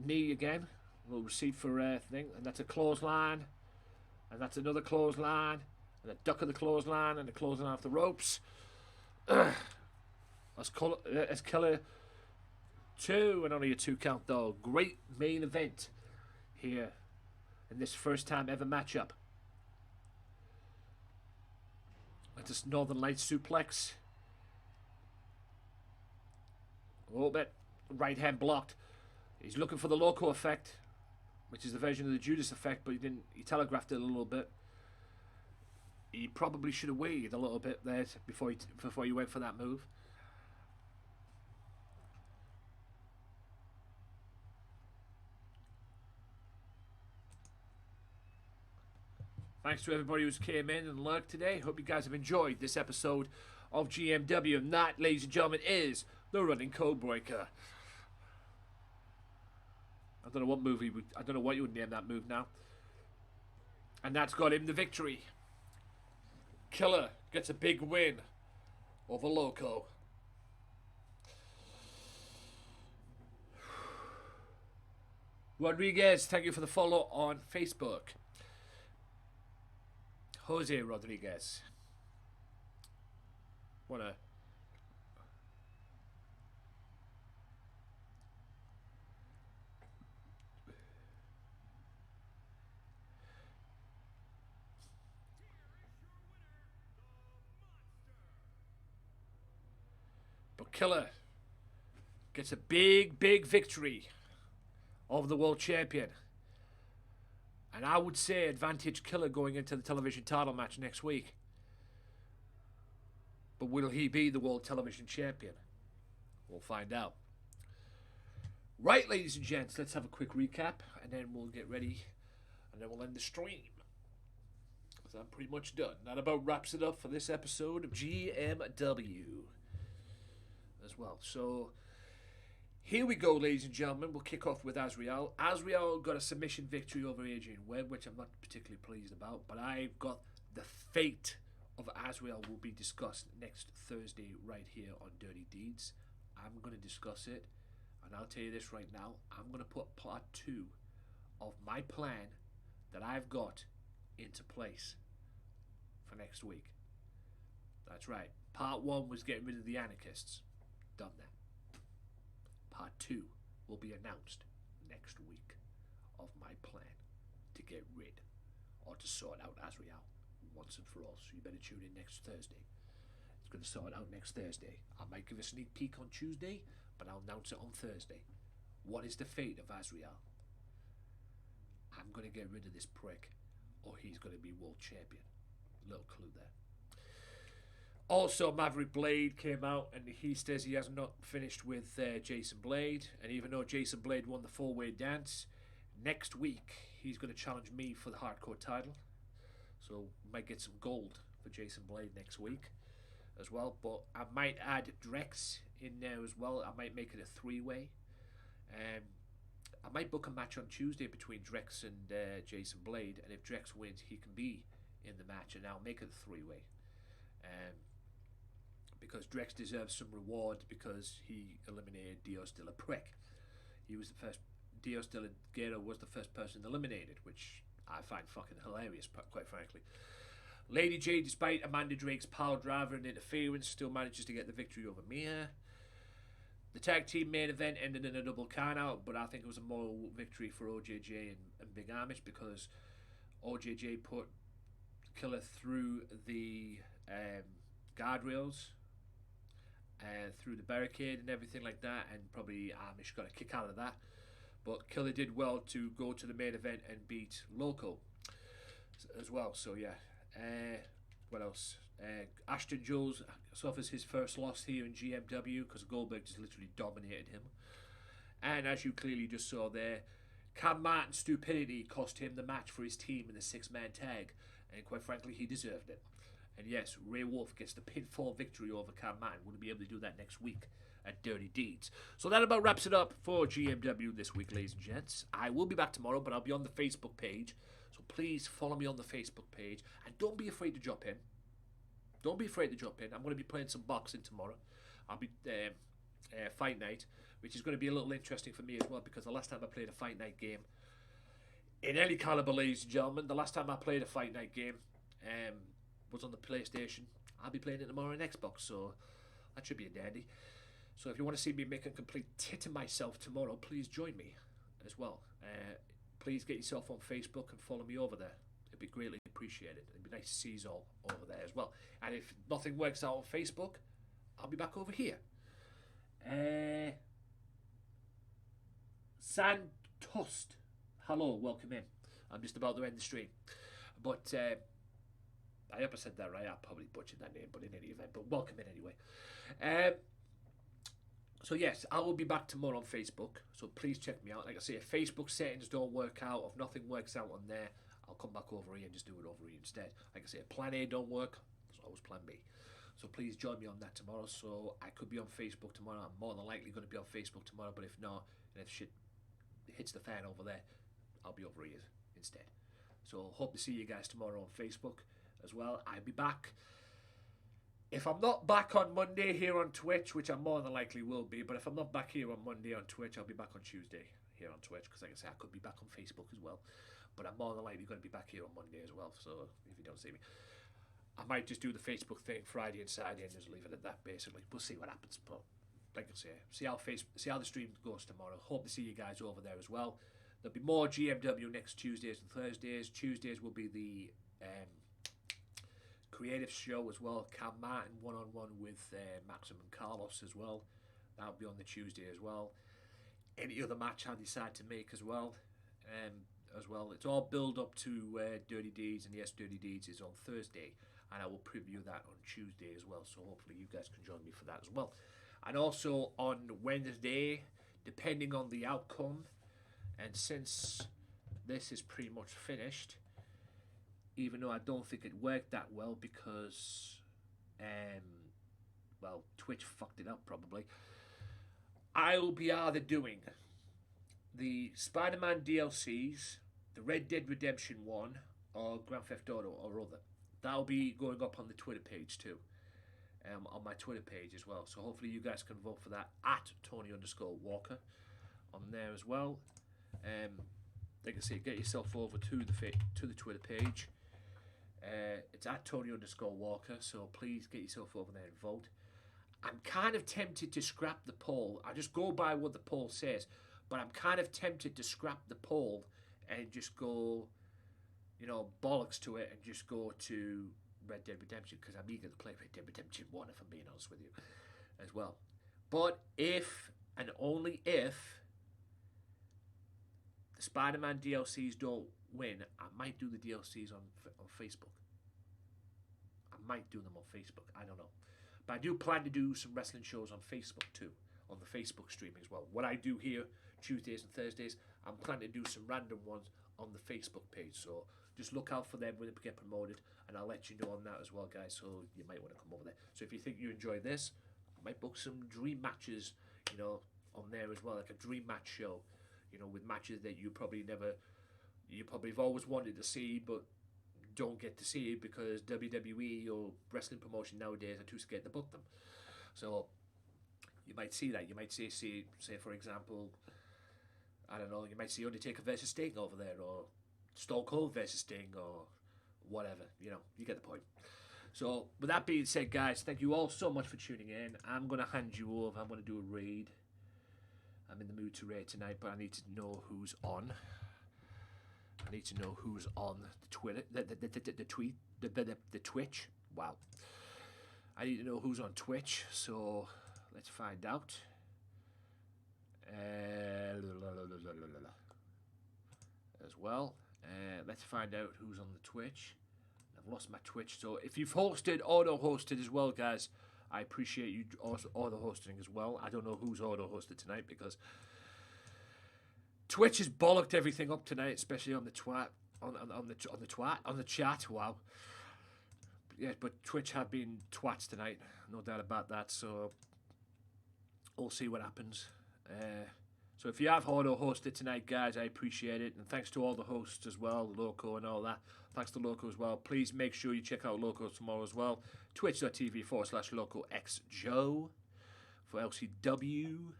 Knee again. A little receipt for thing. And that's a clothesline. And that's another clothesline. And a duck of the clothesline. And a clothesline off the ropes. That's Killer 2. And only a 2 count though. Great main event here in this first time ever matchup. That's this Northern Lights suplex. Oh, bit. Right hand blocked. He's looking for the Loco effect, which is the version of the Judas effect, but he didn't. He telegraphed it a little bit. He probably should have waited a little bit there before he went for that move. Thanks to everybody who's came in and lurked today. Hope you guys have enjoyed this episode of GMW. And that, ladies and gentlemen, is the Running Codebreaker. I don't know what movie I don't know what you would name that move now. And that's got him the victory. Killer gets a big win over Loco. Rodriguez, thank you for the follow on Facebook. Jose Rodriguez. Wanna So Killer gets a big, big victory over the world champion. And I would say advantage Killer going into the television title match next week. But will he be the world television champion? We'll find out. Right, ladies and gents, let's have a quick recap, and then we'll get ready, and then we'll end the stream. Because I'm pretty much done. That about wraps it up for this episode of GMW as well. So, here we go, ladies and gentlemen. We'll kick off with Azrael. Azrael got a submission victory over Adrian Webb, which I'm not particularly pleased about, but I've got the fate of Azrael will be discussed next Thursday right here on Dirty Deeds. I'm going to discuss it, and I'll tell you this right now. I'm going to put part 2 of my plan that I've got into place for next week. That's right. Part 1 was getting rid of the anarchists. Done that. Part 2 will be announced next week of my plan to get rid or to sort out Azrael once and for all. So you better tune in next Thursday. It's going to sort out next Thursday. I might give a sneak peek on Tuesday, but I'll announce it on Thursday. What is the fate of Azrael? I'm going to get rid of this prick, or he's going to be world champion. Little clue there. Also, Maverick Blade came out, and he says he has not finished with Jason Blade. And even though Jason Blade won the 4-way dance, next week he's going to challenge me for the hardcore title. So we might get some gold for Jason Blade next week as well. But I might add Drex in there as well. I might make it a 3-way. I might book a match on Tuesday between Drex and Jason Blade. And if Drex wins, he can be in the match. And I'll make it a 3-way. Because Drex deserves some reward because he eliminated Dios de la Prick. He was the first. Dios de la Guerra was the first person eliminated, which I find fucking hilarious, quite frankly. Lady J, despite Amanda Drake's power driver and interference, still manages to get the victory over Mia. The tag team main event ended in a double count-out, but I think it was a moral victory for OJJ and Big Amish because OJJ put Killer through the guardrails and through the barricade and everything like that, and probably Amish got a kick out of that. But Killer did well to go to the main event and beat Loco as well. So yeah, what else? Ashton Jones suffers his first loss here in GMW because Goldberg just literally dominated him. And as you clearly just saw there, Cam Martin's stupidity cost him the match for his team in the 6-man tag, and quite frankly, he deserved it. And yes, Ray Wolf gets the pinfall victory over Cam Martin. We'll be able to do that next week at Dirty Deeds. So that about wraps it up for GMW this week, ladies and gents. I will be back tomorrow, but I'll be on the Facebook page. So please follow me on the Facebook page. And don't be afraid to drop in. Don't be afraid to drop in. I'm going to be playing some boxing tomorrow. I'll be Fight Night, which is going to be a little interesting for me as well, because the last time I played a Fight Night game, in any caliber, ladies and gentlemen, the last time I played a Fight Night game was on the PlayStation. I'll be playing it tomorrow on Xbox, so that should be a dandy. So if you want to see me make a complete tit of myself tomorrow, please join me as well. Please get yourself on Facebook and follow me over there. It'd be greatly appreciated. It'd be nice to see you all over there as well. And if nothing works out on Facebook, I'll be back over here. Santost. Hello, welcome in. I'm just about to end the stream. But I hope I said that right. I probably butchered that name, but in any event, but welcome in anyway. So yes, I will be back tomorrow on Facebook, so please check me out. Like I say, if Facebook settings don't work out, if nothing works out on there, I'll come back over here and just do it over here instead. Like I say, if plan A don't work, there's always plan B. So please join me on that tomorrow. So I could be on Facebook tomorrow. I'm more than likely going to be on Facebook tomorrow, but if not, and if shit hits the fan over there, I'll be over here instead. So hope to see you guys tomorrow on Facebook as well. I'll be back. If I'm not back on Monday here on Twitch, which I more than likely will be, but if I'm not back here on Monday on Twitch, I'll be back on Tuesday here on Twitch, because like I say, I could be back on Facebook as well. But I'm more than likely going to be back here on Monday as well, so if you don't see me. I might just do the Facebook thing Friday and Saturday and just leave it at that, basically. We'll see what happens, but like I say, see how the stream goes tomorrow. Hope to see you guys over there as well. There'll be more GMW next Tuesdays and Thursdays. Tuesdays will be the creative show as well. Cam Martin one-on-one with Maxim and Carlos as well. That'll be on the Tuesday as well. Any other match I decide to make as well. It's all build up to Dirty Deeds, and yes, Dirty Deeds is on Thursday, and I will preview that on Tuesday as well. So hopefully you guys can join me for that as well. And also on Wednesday, depending on the outcome, and since this is pretty much finished, even though I don't think it worked that well because, Twitch fucked it up probably. I'll be either doing the Spider-Man DLCs, the Red Dead Redemption 1, or Grand Theft Auto or other. That'll be going up on the Twitter page too. On my Twitter page as well. So hopefully you guys can vote for that at Tony_Walker on there as well. Like I say, get yourself over to the Twitter page. It's at Tony_Walker. So please get yourself over there and vote. I'm kind of tempted to scrap the poll. I just go by what the poll says, but I'm kind of tempted to scrap the poll and just go, bollocks to it and just go to Red Dead Redemption, because I'm eager to play Red Dead Redemption 1, if I'm being honest with you, as well. But if, and only if, the Spider-Man DLCs don't win, I might do the DLCs on Facebook. I might do them on Facebook. I don't know. But I do plan to do some wrestling shows on Facebook too, on the Facebook streaming as well. What I do here, Tuesdays and Thursdays, I'm planning to do some random ones on the Facebook page. So just look out for them when they get promoted, and I'll let you know on that as well, guys. So you might want to come over there. So if you think you enjoy this, I might book some dream matches, on there as well, like a dream match show, with matches that you probably have always wanted to see, but don't get to see it because WWE or wrestling promotion nowadays are too scared to book them. So you might see that. You might say for example, I don't know, you might see Undertaker versus Sting over there, or Stone Cold versus Sting, or whatever. You get the point. So with that being said, guys, thank you all so much for tuning in. I'm going to hand you over. I'm going to do a raid. I'm in the mood to raid tonight, but I need to know who's on. I need to know who's on the Twitter, the Twitch. Wow. I need to know who's on Twitch, so let's find out. As well. Let's find out who's on the Twitch. I've lost my Twitch, so if you've auto-hosted as well, guys, I appreciate you also auto-hosting as well. I don't know who's auto-hosted tonight because Twitch has bollocked everything up tonight, especially on the on the chat. Wow. Yeah, but Twitch have been twats tonight, no doubt about that. So we'll see what happens. So if you have auto-hosted tonight, guys, I appreciate it, and thanks to all the hosts as well, Loco and all that. Thanks to Loco as well. Please make sure you check out Loco tomorrow as well. Twitch.tv/LocoXJoe for LCW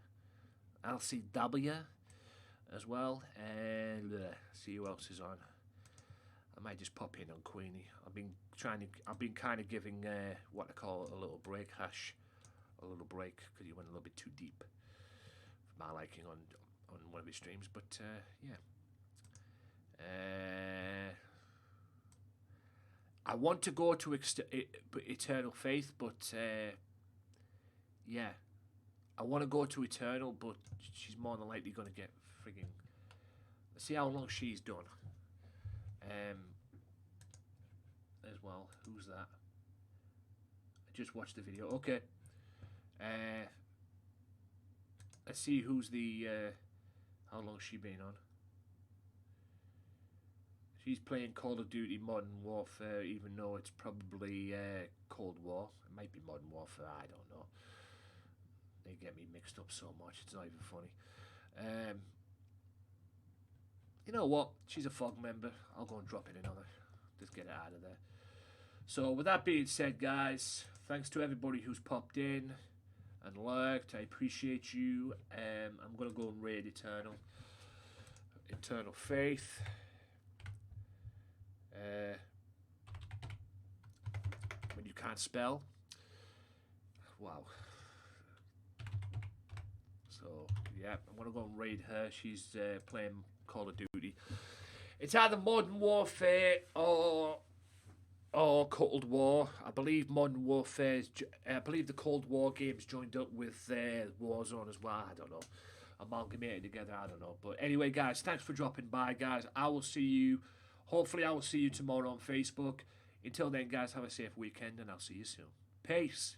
as well, and see who else is on. I might just pop in on Queenie. I've been kind of giving what I call a little break, a little break, because you went a little bit too deep for my liking on one of his streams. But yeah, I want to go to Eternal Faith, but yeah, I want to go to Eternal, but she's more than likely going to get frigging. Let's see how long she's done. As well, who's that? I just watched the video. Okay. Let's see who's the. How long's she been on? She's playing Call of Duty Modern Warfare, even though it's probably Cold War. It might be Modern Warfare. I don't know. They get me mixed up so much. It's not even funny. You know what? She's a FOG member. I'll go and drop it in on her. Just get it out of there. So with that being said, guys, thanks to everybody who's popped in and lurked. I appreciate you. I'm going to go and raid Eternal Faith. When you can't spell. Wow. So, yeah, I'm going to go and raid her. She's playing Call of Duty. It's either Modern Warfare or or Cold War. I believe Modern Warfare. I believe the Cold War games joined up with Warzone as well. I don't know. Amalgamated together. I don't know. But anyway, guys, thanks for dropping by, guys. I will see you. Hopefully, I will see you tomorrow on Facebook. Until then, guys, have a safe weekend, and I'll see you soon. Peace.